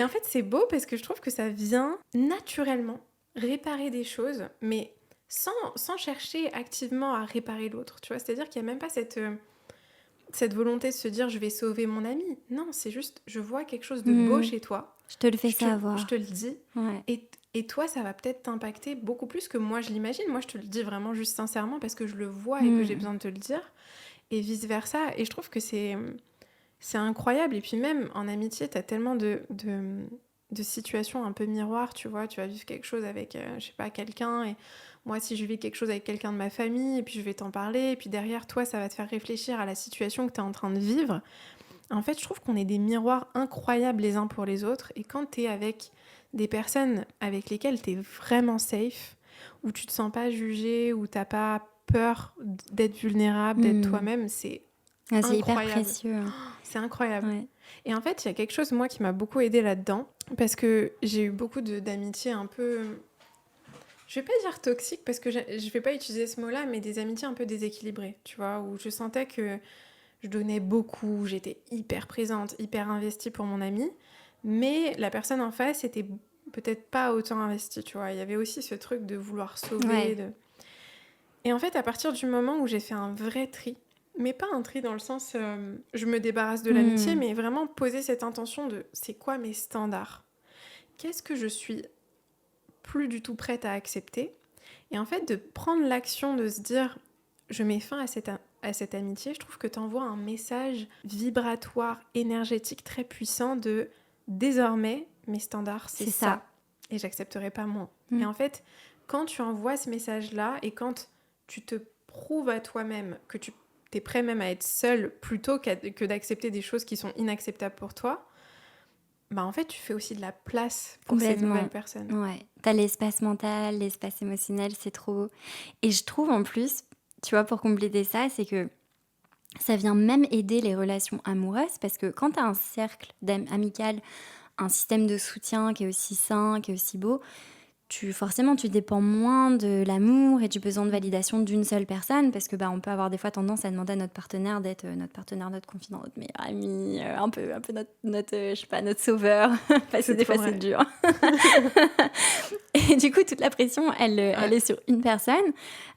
en fait, c'est beau parce que je trouve que ça vient naturellement réparer des choses, mais sans chercher activement à réparer l'autre, tu vois. C'est-à-dire qu'il n'y a même pas cette volonté de se dire je vais sauver mon ami. Non, c'est juste je vois quelque chose de beau chez toi. Je te le fais savoir. Je te le dis. Ouais. Et toi, ça va peut-être t'impacter beaucoup plus que moi, je l'imagine. Moi, je te le dis vraiment juste sincèrement parce que je le vois et que j'ai besoin de te le dire. Et vice-versa. Et je trouve que c'est incroyable. Et puis même, en amitié, tu as tellement de situations un peu miroirs, tu vois. Tu vas vivre quelque chose avec, je sais pas, quelqu'un. Et moi, si je vis quelque chose avec quelqu'un de ma famille, et puis je vais t'en parler. Et puis derrière, toi, ça va te faire réfléchir à la situation que tu es en train de vivre. En fait, je trouve qu'on est des miroirs incroyables les uns pour les autres. Et quand tu es avec des personnes avec lesquelles tu es vraiment safe, où tu te sens pas jugé, où t'as pas peur d'être vulnérable, d'être toi-même, c'est incroyable. Hyper précieux. C'est incroyable. Ouais. Et en fait, il y a quelque chose, moi, qui m'a beaucoup aidée là-dedans, parce que j'ai eu beaucoup d'amitiés un peu... Je vais pas dire toxiques, parce que je vais pas utiliser ce mot-là, mais des amitiés un peu déséquilibrées, tu vois, où je sentais que je donnais beaucoup, j'étais hyper présente, hyper investie pour mon ami, mais la personne en face était peut-être pas autant investie, tu vois. Il y avait aussi ce truc de vouloir sauver. Ouais. Et en fait, à partir du moment où j'ai fait un vrai tri, mais pas un tri dans le sens je me débarrasse de l'amitié, mais vraiment poser cette intention de c'est quoi mes standards ? Qu'est-ce que je suis plus du tout prête à accepter ? Et en fait, de prendre l'action de se dire je mets fin à cette amitié, je trouve que tu envoies un message vibratoire, énergétique très puissant de désormais, mes standards, c'est ça. Et j'accepterai pas moins. Et en fait, quand tu envoies ce message-là et quand tu te prouves à toi-même que tu es prêt même à être seul plutôt que d'accepter des choses qui sont inacceptables pour toi, bah en fait, tu fais aussi de la place pour ces nouvelles personnes. Ouais. T'as l'espace mental, l'espace émotionnel, c'est trop beau. Et je trouve en plus, tu vois, pour compléter ça, c'est que ça vient même aider les relations amoureuses parce que quand t'as un cercle amical, un système de soutien qui est aussi sain, qui est aussi beau, forcément, tu dépends moins de l'amour et du besoin de validation d'une seule personne, parce que on peut avoir des fois tendance à demander à notre partenaire d'être notre partenaire, notre confident, notre meilleur ami, un peu notre je sais pas, notre sauveur, parce que des fois c'est dur. Et du coup, toute la pression, elle est sur une personne,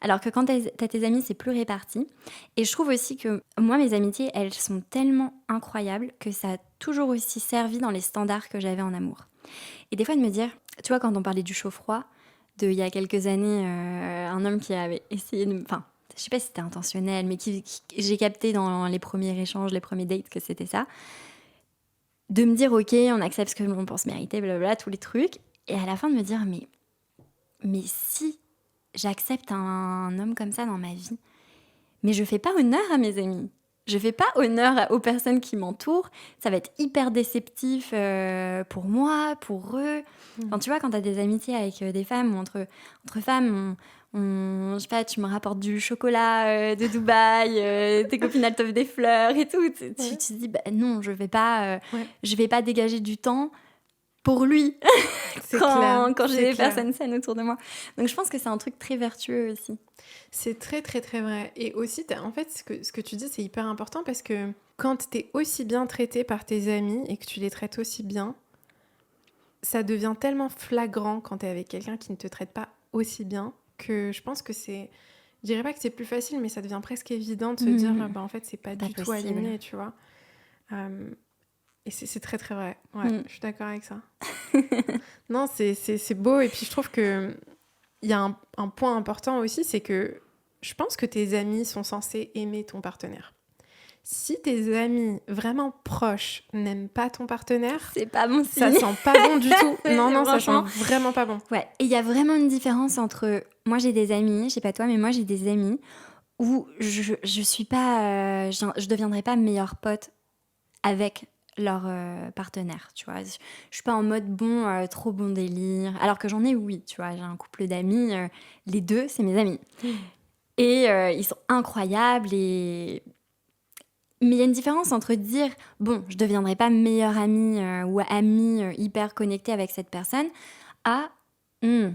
alors que quand t'as tes amis, c'est plus réparti. Et je trouve aussi que moi, mes amitiés, elles sont tellement incroyables que ça a toujours aussi servi dans les standards que j'avais en amour. Et des fois, de me dire, tu vois, quand on parlait du chaud-froid, il y a quelques années, un homme qui avait essayé de... Enfin, je sais pas si c'était intentionnel, mais j'ai capté dans les premiers échanges, les premiers dates que c'était ça. De me dire, ok, on accepte ce que l'on pense mériter, blablabla, tous les trucs. Et à la fin, de me dire, mais si j'accepte un homme comme ça dans ma vie, mais je fais pas honneur à mes amis. Je fais pas honneur aux personnes qui m'entourent. Ça va être hyper déceptif pour moi, pour eux. Enfin, tu vois, quand tu as des amitiés avec des femmes ou entre femmes, je sais pas, tu me rapportes du chocolat de Dubaï, tes copines elles t'offrent des fleurs et tout. Tu te dis, non, je vais pas dégager du temps pour lui quand j'ai des personnes saines autour de moi. Donc je pense que c'est un truc très vertueux aussi. C'est très très très vrai. Et aussi, en fait, ce que tu dis, c'est hyper important parce que quand tu es aussi bien traité par tes amis et que tu les traites aussi bien, ça devient tellement flagrant quand tu es avec quelqu'un qui ne te traite pas aussi bien que je pense que c'est... Je dirais pas que c'est plus facile, mais ça devient presque évident de se dire, en fait, c'est pas du tout aligné, tu vois. Et c'est très très vrai. Ouais, je suis d'accord avec ça. Non, c'est beau. Et puis je trouve que il y a un point important aussi, c'est que je pense que tes amis sont censés aimer ton partenaire. Si tes amis vraiment proches n'aiment pas ton partenaire, c'est pas bon signe. Ça sent pas bon du tout. Non, ça sent vraiment pas bon. Ouais, et il y a vraiment une différence entre... Moi, j'ai des amis, je sais pas toi, mais moi, j'ai des amis où je suis pas... je deviendrai pas meilleure pote avec leur partenaire, tu vois. Je suis pas en mode trop bon délire. Alors que j'en ai, oui, tu vois. J'ai un couple d'amis, les deux, c'est mes amis. Et ils sont incroyables Mais il y a une différence entre dire, bon, je deviendrai pas meilleure amie ou amie hyper connectée avec cette personne, à... fais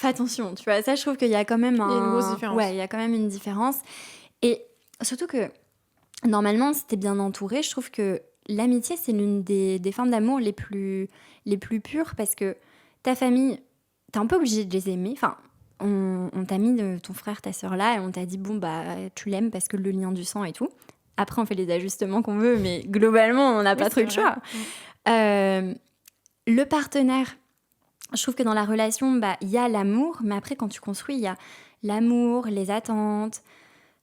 attention, tu vois. Ça, je trouve qu'il y a quand même Il y a une grosse différence. Ouais, il y a quand même une différence. Et surtout que, normalement, si t'es bien entouré, je trouve que l'amitié, c'est l'une des formes d'amour les plus pures, parce que ta famille, t'es un peu obligé de les aimer. Enfin, on t'a mis ton frère, ta soeur là, et on t'a dit, bon, tu l'aimes parce que le lien du sang et tout. Après, on fait les ajustements qu'on veut, mais globalement, on n'a pas trop le choix. Le partenaire, je trouve que dans la relation, il y a l'amour, mais après, quand tu construis, il y a l'amour, les attentes,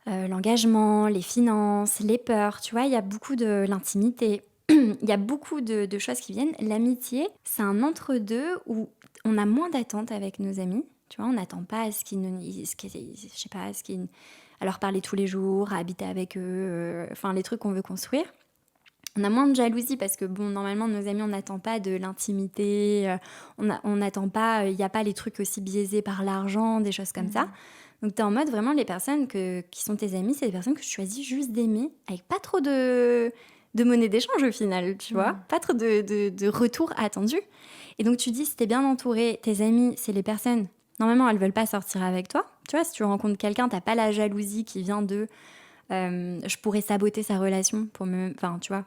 l'engagement, les finances, les peurs, tu vois, il y a beaucoup de l'intimité. Il y a beaucoup de choses qui viennent. L'amitié, c'est un entre-deux où on a moins d'attentes avec nos amis. Tu vois, on n'attend pas à à leur parler tous les jours, à habiter avec eux, les trucs qu'on veut construire. On a moins de jalousie parce que, normalement, nos amis, on n'attend pas de l'intimité, on n'attend pas, il n'y a pas les trucs aussi biaisés par l'argent, des choses comme ça. Donc, tu es en mode, vraiment, les personnes qui sont tes amis, c'est des personnes que tu choisis juste d'aimer, avec pas trop de monnaie d'échange au final, tu vois, pas trop de retour attendu. Et donc, tu dis, si t'es bien entouré, tes amis, c'est les personnes, normalement, elles veulent pas sortir avec toi. Tu vois, si tu rencontres quelqu'un, t'as pas la jalousie qui vient de... je pourrais saboter sa relation pour me... Enfin, tu vois,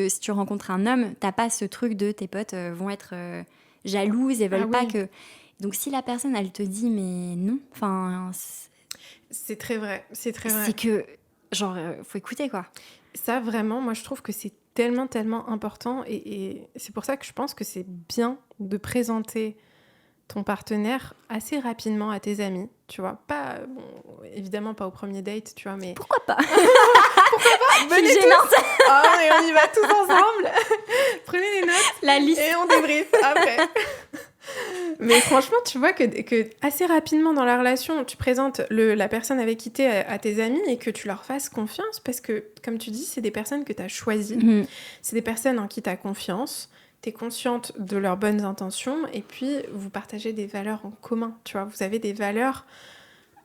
si tu rencontres un homme, t'as pas ce truc de tes potes vont être jalouses et veulent pas que... Donc, si la personne, elle te dit, mais non, enfin... C'est très vrai, c'est très vrai. C'est que, genre, faut écouter, quoi. Ça, vraiment, moi, je trouve que c'est tellement, tellement important. Et c'est pour ça que je pense que c'est bien de présenter ton partenaire assez rapidement à tes amis, tu vois. Pas, évidemment pas au premier date, tu vois, mais... Pourquoi pas? Pourquoi pas? Venez tous. Et on y va tous ensemble. Prenez des notes. La liste. Et on débriefe après. Mais franchement, tu vois que assez rapidement dans la relation, tu présentes la personne avec qui t'es à tes amis et que tu leur fasses confiance parce que, comme tu dis, c'est des personnes que tu as choisies. C'est des personnes en qui tu as confiance. Tu es consciente de leurs bonnes intentions et puis vous partagez des valeurs en commun, tu vois. Vous avez des valeurs,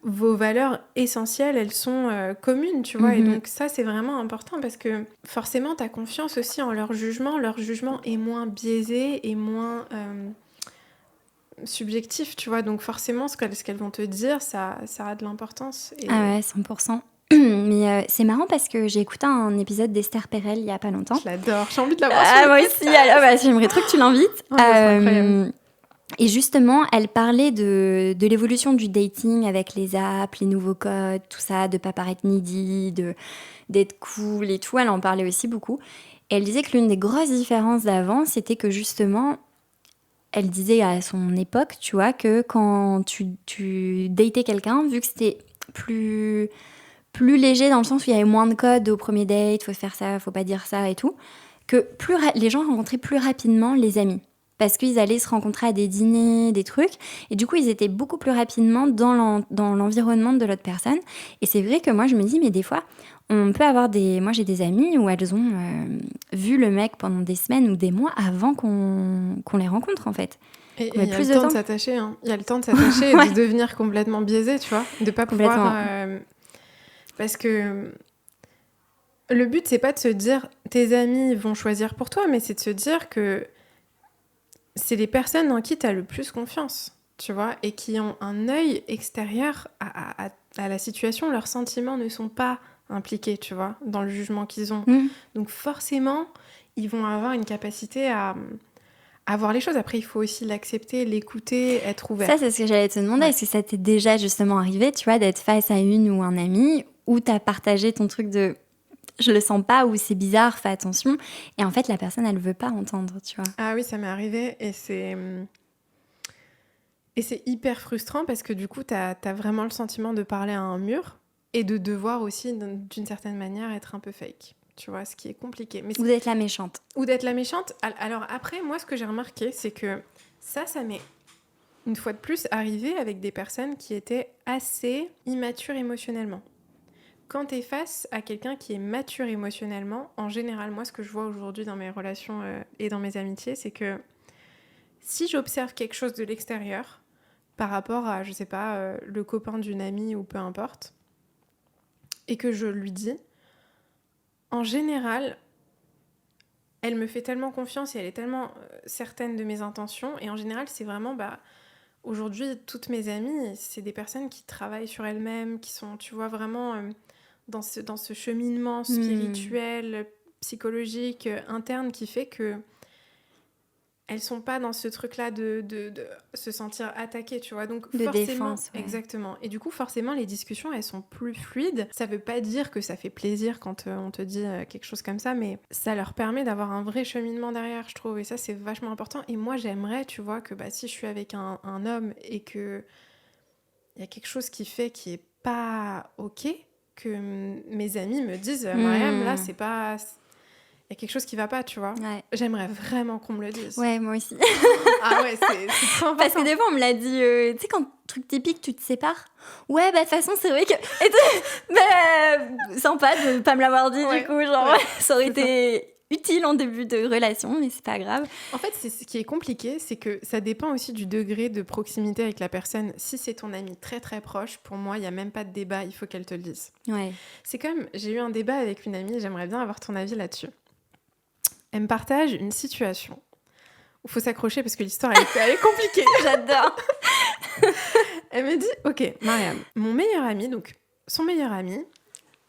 vos valeurs essentielles, elles sont communes, tu vois. Et donc ça, c'est vraiment important parce que forcément, tu as confiance aussi en leur jugement. Leur jugement est moins biaisé et moins... subjectif, tu vois. Donc forcément, ce qu'elles vont te dire, ça a de l'importance. Ah ouais, 100%. Mais c'est marrant parce que j'ai écouté un épisode d'Esther Perel il y a pas longtemps. Je l'adore, j'ai envie de la voir sur le moi podcast. aussi, alors, j'aimerais trop que tu l'invites. Oh, c'est incroyable. Et justement, elle parlait de l'évolution du dating avec les apps, les nouveaux codes, tout ça, de pas paraître needy, d'être cool et tout. Elle en parlait aussi beaucoup. Et elle disait que l'une des grosses différences d'avant, c'était que justement, elle disait à son époque, tu vois, que quand tu datais quelqu'un, vu que c'était plus léger dans le sens où il y avait moins de codes au premier date, faut faire ça, faut pas dire ça et tout, que les gens rencontraient plus rapidement les amis. Parce qu'ils allaient se rencontrer à des dîners, des trucs, et du coup ils étaient beaucoup plus rapidement dans l'environnement de l'autre personne. Et c'est vrai que moi je me dis, mais des fois, on peut avoir moi j'ai des amies où elles ont vu le mec pendant des semaines ou des mois avant qu'on les rencontre en fait. Et il y a le temps de s'attacher, hein. Il y a le temps de s'attacher et de devenir complètement biaisé, tu vois, de pas pouvoir... Parce que le but, c'est pas de se dire tes amis vont choisir pour toi, mais c'est de se dire que c'est les personnes en qui tu as le plus confiance, tu vois, et qui ont un œil extérieur à la situation. Leurs sentiments ne sont pas impliqués, tu vois, dans le jugement qu'ils ont. Donc forcément, ils vont avoir une capacité à voir les choses. Après, il faut aussi l'accepter, l'écouter, être ouvert. Ça, c'est ce que j'allais te demander. Ouais. Est-ce que ça t'est déjà justement arrivé, tu vois, d'être face à une ou un ami où t'as partagé ton truc de je le sens pas ou c'est bizarre, fais attention, et en fait la personne elle veut pas entendre, tu vois. Ah oui, ça m'est arrivé et c'est hyper frustrant parce que du coup t'as vraiment le sentiment de parler à un mur et de devoir aussi d'une certaine manière être un peu fake, tu vois, ce qui est compliqué. Mais ou d'être la méchante. Ou d'être la méchante. Alors après, moi ce que j'ai remarqué, c'est que ça m'est une fois de plus arrivé avec des personnes qui étaient assez immatures émotionnellement. Quand tu es face à quelqu'un qui est mature émotionnellement, en général, moi, ce que je vois aujourd'hui dans mes relations et dans mes amitiés, c'est que si j'observe quelque chose de l'extérieur, par rapport à, je sais pas, le copain d'une amie ou peu importe, et que je lui dis, en général, elle me fait tellement confiance et elle est tellement certaine de mes intentions, et en général, c'est vraiment... aujourd'hui, toutes mes amies, c'est des personnes qui travaillent sur elles-mêmes, qui sont, tu vois, vraiment... dans ce cheminement spirituel, psychologique, interne qui fait que elles sont pas dans ce truc-là de se sentir attaquées, tu vois. Donc de forcément, défense, ouais. Exactement. Et du coup, forcément, les discussions, elles sont plus fluides. Ça veut pas dire que ça fait plaisir quand on te dit quelque chose comme ça, mais ça leur permet d'avoir un vrai cheminement derrière, je trouve. Et ça, c'est vachement important. Et moi, j'aimerais, tu vois, que si je suis avec un homme et que il y a quelque chose qui est pas OK, que mes amis me disent Mariam, là c'est pas, il y a quelque chose qui va pas, tu vois. Ouais. J'aimerais vraiment qu'on me le dise. Ouais, moi aussi. Ah ouais, c'est trop important. Parce que des fois on me l'a dit, tu sais, quand truc typique tu te sépares, ouais de toute façon c'est vrai que sympa de pas me l'avoir dit, du coup genre ça aurait été utile en début de relation, mais c'est pas grave. En fait, ce qui est compliqué, c'est que ça dépend aussi du degré de proximité avec la personne. Si c'est ton ami très très proche, pour moi, il n'y a même pas de débat, il faut qu'elle te le dise. Ouais. C'est comme, j'ai eu un débat avec une amie, j'aimerais bien avoir ton avis là-dessus. Elle me partage une situation où il faut s'accrocher parce que l'histoire, elle est compliquée. J'adore. Elle me dit, ok, Mariam, mon meilleur ami, donc son meilleur ami,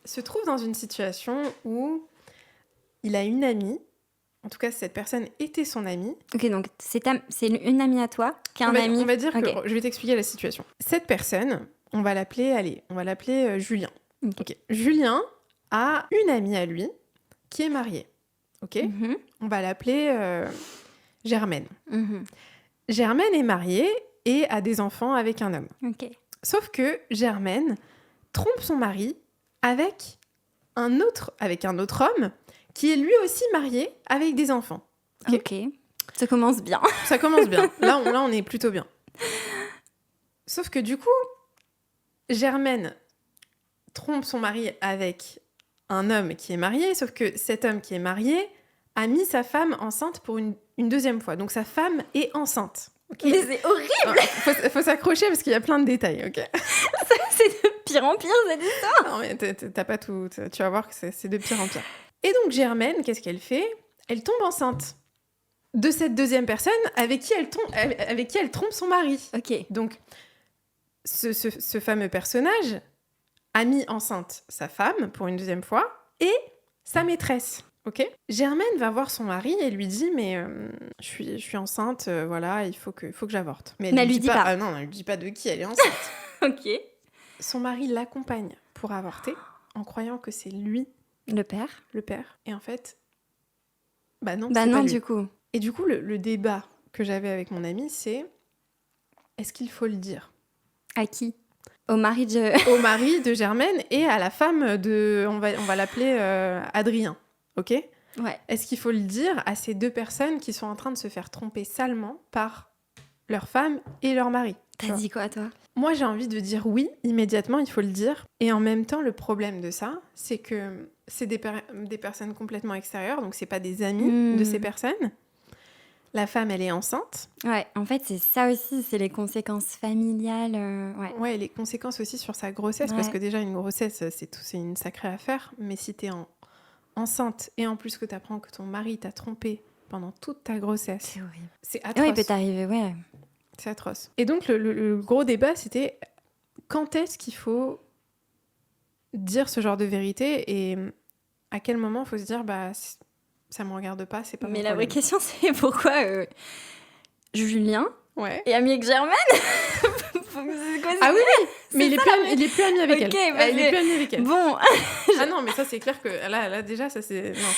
se trouve dans une situation où il a une amie. En tout cas, cette personne était son amie. Ok, donc c'est une amie à toi qui a un ami. On va dire que je vais t'expliquer la situation. Cette personne, on va l'appeler Julien. Okay. Julien a une amie à lui qui est mariée. Ok. On va l'appeler Germaine. Germaine est mariée et a des enfants avec un homme. Ok. Sauf que Germaine trompe son mari avec un autre homme qui est lui aussi marié avec des enfants. Ok. Ça commence bien. Ça commence bien. Là, on est plutôt bien. Sauf que du coup, Germaine trompe son mari avec un homme qui est marié, sauf que cet homme qui est marié a mis sa femme enceinte pour une deuxième fois. Donc sa femme est enceinte. Okay. Mais c'est horrible. Faut s'accrocher parce qu'il y a plein de détails, ok. C'est de pire en pire, cette histoire. Non, mais t'as pas tout... Tu vas voir que c'est de pire en pire. Et donc Germaine, qu'est-ce qu'elle fait ? Elle tombe enceinte de cette deuxième personne avec qui elle trompe son mari. Ok. Donc, ce fameux personnage a mis enceinte sa femme pour une deuxième fois et sa maîtresse. Ok. Germaine va voir son mari et lui dit mais je suis enceinte, voilà, il faut que j'avorte. Mais elle lui dit pas. Ah non, elle lui dit pas de qui elle est enceinte. Ok. Son mari l'accompagne pour avorter en croyant que c'est lui le père. Et en fait, bah non, bah c'est non pas lui. du coup. Et du coup, le débat que j'avais avec mon amie, c'est est-ce qu'il faut le dire à qui? Au mari au mari de Germaine et à la femme de on va l'appeler Adrien. Ok. Ouais. Est-ce qu'il faut le dire à ces deux personnes qui sont en train de se faire tromper salement par leur femme et leur mari? T'as dit quoi, toi? Moi, j'ai envie de dire oui, immédiatement, il faut le dire. Et en même temps, le problème de ça, c'est que c'est des personnes complètement extérieures, donc c'est pas des amis de ces personnes. La femme, elle est enceinte. Ouais, en fait, c'est ça aussi, c'est les conséquences familiales. Ouais, et les conséquences aussi sur sa grossesse, parce que déjà, une grossesse, c'est une sacrée affaire. Mais si t'es enceinte et en plus que t'apprends que ton mari t'a trompé pendant toute ta grossesse, c'est horrible. C'est atroce. Oui, il peut t'arriver, ouais. C'est atroce. Et donc, le gros débat, c'était quand est-ce qu'il faut dire ce genre de vérité et à quel moment il faut se dire, bah, ça me regarde pas, c'est pas Mais mon la problème. vraie question, c'est pourquoi Julien est ami avec Germaine? Ah oui, mais il est plus ami avec elle. Il est plus ami avec elle. Bon. Ah non, mais ça, c'est clair que là déjà, ça c'est... Non.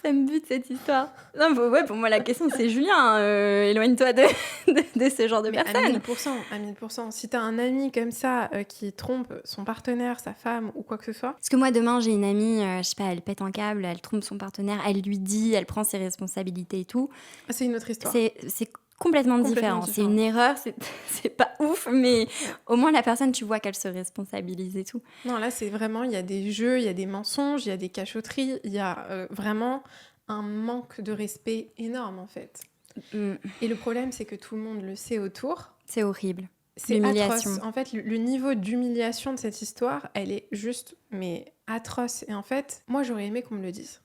Ça me bute cette histoire. Non, pour moi, la question, c'est Julien. Éloigne-toi de ce genre de personne. À 1000%. Si t'as un ami comme ça qui trompe son partenaire, sa femme ou quoi que ce soit. Parce que moi, demain, j'ai une amie, je sais pas, elle pète un câble, elle trompe son partenaire, elle lui dit, elle prend ses responsabilités et tout. C'est une autre histoire. C'est complètement différent. C'est une erreur, c'est pas ouf, mais au moins la personne, tu vois qu'elle se responsabilise et tout. Non, là, c'est vraiment, il y a des jeux, il y a des mensonges, il y a des cachotteries, il y a vraiment un manque de respect énorme, en fait. Et le problème, c'est que tout le monde le sait autour. C'est horrible. C'est atroce. En fait, le niveau d'humiliation de cette histoire, elle est juste, mais atroce. Et en fait, moi, j'aurais aimé qu'on me le dise.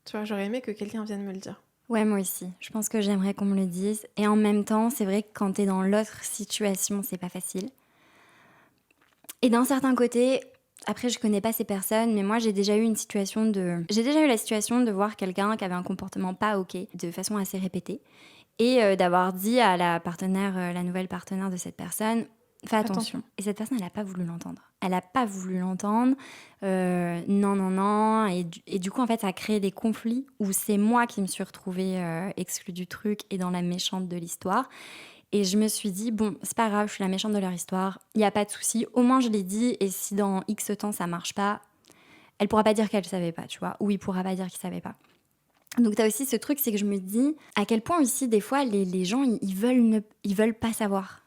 Tu vois, j'aurais aimé que quelqu'un vienne me le dire. Ouais, moi aussi. Je pense que j'aimerais qu'on me le dise. Et en même temps, c'est vrai que quand t'es dans l'autre situation, c'est pas facile. Et d'un certain côté, après, je connais pas ces personnes, mais moi, j'ai déjà eu la situation de voir quelqu'un qui avait un comportement pas ok, de façon assez répétée, et d'avoir dit à la nouvelle partenaire de cette personne, fais attention. Et cette personne, elle a pas voulu l'entendre. Non. Et du coup, en fait, ça a créé des conflits où c'est moi qui me suis retrouvée exclue du truc et dans la méchante de l'histoire. Et je me suis dit, bon, c'est pas grave, je suis la méchante de leur histoire, il n'y a pas de souci, au moins je l'ai dit, et si dans X temps ça marche pas, elle pourra pas dire qu'elle savait pas, tu vois, ou il pourra pas dire qu'il savait pas. Donc t'as aussi ce truc, c'est que je me dis, à quel point aussi, des fois, les gens, ils veulent pas savoir.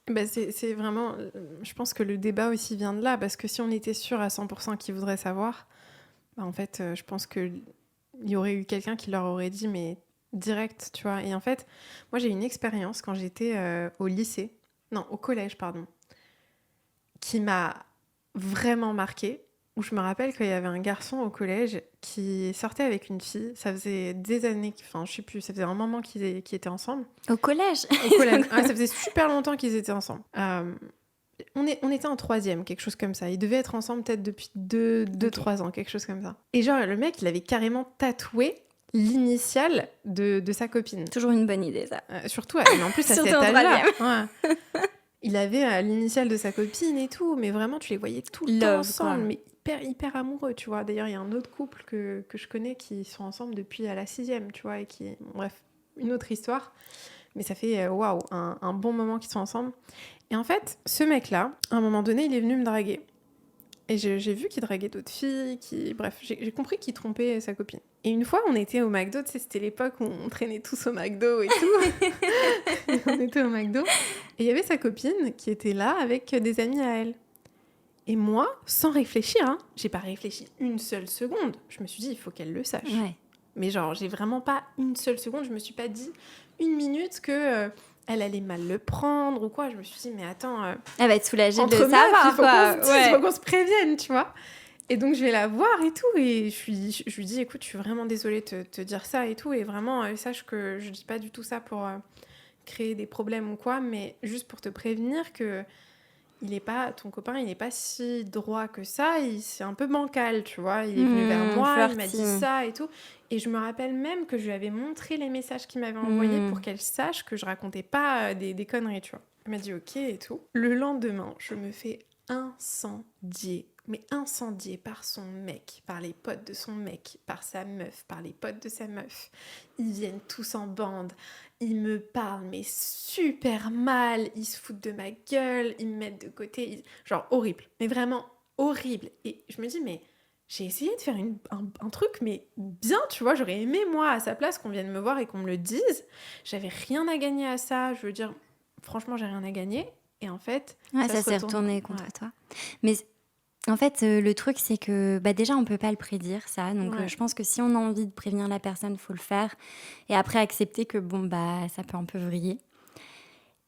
Ben c'est vraiment, je pense que le débat aussi vient de là, parce que si on était sûr à 100% qu'ils voudraient savoir, bah en fait, je pense qu'il y aurait eu quelqu'un qui leur aurait dit, mais direct, tu vois. Et en fait, moi, j'ai eu une expérience quand j'étais au collège, pardon, qui m'a vraiment marquée, où je me rappelle qu'il y avait un garçon au collège qui sortait avec une fille. Ça faisait des années, enfin, je sais plus, ça faisait un moment qu'ils étaient ensemble. Au collège. Ça faisait super longtemps qu'ils étaient ensemble. On était en 3e, quelque chose comme ça. Ils devaient être ensemble peut-être depuis 2-3 ans, quelque chose comme ça. Et genre, le mec, il avait carrément tatoué l'initiale de sa copine. Toujours une bonne idée, ça. Surtout, mais en plus, à cet âge-là. Ouais. Il avait l'initiale de sa copine et tout, mais vraiment, tu les voyais tout le temps ensemble, mais hyper amoureux, tu vois. D'ailleurs, il y a un autre couple que je connais qui sont ensemble depuis à la 6e, tu vois, et qui... Bref, une autre histoire. Mais ça fait, waouh, un bon moment qu'ils sont ensemble. Et en fait, ce mec-là, à un moment donné, il est venu me draguer. Et j'ai vu qu'il draguait d'autres filles, bref, j'ai compris qu'il trompait sa copine. Et une fois, on était au McDo, tu sais, c'était l'époque où on traînait tous au McDo et tout. On était au McDo. Et il y avait sa copine qui était là avec des amis à elle. Et moi, sans réfléchir, hein, j'ai pas réfléchi une seule seconde. Je me suis dit, il faut qu'elle le sache. Ouais. Mais genre, j'ai vraiment pas une seule seconde, je me suis pas dit une minute que... elle allait mal le prendre ou quoi. Je me suis dit, mais attends... elle va être soulagée de meufs, savoir, quoi. Il faut qu'on se prévienne, tu vois. Et donc, je vais la voir et tout. Et je lui dis, écoute, je suis vraiment désolée de te dire ça et tout. Et vraiment, sache que je dis pas du tout ça pour créer des problèmes ou quoi, mais juste pour te prévenir que ton copain, il n'est pas si droit que ça. C'est un peu bancal, tu vois. Il est venu vers moi, il m'a dit flirty. ça et tout. Et je me rappelle même que je lui avais montré les messages qu'il m'avait envoyés pour qu'elle sache que je racontais pas des conneries, tu vois. Elle m'a dit ok et tout. Le lendemain, je me fais incendier. Mais incendié par son mec, par les potes de son mec, par sa meuf, par les potes de sa meuf. Ils viennent tous en bande, ils me parlent mais super mal, ils se foutent de ma gueule, ils me mettent de côté, genre horrible, mais vraiment horrible. Et je me dis mais j'ai essayé de faire un truc mais bien, tu vois, j'aurais aimé moi à sa place qu'on vienne me voir et qu'on me le dise. J'avais rien à gagner à ça, je veux dire, franchement j'ai rien à gagner. Et en fait, ça se s'est retourne. retourné contre toi. Mais en fait, le truc, c'est que déjà, on peut pas le prédire, ça. Donc, je pense que si on a envie de prévenir la personne, il faut le faire. Et après, accepter que, ça peut un peu vriller.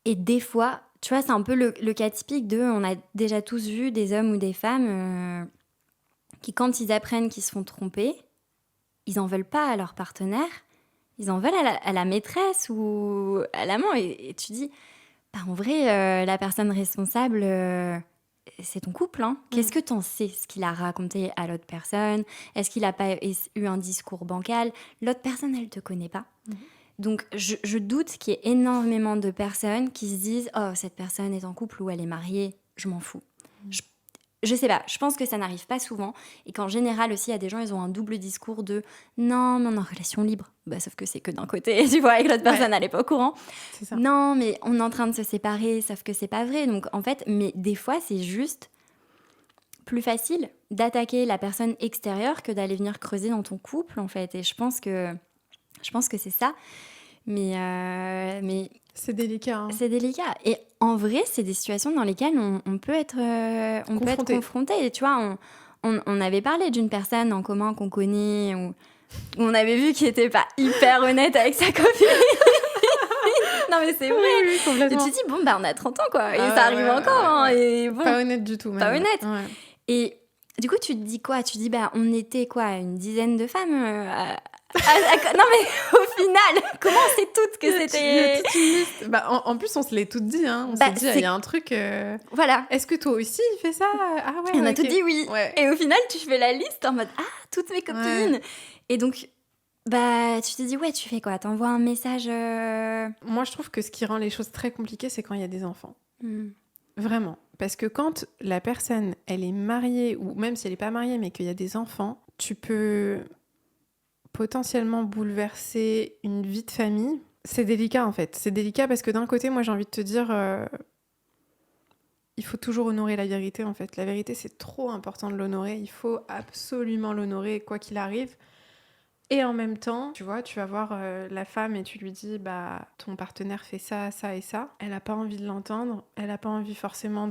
Et des fois, tu vois, c'est un peu le cas typique on a déjà tous vu des hommes ou des femmes qui, quand ils apprennent qu'ils se font tromper, ils en veulent pas à leur partenaire, ils en veulent à la maîtresse ou à l'amant. Et tu dis, en vrai, la personne responsable... c'est ton couple, hein. Qu'est-ce que t'en sais, ce qu'il a raconté à l'autre personne? Est-ce qu'il a pas eu un discours bancal? L'autre personne, elle te connaît pas. Donc, je doute qu'il y ait énormément de personnes qui se disent « Oh, cette personne est en couple ou elle est mariée, je m'en fous. » Je sais pas, je pense que ça n'arrive pas souvent et qu'en général aussi, il y a des gens, ils ont un double discours de « Non, mais on est en relation libre. » Sauf que c'est que d'un côté, tu vois, et que l'autre personne, elle est pas au courant. C'est ça. Non, mais on est en train de se séparer, sauf que c'est pas vrai. Donc, en fait, mais des fois, c'est juste plus facile d'attaquer la personne extérieure que d'aller venir creuser dans ton couple, en fait. Et je pense que c'est ça. Mais c'est délicat. Hein. C'est délicat. Et en vrai, c'est des situations dans lesquelles on peut être confronté. Et tu vois, on avait parlé d'une personne en commun qu'on connaît, où on avait vu qu'il n'était pas hyper honnête avec sa copine. Non, mais c'est vrai. Oui, complètement. Et tu dis, on a 30 ans, quoi. Et ça arrive encore. Hein, et bon, pas honnête du tout. Même. Pas honnête. Ouais. Et du coup, tu te dis quoi? Tu dis, on était quoi? Une dizaine de femmes non, mais au final, comment on sait toutes que c'était... En plus, on se l'est toutes dit. Hein. On s'est dit, il y a un truc... Voilà. Est-ce que toi aussi, il fait ça? Ah ouais, on a toutes dit oui. Ouais. Et au final, tu fais la liste en mode, toutes mes copines. Ouais. Et donc, tu te dis, ouais, tu fais quoi? T'envoies un message... Moi, je trouve que ce qui rend les choses très compliquées, c'est quand il y a des enfants. Vraiment. Parce que quand la personne, elle est mariée, ou même si elle n'est pas mariée, mais qu'il y a des enfants, tu peux potentiellement bouleverser une vie de famille. C'est délicat, en fait. C'est délicat parce que d'un côté, moi, j'ai envie de te dire... il faut toujours honorer la vérité, en fait. La vérité, c'est trop important de l'honorer. Il faut absolument l'honorer, quoi qu'il arrive. Et en même temps, tu vois, tu vas voir la femme et tu lui dis, ton partenaire fait ça, ça et ça. Elle n'a pas envie de l'entendre. Elle n'a pas envie forcément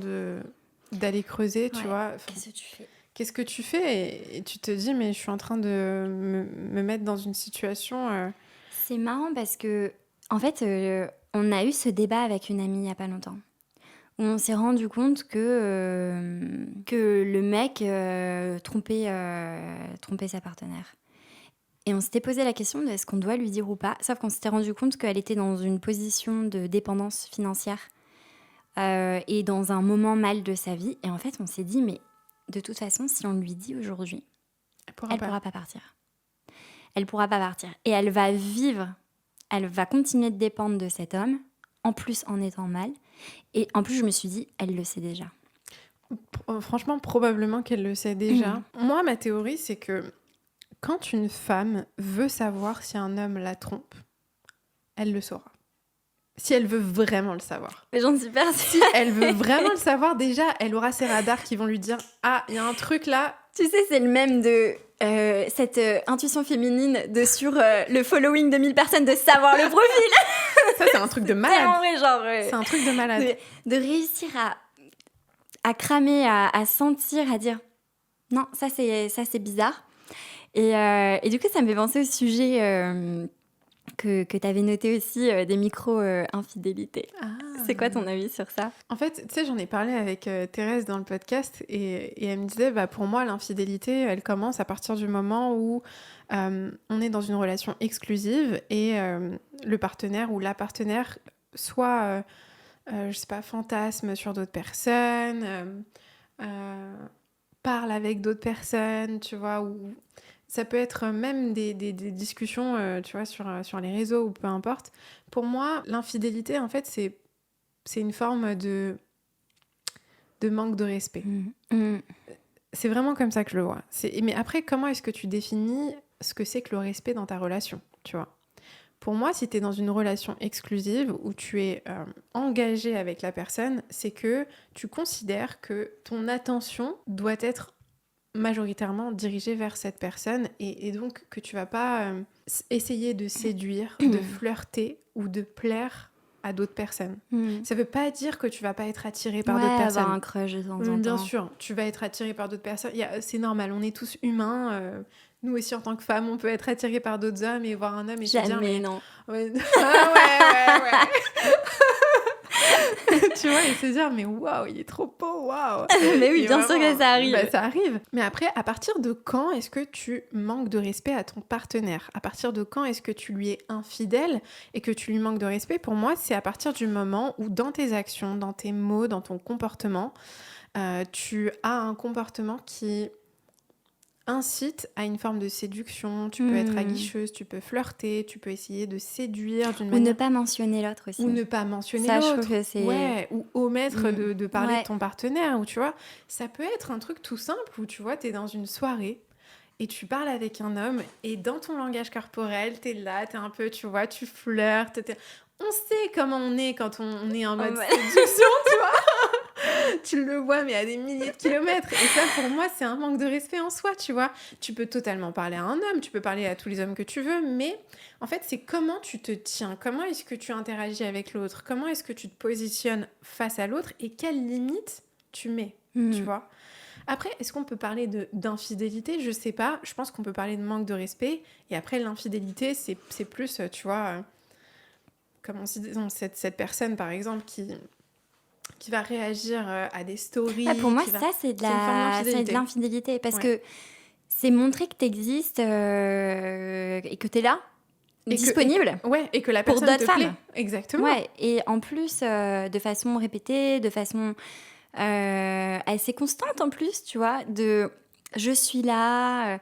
d'aller creuser, tu vois. Qu'est-ce que tu fais? Et tu te dis, mais je suis en train de me mettre dans une situation... C'est marrant parce que, en fait, on a eu ce débat avec une amie il n'y a pas longtemps. Où on s'est rendu compte que le mec trompait sa partenaire. Et on s'était posé la question de est-ce qu'on doit lui dire ou pas. Sauf qu'on s'était rendu compte qu'elle était dans une position de dépendance financière et dans un moment mal de sa vie. Et en fait, on s'est dit, mais de toute façon, si on lui dit aujourd'hui, elle pourra pas partir. Elle pourra pas partir. Et elle va vivre, elle va continuer de dépendre de cet homme, en plus en étant mal. Et en plus, je me suis dit, elle le sait déjà. Franchement, probablement qu'elle le sait déjà. Moi, ma théorie, c'est que quand une femme veut savoir si un homme la trompe, elle le saura. Si elle veut vraiment le savoir. Mais j'en suis persuadée. Si elle veut vraiment le savoir, déjà, elle aura ses radars qui vont lui dire « Ah, il y a un truc là !» Tu sais, c'est le même de cette intuition féminine de sur le following de 1000 personnes de savoir le profil. Ça, c'est un truc de malade. C'est vrai, genre... c'est un truc de malade. De réussir à cramer, à sentir, à dire « Non, ça c'est bizarre. » Et du coup, ça me fait penser au sujet... que tu avais noté aussi des micro-infidélités. C'est quoi ton avis sur ça? En fait, tu sais, j'en ai parlé avec Thérèse dans le podcast et elle me disait, bah, pour moi, l'infidélité, elle commence à partir du moment où on est dans une relation exclusive et le partenaire ou la partenaire soit, je sais pas, fantasme sur d'autres personnes, euh, parle avec d'autres personnes, tu vois, ou ça peut être même des discussions, tu vois, sur les réseaux ou peu importe. Pour moi, l'infidélité, en fait, c'est une forme de manque de respect. C'est vraiment comme ça que je le vois. Mais après, comment est-ce que tu définis ce que c'est que le respect dans ta relation, tu vois? Pour moi, si tu es dans une relation exclusive où tu es engagé avec la personne, c'est que tu considères que ton attention doit être majoritairement dirigée vers cette personne et donc que tu vas pas essayer de séduire, de flirter ou de plaire à d'autres personnes. Ça veut pas dire que tu vas pas être attiré par d'autres personnes. Avoir un crush de temps en temps. Bien sûr, tu vas être attiré par d'autres personnes. C'est normal, on est tous humains. Nous aussi, en tant que femmes, on peut être attiré par d'autres hommes et voir un homme et se dire... Jamais, non. Ouais. ouais. Tu vois, et se dire, mais waouh, il est trop beau, waouh. Mais oui, Et bien vraiment, sûr que ça arrive. Bah, ça arrive. Mais après, à partir de quand est-ce que tu manques de respect à ton partenaire? À partir de quand est-ce que tu lui es infidèle et que tu lui manques de respect? Pour moi, c'est à partir du moment où dans tes actions, dans tes mots, dans ton comportement, tu as un comportement qui incite à une forme de séduction. Tu peux être aguicheuse, tu peux flirter, tu peux essayer de séduire d'une Ou manière... ne pas mentionner l'autre aussi. Ou ne pas mentionner ça, l'autre. je trouve que c'est... Ouais, ou omettre de parler Ouais. de ton partenaire. Ou tu vois, ça peut être un truc tout simple où tu vois, t'es dans une soirée et tu parles avec un homme et dans ton langage corporel, t'es là, t'es un peu, tu vois, tu flirtes. On sait comment on est quand on est en mode séduction, tu vois. Tu le vois, mais à des milliers de kilomètres. Et ça, pour moi, c'est un manque de respect en soi, tu vois. Tu peux totalement parler à un homme, tu peux parler à tous les hommes que tu veux, mais en fait, c'est comment tu te tiens, comment est-ce que tu interagis avec l'autre, comment est-ce que tu te positionnes face à l'autre et quelles limites tu mets, tu vois. Après, est-ce qu'on peut parler d'infidélité? Je sais pas. Je pense qu'on peut parler de manque de respect. Et après, l'infidélité, c'est plus, tu vois, comme on dit, cette personne, par exemple, qui va réagir à des stories. Pour moi, ça, c'est de l'infidélité. Parce que c'est montrer que tu existes et que tu es là, disponible. Et que la personne pour d'autres te plaît. femmes. Exactement. Ouais, et en plus, de façon répétée, de façon assez constante en plus, tu vois, de je suis là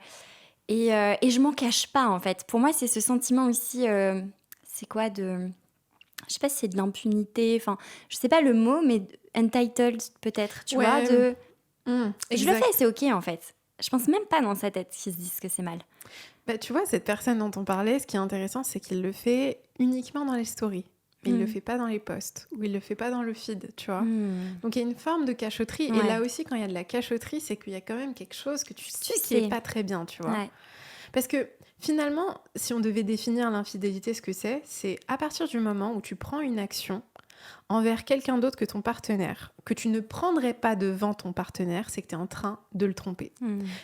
et je m'en cache pas, en fait. Pour moi, c'est ce sentiment aussi, c'est quoi de... Je sais pas si c'est de l'impunité, enfin, je sais pas le mot, mais entitled peut-être, tu vois, de... je le fais, c'est ok en fait. Je pense même pas dans sa tête qu'ils se disent que c'est mal. Bah, tu vois, cette personne dont on parlait, ce qui est intéressant, c'est qu'il le fait uniquement dans les stories. Mais il le fait pas dans les posts, ou il le fait pas dans le feed, tu vois. Donc il y a une forme de cachotterie. Et là aussi, quand il y a de la cachotterie, c'est qu'il y a quand même quelque chose que tu sais qui est pas très bien, tu vois. Parce que finalement, si on devait définir l'infidélité, ce que c'est à partir du moment où tu prends une action envers quelqu'un d'autre que ton partenaire, que tu ne prendrais pas devant ton partenaire, c'est que tu es en train de le tromper.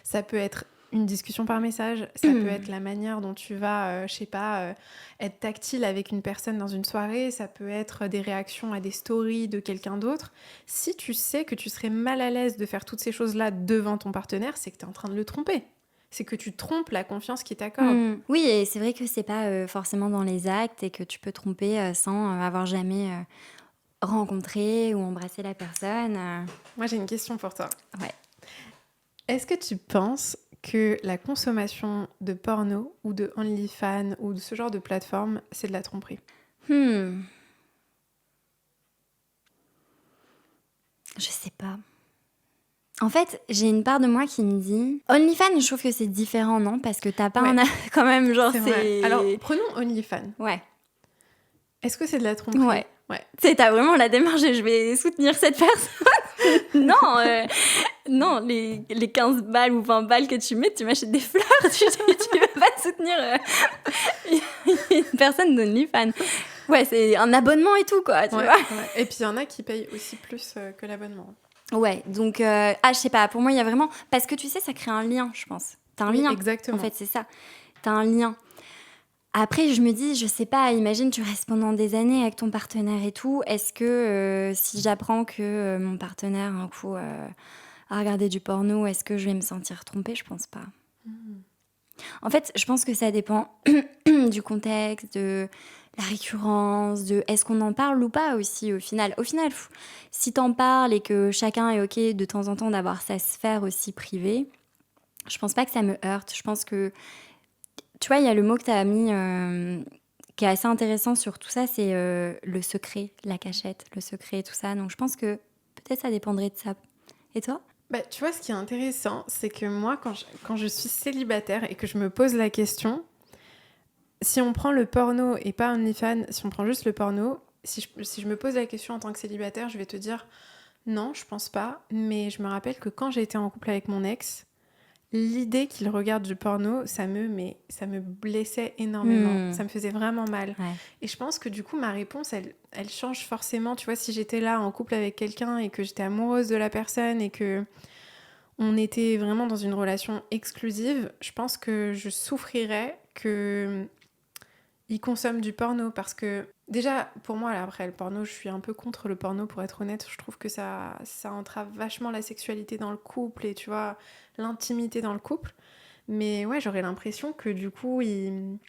Ça peut être une discussion par message, ça peut être la manière dont tu vas, je sais pas, être tactile avec une personne dans une soirée, ça peut être des réactions à des stories de quelqu'un d'autre. Si tu sais que tu serais mal à l'aise de faire toutes ces choses-là devant ton partenaire, c'est que tu es en train de le tromper. C'est que tu trompes la confiance qu'il t'accorde. Oui, et c'est vrai que c'est pas forcément dans les actes et que tu peux tromper sans avoir jamais rencontré ou embrassé la personne. Moi, j'ai une question pour toi. Ouais. Est-ce que tu penses que la consommation de porno ou de OnlyFans ou de ce genre de plateforme, c'est de la tromperie? Je sais pas. En fait, j'ai une part de moi qui me dit... OnlyFans, je trouve que c'est différent, non? Parce que t'as pas quand même, genre, c'est... Alors, prenons OnlyFans. Ouais. Est-ce que c'est de la tromperie? Ouais. Tu sais, t'as vraiment la démarche et je vais soutenir cette personne. Non, les 15 balles ou 20 balles que tu mets, tu m'achètes des fleurs. Tu veux pas soutenir une personne d'OnlyFans. Ouais, c'est un abonnement et tout, quoi, tu vois. Et puis, il y en a qui payent aussi plus que l'abonnement. Ouais, donc, je sais pas, pour moi, il y a vraiment... Parce que tu sais, ça crée un lien, je pense. T'as un lien. Exactement. En fait, c'est ça. T'as un lien. Après, je me dis, je sais pas, imagine tu restes pendant des années avec ton partenaire et tout. Est-ce que si j'apprends que mon partenaire un coup a regardé du porno, est-ce que je vais me sentir trompée? Je pense pas. En fait, je pense que ça dépend du contexte, de la récurrence, de est-ce qu'on en parle ou pas aussi au final. Au final, si t'en parles et que chacun est ok de temps en temps d'avoir sa sphère aussi privée, je pense pas que ça me heurte. Je pense que, tu vois, il y a le mot que t'as mis qui est assez intéressant sur tout ça, c'est le secret, la cachette, le secret, tout ça. Donc je pense que peut-être ça dépendrait de ça. Et toi? Bah, tu vois, ce qui est intéressant, c'est que moi, quand je suis célibataire et que je me pose la question, si on prend le porno et pas OnlyFans, si on prend juste le porno, si je me pose la question en tant que célibataire, je vais te dire non, je pense pas. Mais je me rappelle que quand j'ai été en couple avec mon ex, l'idée qu'il regarde du porno, ça me blessait énormément. Ça me faisait vraiment mal. Ouais. Et je pense que du coup, ma réponse, elle change forcément. Tu vois, si j'étais là en couple avec quelqu'un et que j'étais amoureuse de la personne et que on était vraiment dans une relation exclusive, je pense que je souffrirais que il consomme du porno parce que déjà pour moi là, après le porno, je suis un peu contre le porno pour être honnête. Je trouve que ça entrave vachement la sexualité dans le couple et tu vois l'intimité dans le couple. Mais ouais, j'aurais l'impression que du coup il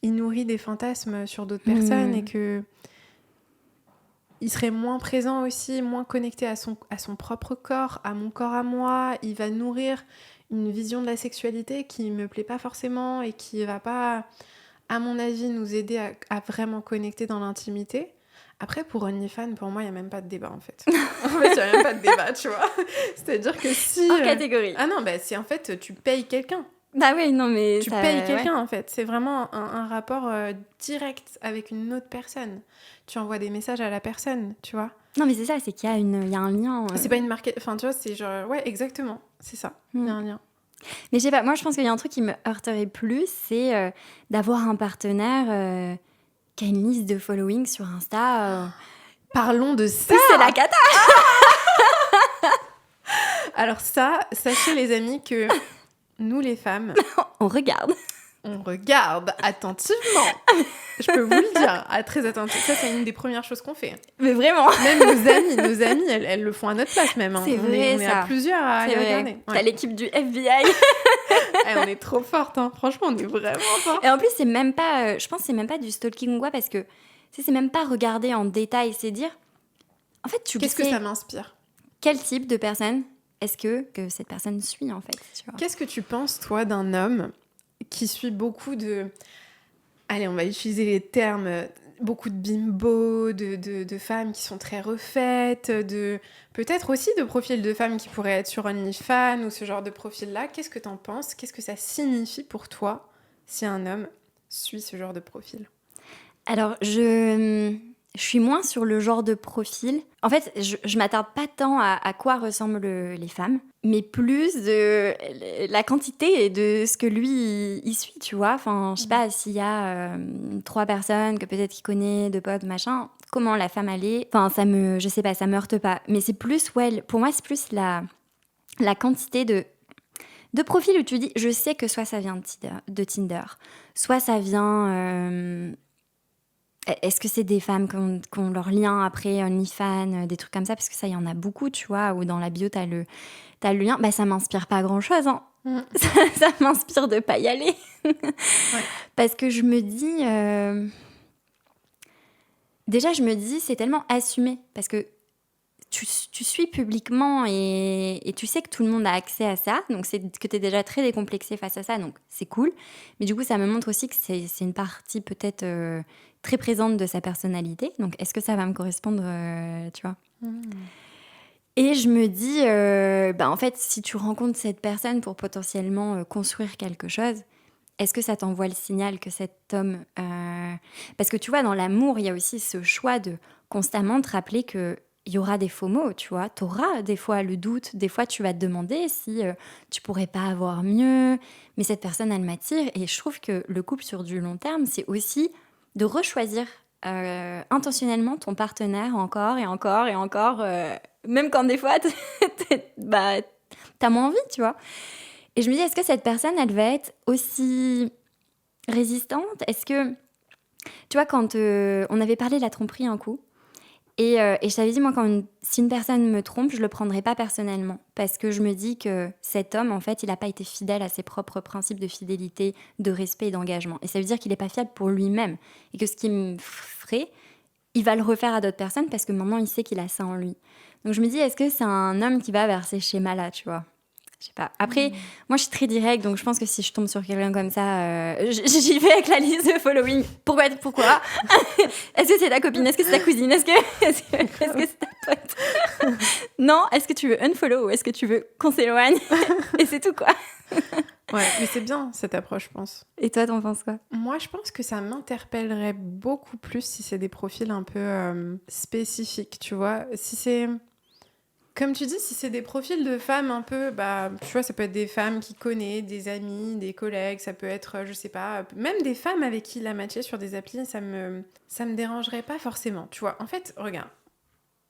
nourrit des fantasmes sur d'autres personnes et que il serait moins présent aussi, moins connecté à son propre corps, à mon corps à moi. Il va nourrir une vision de la sexualité qui me plaît pas forcément et qui va pas, à mon avis, nous aider à vraiment connecter dans l'intimité. Après, pour OnlyFans, pour moi, il n'y a même pas de débat, en fait. En fait, il n'y a même pas de débat, tu vois. C'est-à-dire que si... Hors catégorie. Ah non, bah, c'est en fait, tu payes quelqu'un. Bah oui, non, mais Tu payes quelqu'un, en fait. C'est vraiment un rapport direct avec une autre personne. Tu envoies des messages à la personne, tu vois. Non, mais c'est ça, c'est qu'il y a un lien. C'est pas une marque... Enfin, tu vois, c'est genre... Ouais, exactement. C'est ça. Il y a un lien. Mais je sais pas, moi, je pense qu'il y a un truc qui me heurterait plus, c'est d'avoir un partenaire qui a une liste de following sur Insta. Parlons de ça. C'est la cata. Alors ça, sachez les amis que nous les femmes, on regarde attentivement. Je peux vous le dire, très attentivement. Ça, c'est une des premières choses qu'on fait. Mais vraiment. Même nos amies, elles le font à notre place même. Hein. C'est vrai, on est à plusieurs à y regarder. Ouais. T'as l'équipe du FBI. On est trop fortes, hein. Franchement, on est vraiment fortes. Et en plus, c'est même pas, je pense que c'est même pas du stalking ou quoi, parce que c'est même pas regarder en détail, c'est dire, en fait, Qu'est-ce que ça m'inspire? Quel type de personne est-ce que cette personne suit, en fait, tu vois. Qu'est-ce que tu penses, toi, d'un homme qui suit beaucoup de... Allez, on va utiliser les termes... Beaucoup de bimbos, de femmes qui sont très refaites, peut-être aussi de profils de femmes qui pourraient être sur OnlyFans ou ce genre de profil-là. Qu'est-ce que t'en penses? Qu'est-ce que ça signifie pour toi si un homme suit ce genre de profil? Alors, je suis moins sur le genre de profil. En fait, je m'attarde pas tant à quoi ressemblent les femmes, mais plus de la quantité et de ce que lui, il suit, tu vois. Enfin, je sais pas, s'il y a 3 personnes que peut-être qu'il connaît, 2 potes, machin, comment la femme elle est. Enfin, je sais pas, ça me heurte pas. Mais c'est plus, ouais, pour moi, c'est plus la quantité de profils où tu dis, je sais que soit ça vient de Tinder, soit ça vient... Est-ce que c'est des femmes qui ont leur lien après OnlyFans, des trucs comme ça? Parce que ça, il y en a beaucoup, tu vois, où dans la bio, t'as le lien. Bah, ça m'inspire pas grand-chose, hein. Ça m'inspire de pas y aller. Ouais. Parce que je me dis... Déjà, je me dis, c'est tellement assumé. Parce que tu suis publiquement et tu sais que tout le monde a accès à ça. Donc, c'est que t'es déjà très décomplexé face à ça. Donc, c'est cool. Mais du coup, ça me montre aussi que c'est une partie peut-être... très présente de sa personnalité. Donc, est-ce que ça va me correspondre, tu vois? Et je me dis, en fait, si tu rencontres cette personne pour potentiellement construire quelque chose, est-ce que ça t'envoie le signal que cet homme... Parce que tu vois, dans l'amour, il y a aussi ce choix de constamment te rappeler qu'il y aura des faux mots, tu vois. Tu auras des fois le doute, des fois tu vas te demander si tu pourrais pas avoir mieux, mais cette personne, elle m'attire. Et je trouve que le couple sur du long terme, c'est aussi... de rechoisir intentionnellement ton partenaire encore et encore et encore, même quand des fois t'as moins envie, tu vois. Et je me dis, est-ce que cette personne, elle va être aussi Résistante, est-ce que... Tu vois, quand on avait parlé de la tromperie un coup, et je t'avais dit, moi, si une personne me trompe, je le prendrai pas personnellement. Parce que je me dis que cet homme, en fait, il n'a pas été fidèle à ses propres principes de fidélité, de respect et d'engagement. Et ça veut dire qu'il n'est pas fiable pour lui-même. Et que ce qu'il me ferait, il va le refaire à d'autres personnes parce que maintenant, il sait qu'il a ça en lui. Donc je me dis, est-ce que c'est un homme qui va vers ces schémas-là, tu vois? Je sais pas. Après, moi, je suis très directe, donc je pense que si je tombe sur quelqu'un comme ça, j'y vais avec la liste de following. Pourquoi? Est-ce que c'est ta copine? Est-ce que c'est ta cousine? Est-ce que c'est ta pote? Non? Est-ce que tu veux unfollow ou est-ce que tu veux qu'on s'éloigne? Et c'est tout, quoi. Ouais, mais c'est bien cette approche, je pense. Et toi, t'en penses quoi? Moi, je pense que ça m'interpellerait beaucoup plus si c'est des profils un peu spécifiques, tu vois. Si c'est, comme tu dis, si c'est des profils de femmes un peu, bah, tu vois, ça peut être des femmes qui connaissent, des amis, des collègues, ça peut être, je sais pas, même des femmes avec qui il a matché sur des applis, ça me dérangerait pas forcément, tu vois. En fait, regarde.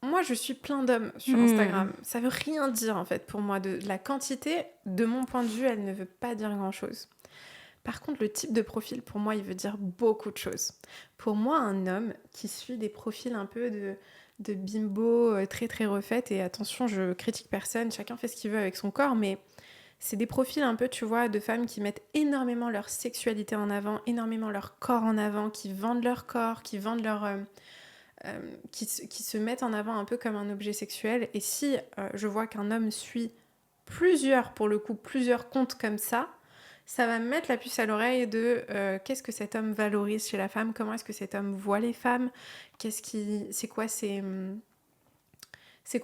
Moi, je suis plein d'hommes sur Instagram. Ça veut rien dire, en fait, pour moi. De la quantité, de mon point de vue, elle ne veut pas dire grand-chose. Par contre, le type de profil, pour moi, il veut dire beaucoup de choses. Pour moi, un homme qui suit des profils un peu de bimbo très, très refaites, et attention, je critique personne, chacun fait ce qu'il veut avec son corps, mais c'est des profils un peu, tu vois, de femmes qui mettent énormément leur sexualité en avant, énormément leur corps en avant, qui vendent leur corps, qui vendent qui se mettent en avant un peu comme un objet sexuel. Et si je vois qu'un homme suit plusieurs comptes comme ça va me mettre la puce à l'oreille de qu'est-ce que cet homme valorise chez la femme, comment est-ce que cet homme voit les femmes, c'est quoi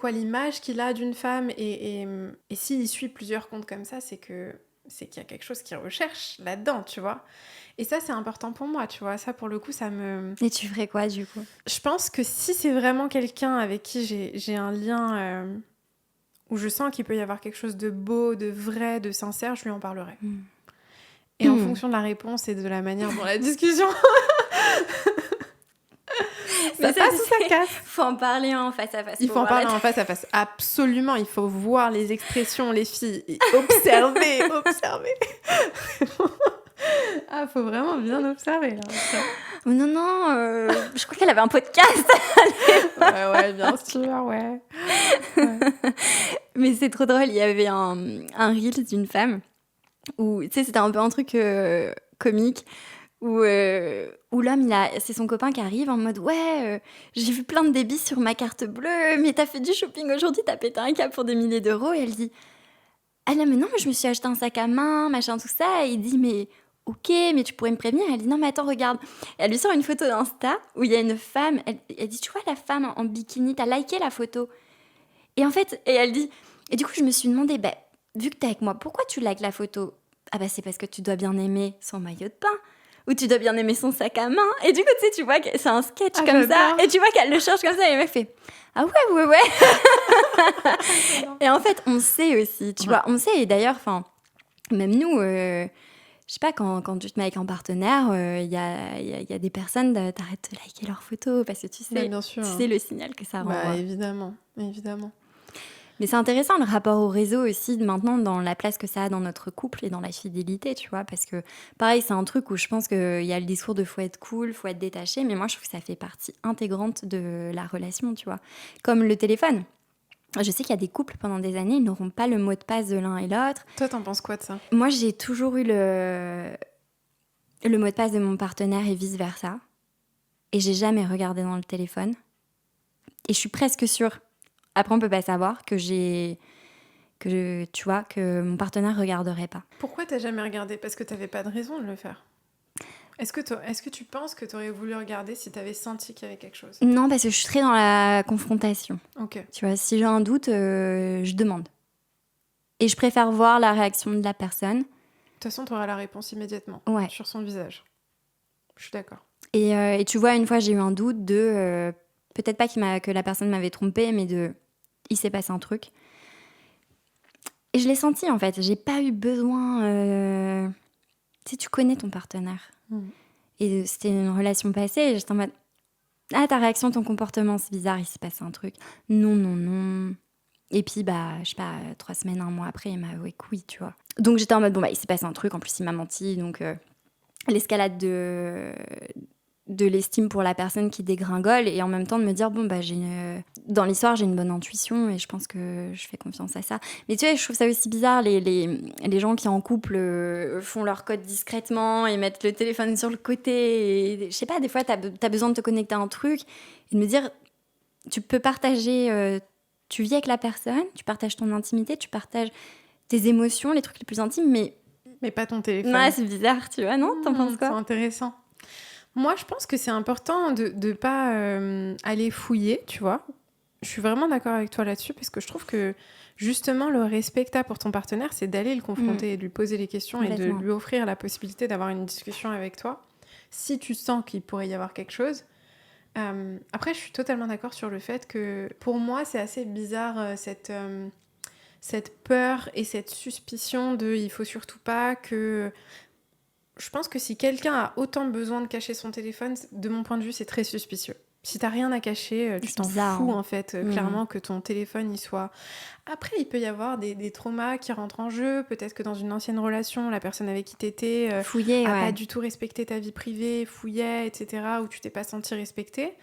l'image qu'il a d'une femme, et s'il suit plusieurs comptes comme ça, c'est qu'il y a quelque chose qu'il recherche là-dedans, tu vois. Et ça, c'est important pour moi, tu vois. Ça, pour le coup, ça me... Et tu ferais quoi, du coup? Je pense que si c'est vraiment quelqu'un avec qui j'ai un lien où je sens qu'il peut y avoir quelque chose de beau, de vrai, de sincère, je lui en parlerai. Et en fonction de la réponse et de la manière dont la discussion... ça passe ou ça casse? Faut en parler en face à face. Il faut en parler en face à face. Absolument, il faut voir les expressions, les filles. Et observer. Ah, faut vraiment bien observer, là. Non, je crois qu'elle avait un podcast. Ouais, bien sûr, ouais. Mais c'est trop drôle, il y avait un reel d'une femme où, tu sais, c'était un peu un truc comique où l'homme, c'est son copain qui arrive en mode « Ouais, j'ai vu plein de débits sur ma carte bleue, mais t'as fait du shopping aujourd'hui, t'as pété un câble pour des milliers d'euros. » Et elle dit « Ah non, mais je me suis acheté un sac à main, machin, tout ça. » Et il dit « Mais... Ok, mais tu pourrais me prévenir. » Elle dit « Non, mais attends, regarde. » Et elle lui sort une photo d'Insta où il y a une femme. Elle dit « Tu vois la femme en bikini, t'as liké la photo. » Et en fait, elle dit... Et du coup, je me suis demandé, bah, vu que t'es avec moi, pourquoi tu likes la photo? Ah bah c'est parce que tu dois bien aimer son maillot de bain. Ou tu dois bien aimer son sac à main. Et du coup, tu vois que c'est un sketch comme ça. Et tu vois qu'elle le cherche comme ça. Et elle me fait « Ah ouais. » Et en fait, on sait aussi, tu vois. On sait, et d'ailleurs, même nous... Je sais pas, quand tu te mets avec un partenaire, il y a des personnes, t'arrêtes de liker leurs photos parce que tu sais, bien sûr, tu sais le signal que ça renvoie. Évidemment. Mais c'est intéressant le rapport au réseau aussi, maintenant, dans la place que ça a dans notre couple et dans la fidélité, tu vois. Parce que, pareil, c'est un truc où je pense qu'il y a le discours de faut être cool, faut être détaché. Mais moi, je trouve que ça fait partie intégrante de la relation, tu vois. Comme le téléphone. Je sais qu'il y a des couples, pendant des années, ils n'auront pas le mot de passe de l'un et l'autre. Toi, t'en penses quoi de ça? Moi, j'ai toujours eu le mot de passe de mon partenaire et vice-versa. Et j'ai jamais regardé dans le téléphone. Et je suis presque sûre, après on peut pas savoir, que mon partenaire regarderait pas. Pourquoi t'as jamais regardé? Parce que t'avais pas de raison de le faire. Est-ce que tu penses que t'aurais voulu regarder si t'avais senti qu'il y avait quelque chose? Non, parce que je suis très dans la confrontation. Ok. Tu vois, si j'ai un doute, je demande. Et je préfère voir la réaction de la personne. De toute façon, t'auras la réponse immédiatement. Ouais. Sur son visage. Je suis d'accord. Et tu vois, une fois, j'ai eu un doute de... peut-être pas que la personne m'avait trompée, mais il s'est passé un truc. Et je l'ai senti, en fait. J'ai pas eu besoin... Tu sais, tu connais ton partenaire. Et c'était une relation passée, et j'étais en mode... Ah, ta réaction, ton comportement, c'est bizarre, il s'est passé un truc. Non. Et puis, je sais pas, 3 semaines, 1 mois après, il m'a avoué que oui, tu vois. Donc j'étais en mode, bon, il s'est passé un truc, en plus il m'a menti, donc l'escalade de l'estime pour la personne qui dégringole et en même temps de me dire bon bah dans l'histoire j'ai une bonne intuition et je pense que je fais confiance à ça. Mais tu vois, je trouve ça aussi bizarre les gens qui en couple font leur code discrètement et mettent le téléphone sur le côté et je sais pas, des fois t'as besoin de te connecter à un truc et de me dire tu peux partager tu vis avec la personne, tu partages ton intimité, tu partages tes émotions, les trucs les plus intimes, mais pas ton téléphone. Ouais, c'est bizarre, tu vois, non? T'en penses quoi? C'est intéressant. Moi, je pense que c'est important de ne pas aller fouiller, tu vois. Je suis vraiment d'accord avec toi là-dessus parce que je trouve que justement, le respect que tu as pour ton partenaire, c'est d'aller le confronter et de lui poser les questions et de lui offrir la possibilité d'avoir une discussion avec toi si tu sens qu'il pourrait y avoir quelque chose. Après, je suis totalement d'accord sur le fait que pour moi, c'est assez bizarre cette peur et cette suspicion de il faut surtout pas que... Je pense que si quelqu'un a autant besoin de cacher son téléphone, de mon point de vue, c'est très suspicieux. Si t'as rien à cacher, tu t'en fous en fait, clairement, que ton téléphone il soit... Après, il peut y avoir des traumas qui rentrent en jeu. Peut-être que dans une ancienne relation, la personne avec qui t'étais a pas du tout respecté ta vie privée, fouillait, etc. Ou tu t'es pas senti respecté.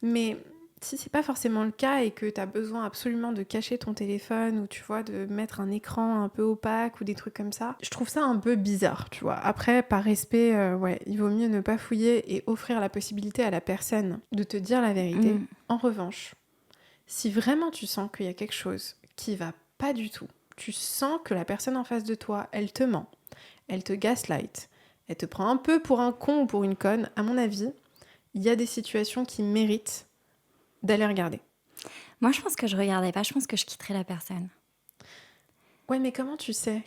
Mais si c'est pas forcément le cas et que t'as besoin absolument de cacher ton téléphone ou tu vois, de mettre un écran un peu opaque ou des trucs comme ça, je trouve ça un peu bizarre, tu vois. Après, par respect, ouais, il vaut mieux ne pas fouiller et offrir la possibilité à la personne de te dire la vérité. En revanche, si vraiment tu sens qu'il y a quelque chose qui va pas du tout, tu sens que la personne en face de toi, elle te ment, elle te gaslight, elle te prend un peu pour un con ou pour une conne, à mon avis, il y a des situations qui méritent d'aller regarder. Moi, je pense que je regarderais pas. Je pense que je quitterais la personne. Ouais, mais comment tu sais?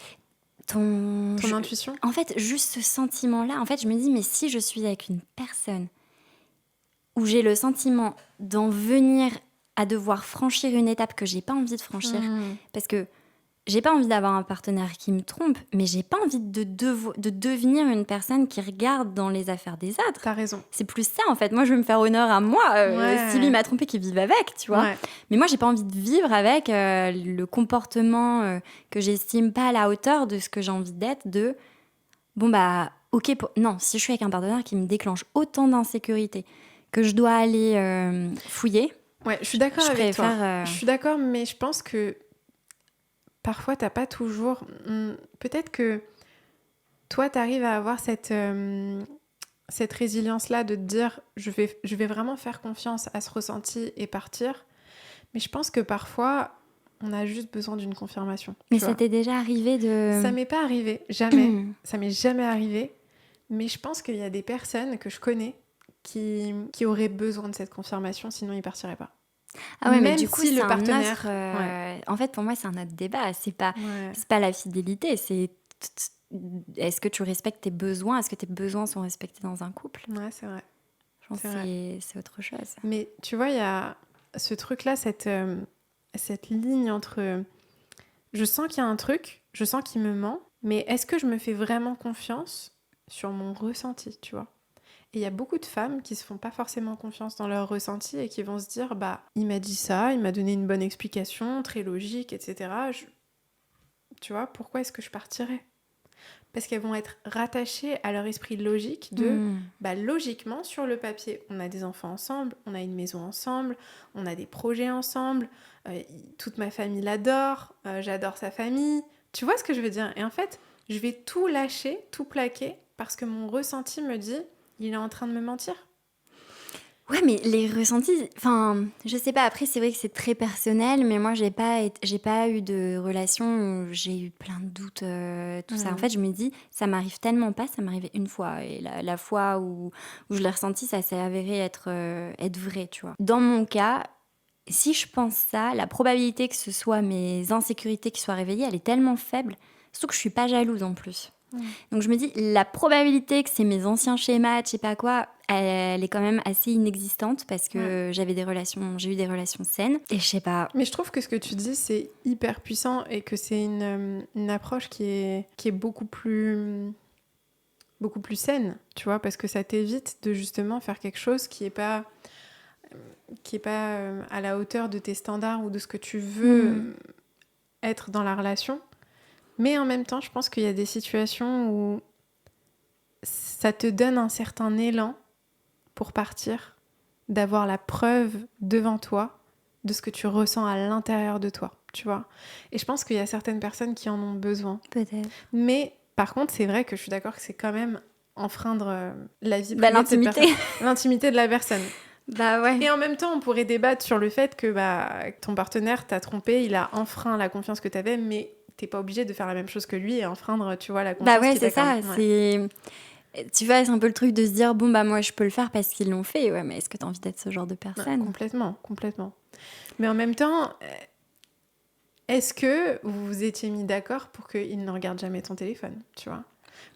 Ton intuition? En fait, juste ce sentiment-là, en fait, je me dis, mais si je suis avec une personne où j'ai le sentiment d'en venir à devoir franchir une étape que j'ai pas envie de franchir, parce que j'ai pas envie d'avoir un partenaire qui me trompe, mais j'ai pas envie de devenir une personne qui regarde dans les affaires des autres. T'as raison. C'est plus ça, en fait. Moi, je veux me faire honneur à moi. Si lui m'a trompé, qu'il vive avec, tu vois. Ouais. Mais moi, j'ai pas envie de vivre avec le comportement que j'estime pas à la hauteur de ce que j'ai envie d'être, de... Bon, bah, ok, non, si je suis avec un partenaire qui me déclenche autant d'insécurité que je dois aller fouiller... Ouais, je suis d'accord avec toi. Je suis d'accord, mais je pense que parfois, t'as pas toujours... Peut-être que toi, t'arrives à avoir cette résilience-là de te dire je vais vraiment faire confiance à ce ressenti et partir. Mais je pense que parfois, on a juste besoin d'une confirmation. Mais ça t'est déjà arrivé de... Ça m'est pas arrivé, jamais. Ça m'est jamais arrivé. Mais je pense qu'il y a des personnes que je connais qui auraient besoin de cette confirmation, sinon ils partiraient pas. Ah ouais, mais du coup, si le partenaire... En fait, pour moi, c'est un autre débat. C'est pas la fidélité, c'est... Est-ce que tu respectes tes besoins? Est-ce que tes besoins sont respectés dans un couple? Ouais, c'est vrai. Je pense que c'est autre chose. Mais tu vois, il y a ce truc-là, cette ligne entre... Je sens qu'il y a un truc, je sens qu'il me ment, mais est-ce que je me fais vraiment confiance sur mon ressenti, tu vois? Et il y a beaucoup de femmes qui se font pas forcément confiance dans leur ressenti et qui vont se dire, bah, il m'a dit ça, il m'a donné une bonne explication, très logique, etc. Tu vois, pourquoi est-ce que je partirais? Parce qu'elles vont être rattachées à leur esprit logique de, bah, logiquement, sur le papier, on a des enfants ensemble, on a une maison ensemble, on a des projets ensemble, toute ma famille l'adore, j'adore sa famille. Tu vois ce que je veux dire? Et en fait, je vais tout lâcher, tout plaquer, parce que mon ressenti me dit, il est en train de me mentir. Ouais, mais les ressentis, enfin, je sais pas, après c'est vrai que c'est très personnel, mais moi j'ai pas eu de relation où j'ai eu plein de doutes, tout ça. En fait, je me dis, ça m'arrive tellement pas, ça m'est arrivé une fois, et la fois où je l'ai ressenti, ça s'est avéré être vrai, tu vois. Dans mon cas, si je pense ça, la probabilité que ce soit mes insécurités qui soient réveillées, elle est tellement faible, surtout que je suis pas jalouse en plus. Donc je me dis, la probabilité que c'est mes anciens schémas, je sais pas quoi, elle est quand même assez inexistante parce que j'ai eu des relations saines et je sais pas. Mais je trouve que ce que tu dis, c'est hyper puissant et que c'est une approche qui est beaucoup plus saine, tu vois, parce que ça t'évite de justement faire quelque chose qui est pas à la hauteur de tes standards ou de ce que tu veux être dans la relation. Mais en même temps, je pense qu'il y a des situations où ça te donne un certain élan pour partir, d'avoir la preuve devant toi de ce que tu ressens à l'intérieur de toi, tu vois. Et je pense qu'il y a certaines personnes qui en ont besoin. Peut-être. Mais par contre, c'est vrai que je suis d'accord que c'est quand même enfreindre la vie privée de cette L'intimité. personne, l'intimité de la personne. Bah ouais. Et en même temps, on pourrait débattre sur le fait que ton partenaire t'a trompé, il a enfreint la confiance que t'avais, mais t'es pas obligé de faire la même chose que lui et enfreindre, tu vois, la confiance Bah ouais, qu'il c'est t'a quand ça. même. Ouais. Tu vois, c'est un peu le truc de se dire, bon, bah moi, je peux le faire parce qu'ils l'ont fait. Ouais, mais est-ce que t'as envie d'être ce genre de Ouais, personne? complètement. Mais en même temps, est-ce que vous vous étiez mis d'accord pour qu'il ne regarde jamais ton téléphone, tu vois?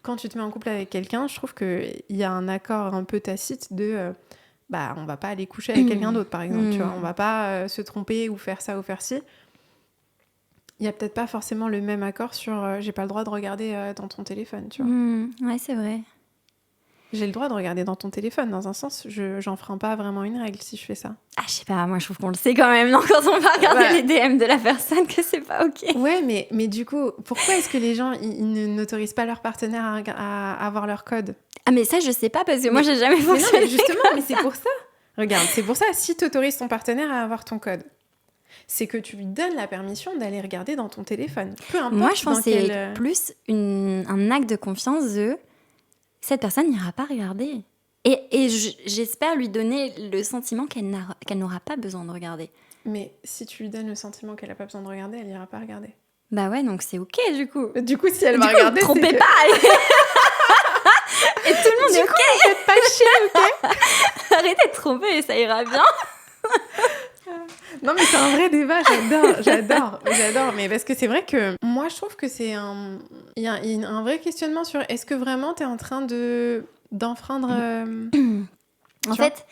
Quand tu te mets en couple avec quelqu'un, je trouve qu'il y a un accord un peu tacite de on va pas aller coucher avec quelqu'un d'autre, par exemple, tu vois. On va pas se tromper ou faire ça ou faire ci. Il y a peut-être pas forcément le même accord sur j'ai pas le droit de regarder dans ton téléphone, tu vois. Ouais, c'est vrai. J'ai le droit de regarder dans ton téléphone, dans un sens, j'enfreins pas vraiment une règle si je fais ça. Ah, je sais pas, moi je trouve qu'on le sait quand même, non, quand on va regarder Ouais. les DM de la personne, que c'est pas ok. Ouais, mais du coup, pourquoi est-ce que les gens n'autorisent pas leur partenaire à avoir leur code? Ah, mais ça, je sais pas, parce que moi j'ai jamais fonctionné. Mais non, mais justement, mais c'est pour ça. Regarde, c'est pour ça, si tu autorises ton partenaire à avoir ton code, c'est que tu lui donnes la permission d'aller regarder dans ton téléphone. Peu importe. Moi, je pense dans que c'est quel... plus un acte de confiance de cette personne n'ira pas regarder. Et j'espère lui donner le sentiment qu'elle n'aura pas besoin de regarder. Mais si tu lui donnes le sentiment qu'elle n'a pas besoin de regarder, elle ira pas regarder. Bah ouais, donc c'est ok du coup. Du coup, si elle Du va coup, regarder, trompez c'est que... pas. Et tout le monde est ok. Faites pas chier, ok? Arrêtez de tromper et ça ira bien. Non, mais c'est un vrai débat, j'adore. Mais parce que c'est vrai que moi, je trouve que c'est un... Il y a un vrai questionnement sur est-ce que vraiment t'es en train d'enfreindre... En fait,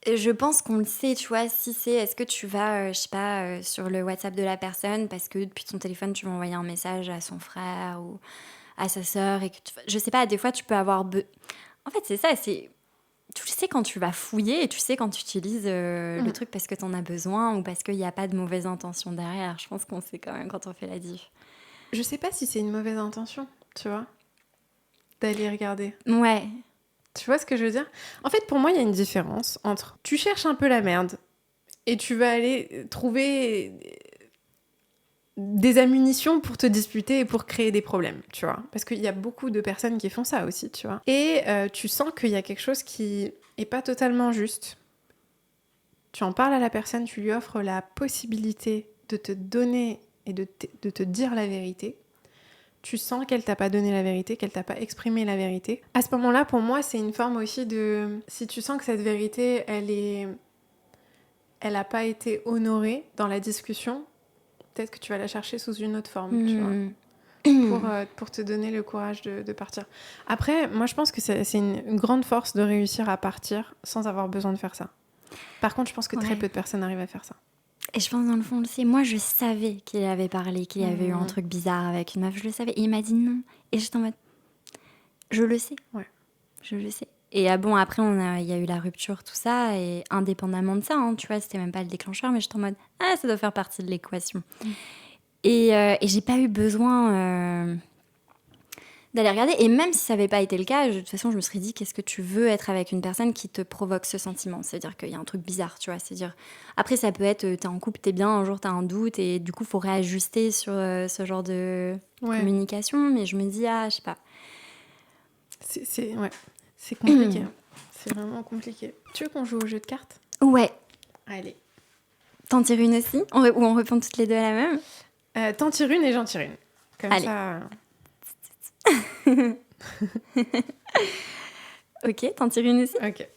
je pense qu'on le sait, tu vois, si c'est, est-ce que tu vas, je sais pas, sur le WhatsApp de la personne parce que depuis ton téléphone, tu vas envoyer un message à son frère ou à sa sœur et que je sais pas, des fois, tu peux avoir... En fait, c'est ça, c'est... Tu le sais quand tu vas fouiller et tu sais quand tu utilises le truc parce que t'en as besoin ou parce qu'il n'y a pas de mauvaise intention derrière. Je pense qu'on sait quand même quand on fait la diff. Je sais pas si c'est une mauvaise intention, tu vois, d'aller regarder. Ouais. Tu vois ce que je veux dire? En fait, pour moi, il y a une différence entre tu cherches un peu la merde et tu vas aller trouver des ammunitions pour te disputer et pour créer des problèmes, tu vois. Parce qu'il y a beaucoup de personnes qui font ça aussi, tu vois. Et tu sens qu'il y a quelque chose qui est pas totalement juste. Tu en parles à la personne, tu lui offres la possibilité de te donner et de te dire la vérité. Tu sens qu'elle t'a pas donné la vérité, qu'elle t'a pas exprimé la vérité. À ce moment-là, pour moi, c'est une forme aussi de... Si tu sens que cette vérité, elle a pas été honorée dans la discussion, peut-être que tu vas la chercher sous une autre forme, tu vois, pour te donner le courage de partir. Après, moi, je pense que c'est une grande force de réussir à partir sans avoir besoin de faire ça. Par contre, je pense que très peu de personnes arrivent à faire ça. Et je pense dans le fond, moi je savais qu'il avait parlé, qu'il y avait eu un truc bizarre avec une meuf, je le savais. Et il m'a dit non. Et j'étais en mode, je le sais. Ouais. Je le sais. Et bon, après, il y a eu la rupture, tout ça. Et indépendamment de ça, hein, tu vois, c'était même pas le déclencheur, mais j'étais en mode, ça doit faire partie de l'équation. Et j'ai pas eu besoin d'aller regarder. Et même si ça n'avait pas été le cas, de toute façon, je me serais dit, qu'est-ce que tu veux être avec une personne qui te provoque ce sentiment? C'est-à-dire qu'il y a un truc bizarre, tu vois. C'est-à-dire, après, ça peut être, t'es en couple, t'es bien, un jour t'as un doute, et du coup, il faut réajuster sur ce genre de communication. Mais je me dis, je sais pas. C'est compliqué. C'est vraiment compliqué. Tu veux qu'on joue au jeu de cartes? Ouais. Allez. T'en tires une aussi? Ou on répond toutes les deux à la même? T'en tires une et j'en tire une. Comme allez. Ça... Ok, t'en tires une aussi? Ok.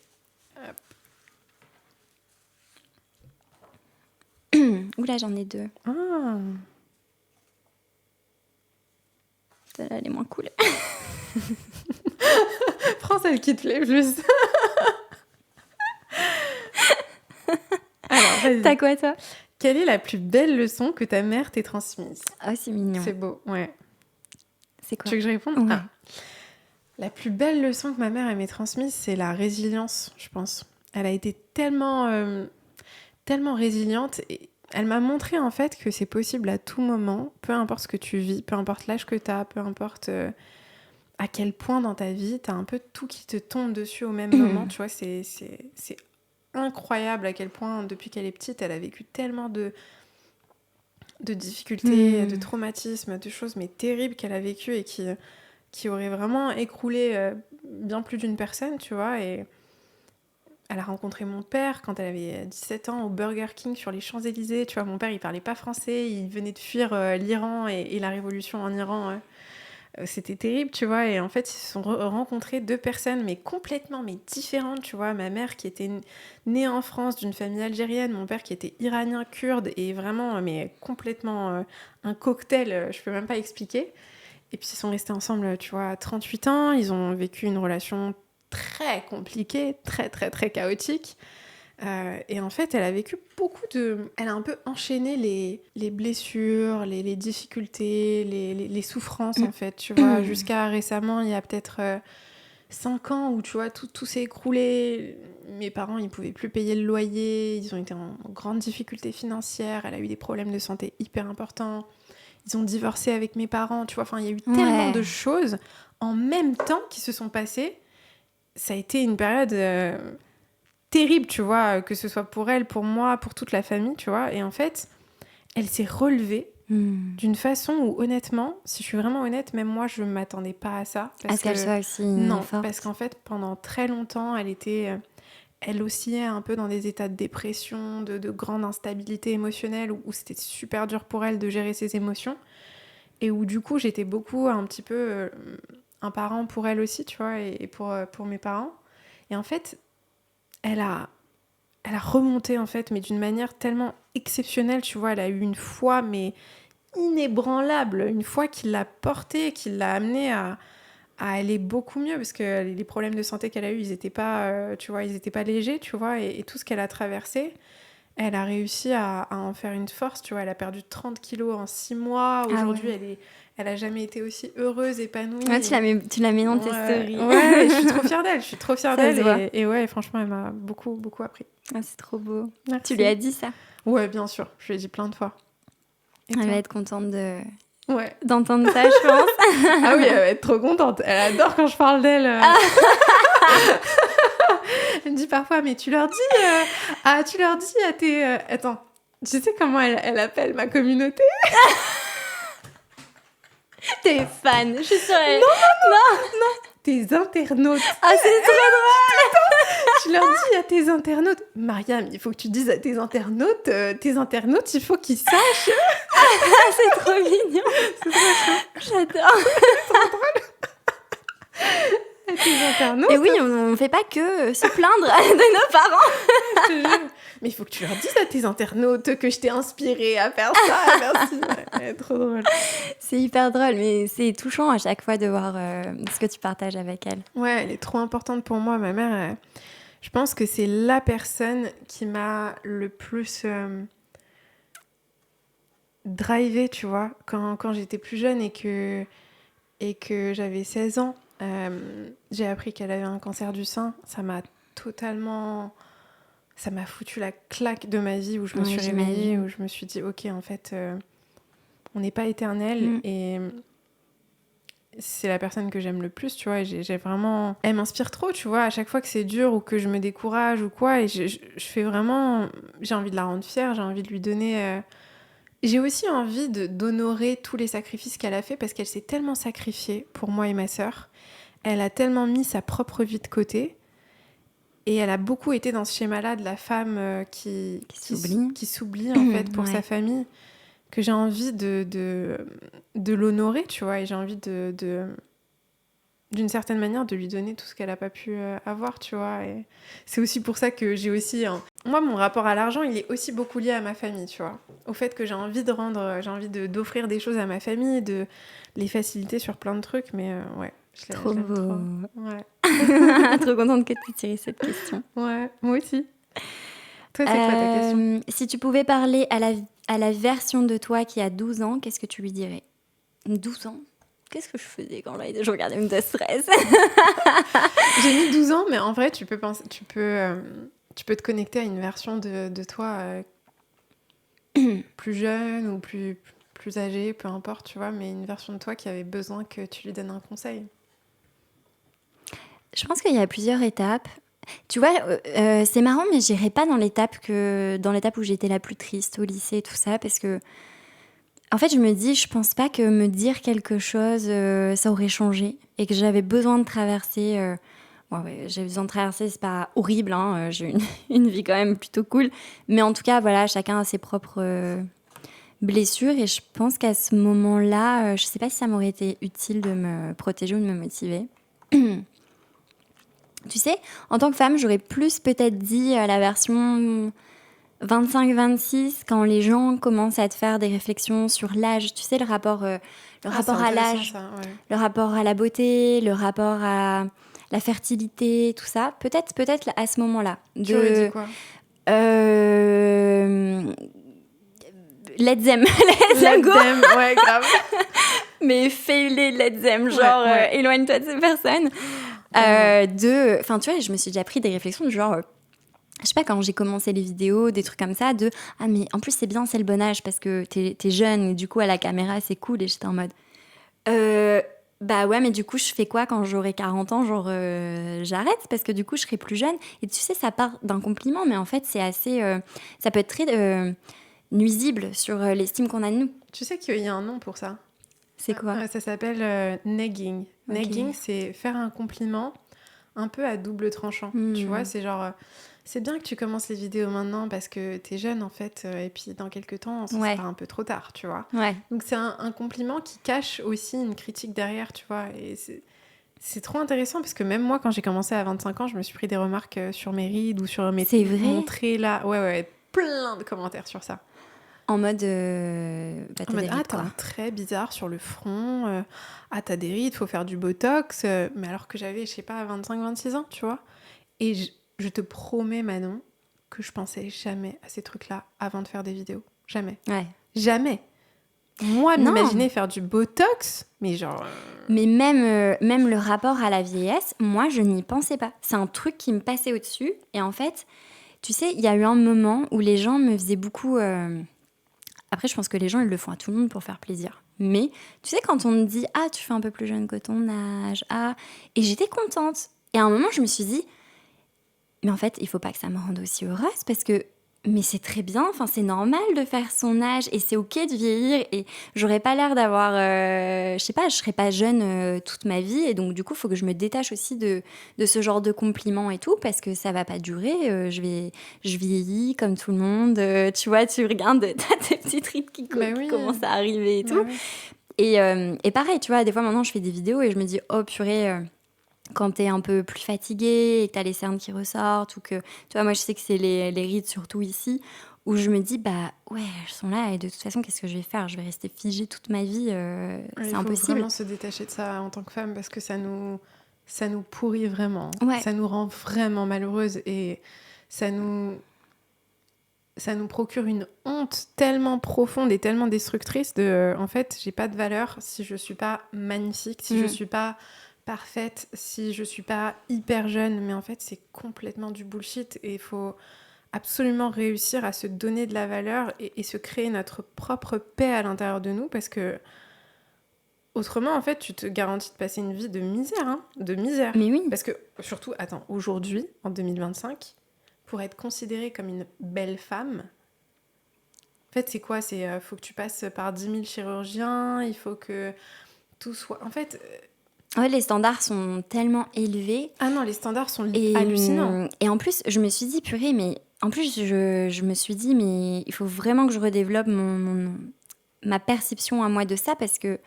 Oula, j'en ai deux. Celle-là, elle est moins cool. Prends celle qui te plaît plus. Alors, vas-y. T'as quoi, toi? Quelle est la plus belle leçon que ta mère t'ait transmise? Ah, c'est mignon. C'est beau, ouais. C'est quoi? Tu veux que je réponde? Ouais. La plus belle leçon que ma mère m'ait transmise, c'est la résilience, je pense. Elle a été tellement résiliente et elle m'a montré en fait que c'est possible à tout moment, peu importe ce que tu vis, peu importe l'âge que tu as, peu importe à quel point dans ta vie, t'as un peu tout qui te tombe dessus au même moment, tu vois, c'est incroyable à quel point, depuis qu'elle est petite, elle a vécu tellement de difficultés, de traumatismes, de choses mais terribles qu'elle a vécues et qui auraient vraiment écroulé bien plus d'une personne, tu vois, et elle a rencontré mon père quand elle avait 17 ans au Burger King sur les Champs-Élysées. Tu vois, mon père, il parlait pas français. Il venait de fuir l'Iran et la révolution en Iran. C'était terrible, tu vois. Et en fait, ils se sont rencontrés deux personnes, mais complètement mais différentes, tu vois. Ma mère qui était née en France d'une famille algérienne. Mon père qui était iranien, kurde. Et vraiment, mais complètement un cocktail, je peux même pas expliquer. Et puis, ils sont restés ensemble, tu vois, 38 ans. Ils ont vécu une relation très compliquée, très, très, très chaotique. Et en fait, elle a vécu beaucoup de... Elle a un peu enchaîné les blessures, les difficultés, les souffrances, en fait, tu vois, jusqu'à récemment, il y a peut-être 5 ans où, tu vois, tout s'est écroulé. Mes parents, ils pouvaient plus payer le loyer, ils ont été en grande difficulté financière, elle a eu des problèmes de santé hyper importants. Ils ont divorcé avec mes parents, tu vois, enfin, il y a eu tellement de choses en même temps qui se sont passées. Ça a été une période terrible, tu vois, que ce soit pour elle, pour moi, pour toute la famille, tu vois. Et en fait, elle s'est relevée d'une façon où, honnêtement, si je suis vraiment honnête, même moi, je ne m'attendais pas à ça. À ce qu'elle soit aussi non, forte. parce qu'en fait, pendant très longtemps, elle oscillait un peu dans des états de dépression, de grande instabilité émotionnelle, où c'était super dur pour elle de gérer ses émotions. Et où, du coup, j'étais beaucoup un petit peu un parent pour elle aussi, tu vois, et pour mes parents. Et en fait, elle a remonté, en fait, mais d'une manière tellement exceptionnelle, tu vois. Elle a eu une foi, mais inébranlable. Une foi qui l'a portée, qui l'a amenée à aller beaucoup mieux, parce que les problèmes de santé qu'elle a eus, ils n'étaient pas, tu vois, ils étaient pas légers, tu vois. Et tout ce qu'elle a traversé, elle a réussi à en faire une force, tu vois. Elle a perdu 30 kilos en 6 mois. Aujourd'hui, elle a jamais été aussi heureuse, épanouie. Ouais, tu l'as mis dans tes stories. Ouais, je suis trop fière d'elle. Je suis trop fière Ça se voit. d'elle. Et ouais, franchement, elle m'a beaucoup, beaucoup appris. Ah, c'est trop beau. Merci. Tu lui as dit ça? Ouais, bien sûr. Je lui ai dit plein de fois. Et Elle toi va être contente Ouais. d'entendre ça, je pense. Ah oui, elle va être trop contente. Elle adore quand je parle d'elle. Elle me dit parfois, mais tu leur dis à tes... Attends, tu sais comment elle appelle ma communauté? Tes fans, je suis sûre. Non. Tes internautes. Ah, c'est trop drôle. Tu leur dis à tes internautes, Mariam, il faut que tu dises à tes internautes, il faut qu'ils sachent. C'est trop mignon. C'est trop chou. J'adore. À tes internautes. Et oui, on ne fait pas que se plaindre de nos parents. Je te jure. Mais il faut que tu leur dises à tes internautes que je t'ai inspirée à faire ça. Merci. Ouais, trop drôle. C'est hyper drôle, mais c'est touchant à chaque fois de voir ce que tu partages avec elle. Ouais, elle est trop importante pour moi. Ma mère, je pense que c'est la personne qui m'a le plus drivée, tu vois, quand j'étais plus jeune et que j'avais 16 ans. J'ai appris qu'elle avait un cancer du sein. Ça m'a foutu la claque de ma vie, où je me suis réveillée, où je me suis dit, ok, en fait, on n'est pas éternel. Et c'est la personne que j'aime le plus, tu vois. Et j'ai vraiment... Elle m'inspire trop, tu vois, à chaque fois que c'est dur ou que je me décourage ou quoi. Et je fais vraiment... J'ai envie de la rendre fière, j'ai envie de lui donner... J'ai aussi envie d'honorer tous les sacrifices qu'elle a fait, parce qu'elle s'est tellement sacrifiée pour moi et ma sœur. Elle a tellement mis sa propre vie de côté. Et elle a beaucoup été dans ce schéma-là de la femme qui s'oublie en fait pour sa famille, que j'ai envie de l'honorer, tu vois. Et j'ai envie d'une certaine manière de lui donner tout ce qu'elle n'a pas pu avoir, tu vois. Et c'est aussi pour ça que j'ai aussi... Moi, mon rapport à l'argent, il est aussi beaucoup lié à ma famille, tu vois. Au fait que j'ai envie d'offrir des choses à ma famille, de les faciliter sur plein de trucs, mais ouais. Trop beau. Trop. Ouais. Trop contente que tu aies tiré cette question. Ouais, moi aussi. Toi, c'est quoi ta question? Si tu pouvais parler à la version de toi qui a 12 ans, qu'est-ce que tu lui dirais? 12 ans? Qu'est-ce que je faisais quand je regardais une de stress? J'ai mis 12 ans, mais en vrai, tu peux te connecter à une version de toi plus jeune ou plus âgée, peu importe, tu vois, mais une version de toi qui avait besoin que tu lui donnes un conseil. Je pense qu'il y a plusieurs étapes. Tu vois, c'est marrant, mais j'irai pas dans l'étape où j'étais la plus triste au lycée, tout ça, parce que en fait, je me dis, je pense pas que me dire quelque chose, ça aurait changé, et que j'avais besoin de traverser. Ouais, j'avais besoin de traverser, c'est pas horrible, hein, j'ai une vie quand même plutôt cool, mais en tout cas, voilà, chacun a ses propres blessures, et je pense qu'à ce moment-là, je sais pas si ça m'aurait été utile de me protéger ou de me motiver. Tu sais, en tant que femme, j'aurais plus peut-être dit la version 25-26, quand les gens commencent à te faire des réflexions sur l'âge, tu sais, le rapport Ah, c'est à intéressant l'âge, ça, ouais. le rapport à la beauté, le rapport à la fertilité, tout ça. Peut-être à ce moment-là. Tu aurais dit quoi? Euh, Let's them, let's them Let go. them, ouais, grave. Mais fais-les, let's them, Ouais, genre ouais. éloigne-toi de ces personnes. Tellement. Enfin, tu vois, je me suis déjà pris des réflexions du genre, je sais pas, quand j'ai commencé les vidéos, des trucs comme ça, ah, mais en plus, c'est bien, c'est le bon âge parce que t'es jeune et du coup, à la caméra, c'est cool. Et j'étais en mode, bah ouais, mais du coup, je fais quoi quand j'aurai 40 ans? Genre, j'arrête parce que du coup, je serai plus jeune. Et tu sais, ça part d'un compliment, mais en fait, c'est assez. Ça peut être très nuisible sur l'estime qu'on a de nous. Tu sais qu'il y a un nom pour ça? C'est quoi? Ça s'appelle negging. Ok. Negging, c'est faire un compliment un peu à double tranchant. Tu vois, c'est genre, c'est bien que tu commences les vidéos maintenant parce que t'es jeune en fait, et puis dans quelques temps, ce Ouais. sera un peu trop tard, tu vois. Ouais. Donc c'est un compliment qui cache aussi une critique derrière, tu vois. Et c'est trop intéressant parce que même moi, quand j'ai commencé à 25 ans, je me suis pris des remarques sur mes rides ou sur C'est vrai? mon trait là. Ouais, plein de commentaires sur ça. En mode. Bah, En t'as mode, des ah, rides, t'as quoi. un trait bizarre sur le front, ah, t'as des rides, faut faire du botox, mais alors que j'avais, je sais pas, 25-26 ans, tu vois. Et je te promets, Manon, que je pensais jamais à ces trucs-là avant de faire des vidéos. Jamais. Ouais. Jamais. Moi, Non. m'imaginer faire du botox, mais genre. Mais même le rapport à la vieillesse, moi, je n'y pensais pas. C'est un truc qui me passait au-dessus. Et en fait, tu sais, il y a eu un moment où les gens me faisaient beaucoup. Après, je pense que les gens, ils le font à tout le monde pour faire plaisir. Mais tu sais, quand on me dit, ah, tu fais un peu plus jeune que ton âge, ah. Et j'étais contente. Et à un moment, je me suis dit, mais en fait, il faut pas que ça me rende aussi heureuse parce que. Mais c'est très bien, enfin c'est normal de faire son âge et c'est ok de vieillir et j'aurais pas l'air d'avoir, je sais pas, je serais pas jeune toute ma vie et donc du coup il faut que je me détache aussi de ce genre de compliments et tout parce que ça va pas durer, je vieillis comme tout le monde, tu vois, tu regardes, t'as tes petites rides qui Oui. commencent à arriver et Bah tout. oui. Et pareil, tu vois, des fois maintenant je fais des vidéos et je me dis, oh purée, quand t'es un peu plus fatigué et que t'as les cernes qui ressortent ou que, tu vois, moi je sais que c'est les rides surtout ici, où je me dis, bah ouais, elles sont là et de toute façon, qu'est-ce que je vais faire? Je vais rester figée toute ma vie, Ouais, c'est il faut impossible. vraiment se détacher de ça en tant que femme parce que ça nous pourrit vraiment. Ouais. Ça nous rend vraiment malheureuses et ça nous procure une honte tellement profonde et tellement destructrice de en fait j'ai pas de valeur si je suis pas magnifique, si je suis pas parfaite, si je suis pas hyper jeune, mais en fait c'est complètement du bullshit et il faut absolument réussir à se donner de la valeur et se créer notre propre paix à l'intérieur de nous parce que autrement en fait tu te garantis de passer une vie de misère, hein, de misère. Mais oui. Parce que surtout, attends, aujourd'hui, en 2025, pour être considérée comme une belle femme, en fait, c'est quoi? C'est faut que tu passes par 10 000 chirurgiens, il faut que tout soit. En fait, Ouais, les standards sont tellement élevés. ah non, les standards sont Et, hallucinants. et en plus, je me suis dit, purée, mais en plus, je me suis dit, mais il faut vraiment que je redéveloppe ma perception à moi de ça parce que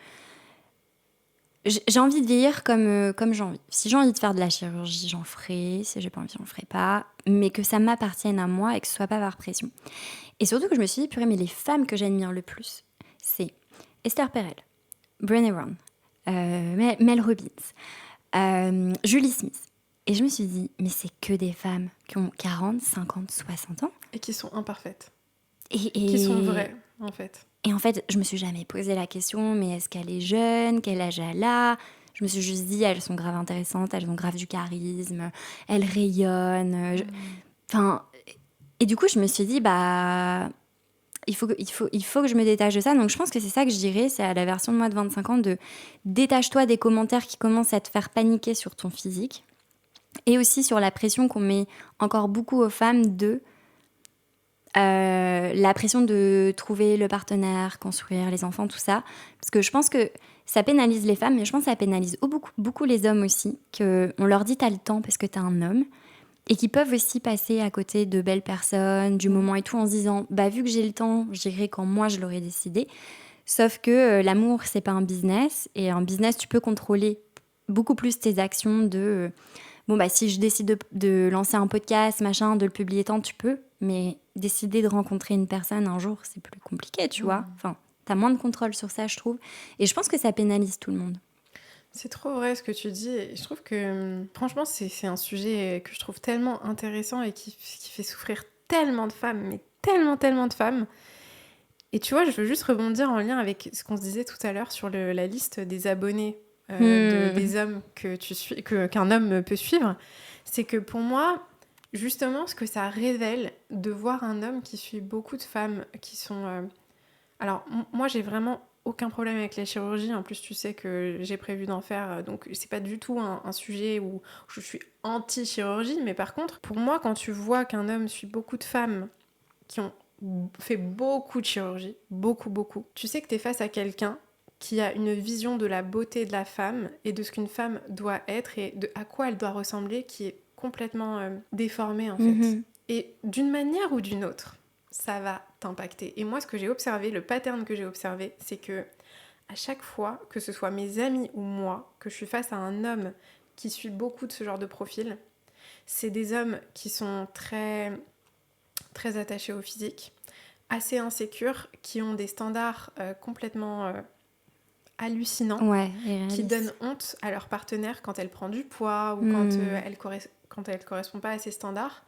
j'ai envie de vieillir comme j'ai envie. Si j'ai envie de faire de la chirurgie, j'en ferai. Si j'ai pas envie, j'en ferai pas. Mais que ça m'appartienne à moi et que ce soit pas par pression. Et surtout que je me suis dit, purée, mais les femmes que j'admire le plus, c'est Esther Perel, Brené Brown, Mel Robbins, Julie Smith. Et je me suis dit, mais c'est que des femmes qui ont 40, 50, 60 ans. Et qui sont imparfaites. Et Qui sont vraies, en fait. Et en fait, je me suis jamais posé la question, mais est-ce qu'elle est jeune? Quel âge elle a? Je me suis juste dit, elles sont grave intéressantes, elles ont grave du charisme, elles rayonnent. Enfin, et du coup, je me suis dit, bah, il faut que je me détache de ça. Donc, je pense que c'est ça que je dirais, c'est à la version de moi de 25 ans, de détache-toi des commentaires qui commencent à te faire paniquer sur ton physique. Et aussi sur la pression qu'on met encore beaucoup aux femmes la pression de trouver le partenaire, construire les enfants, tout ça. Parce que je pense que ça pénalise les femmes, mais je pense que ça pénalise beaucoup les hommes aussi. On leur dit t'as le temps parce que t'es un homme. Et qui peuvent aussi passer à côté de belles personnes, du moment et tout, en se disant bah vu que j'ai le temps, j'irai quand moi je l'aurais décidé. Sauf que l'amour, c'est pas un business. Et un business, tu peux contrôler beaucoup plus tes actions bon, bah, si je décide de lancer un podcast, machin, de le publier tant, tu peux. Mais décider de rencontrer une personne un jour, c'est plus compliqué, tu vois. Enfin, t'as moins de contrôle sur ça, je trouve. Et je pense que ça pénalise tout le monde. C'est trop vrai ce que tu dis. Et je trouve que, franchement, c'est un sujet que je trouve tellement intéressant et qui fait souffrir tellement de femmes, mais tellement, tellement de femmes. Et tu vois, je veux juste rebondir en lien avec ce qu'on se disait tout à l'heure sur la liste des abonnés des hommes qu'un homme peut suivre. C'est que pour moi, justement, ce que ça révèle de voir un homme qui suit beaucoup de femmes qui sont... Alors, moi, j'ai vraiment aucun problème avec la chirurgie. En plus, tu sais que j'ai prévu d'en faire. Donc, c'est pas du tout un sujet où je suis anti-chirurgie. Mais par contre, pour moi, quand tu vois qu'un homme suit beaucoup de femmes qui ont fait beaucoup de chirurgie, beaucoup, tu sais que tu es face à quelqu'un qui a une vision de la beauté de la femme et de ce qu'une femme doit être et à quoi elle doit ressembler qui est complètement déformée en fait. Et d'une manière ou d'une autre, ça va t'impacter. Et moi, ce que j'ai observé, le pattern que j'ai observé, c'est que à chaque fois, que ce soit mes amis ou moi, que je suis face à un homme qui suit beaucoup de ce genre de profil, c'est des hommes qui sont très, très attachés au physique, assez insécures, qui ont des standards complètement hallucinants, qui donnent honte à leur partenaire quand elle prend du poids ou quand elle correspond pas à ses standards,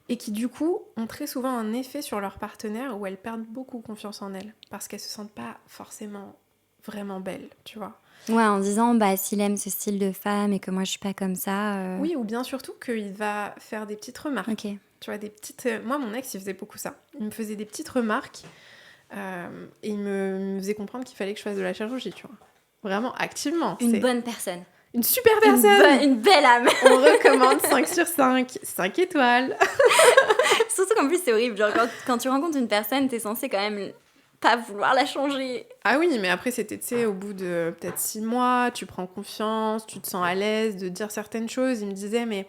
et qui du coup ont très souvent un effet sur leur partenaire où elles perdent beaucoup confiance en elles parce qu'elles se sentent pas forcément vraiment belles, tu vois. Ouais, en disant bah s'il aime ce style de femme et que moi je suis pas comme ça. Oui, ou bien surtout qu'il va faire des petites remarques. Okay. Tu vois, des petites. Moi, mon ex, il faisait beaucoup ça. Il me faisait des petites remarques et il me faisait comprendre qu'il fallait que je fasse de la chirurgie, tu vois. Vraiment activement. Une bonne personne. Une super personne. Une belle âme. On recommande 5 sur 5. 5 étoiles. Surtout qu'en plus, c'est horrible. Genre, quand tu rencontres une personne, t'es censé quand même pas vouloir la changer. Ah oui, mais après, c'était, tu sais, au bout de peut-être 6 mois, tu prends confiance, tu te sens à l'aise de dire certaines choses. Il me disait, mais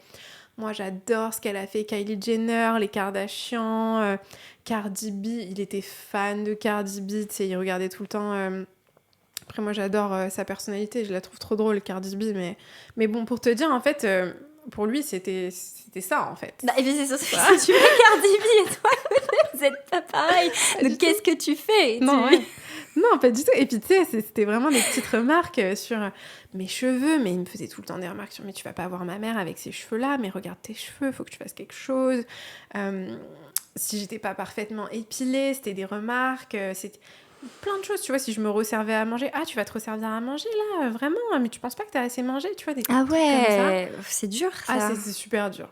moi, j'adore ce qu'elle a fait, Kylie Jenner, les Kardashians, Cardi B. Il était fan de Cardi B, tu sais, il regardait tout le temps... Après, moi, j'adore sa personnalité, je la trouve trop drôle, Cardi B, mais bon, pour te dire, en fait, pour lui, c'était ça, en fait. Bah, et puis c'est surtout que si tu fais Cardi B et toi, vous êtes pas pareil. Donc, qu'est-ce que tu fais? Non, pas du tout. Et puis, tu sais, c'était vraiment des petites remarques sur mes cheveux, mais il me faisait tout le temps des remarques sur « mais tu vas pas voir ma mère avec ces cheveux-là, mais regarde tes cheveux, faut que tu fasses quelque chose. » Si j'étais pas parfaitement épilée, c'était des remarques, c'était... plein de choses, tu vois, si je me resservais à manger, ah tu vas te resservir à manger là, vraiment, mais tu penses pas que t'as assez mangé, tu vois, des trucs comme ça. C'est dur ça. Ah c'est super dur,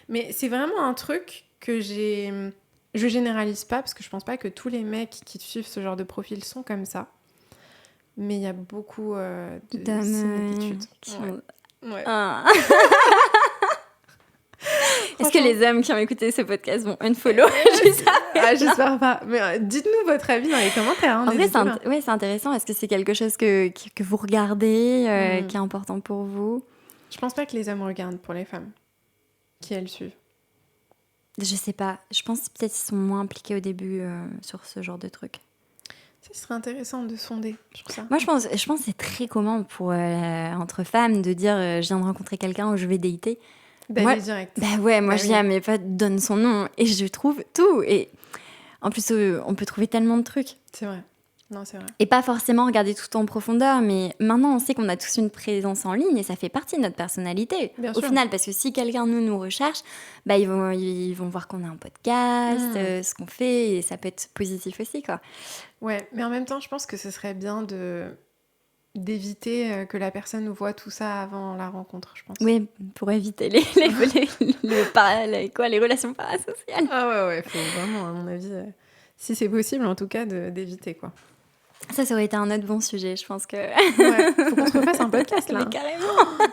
mais c'est vraiment un truc que je généralise pas parce que je pense pas que tous les mecs qui suivent ce genre de profil sont comme ça, mais il y a beaucoup de similitudes. Ouais. Ah. Est-ce que les hommes qui ont écouté ce podcast vont unfollow? J'espère pas. Mais dites-nous votre avis dans les commentaires. Hein, en vrai, c'est intéressant. Est-ce que c'est quelque chose que vous regardez, qui est important pour vous? Je pense pas que les hommes regardent pour les femmes qui elles suivent. Je sais pas. Je pense peut-être qu'ils sont moins impliqués au début sur ce genre de trucs. Ce serait intéressant de sonder sur ça. Moi, je pense que c'est très commun pour entre femmes de dire je viens de rencontrer quelqu'un ou je vais dater. D'aller direct. Bah ouais, moi je dis à mes potes, donne son nom. Et je trouve tout. Et en plus, on peut trouver tellement de trucs. C'est vrai. Non, c'est vrai. Et pas forcément regarder tout en profondeur, mais maintenant on sait qu'on a tous une présence en ligne et ça fait partie de notre personnalité. Bien sûr. Final, parce que si quelqu'un nous recherche, bah ils vont voir qu'on a un podcast, ce qu'on fait, et ça peut être positif aussi, quoi. Ouais, mais en même temps, je pense que ce serait bien d'éviter que la personne nous voit tout ça avant la rencontre, je pense. Oui, pour éviter les relations parasociales. Ah ouais, faut vraiment, à mon avis, si c'est possible, en tout cas, d'éviter, quoi. Ça aurait été un autre bon sujet, je pense que... Ouais, faut qu'on se refasse un podcast là. Mais carrément.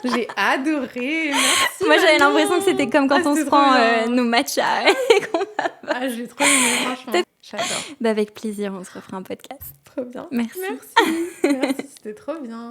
J'ai adoré, merci. Moi, j'avais Manon. l'impression que c'était comme quand on se c'était prend trop bien. nos matchas et qu'on va... Ah, j'ai trop aimé, franchement. J'adore. Bah, avec plaisir, on se refera un podcast. Trop bien. Merci. Merci. Merci, c'était trop bien.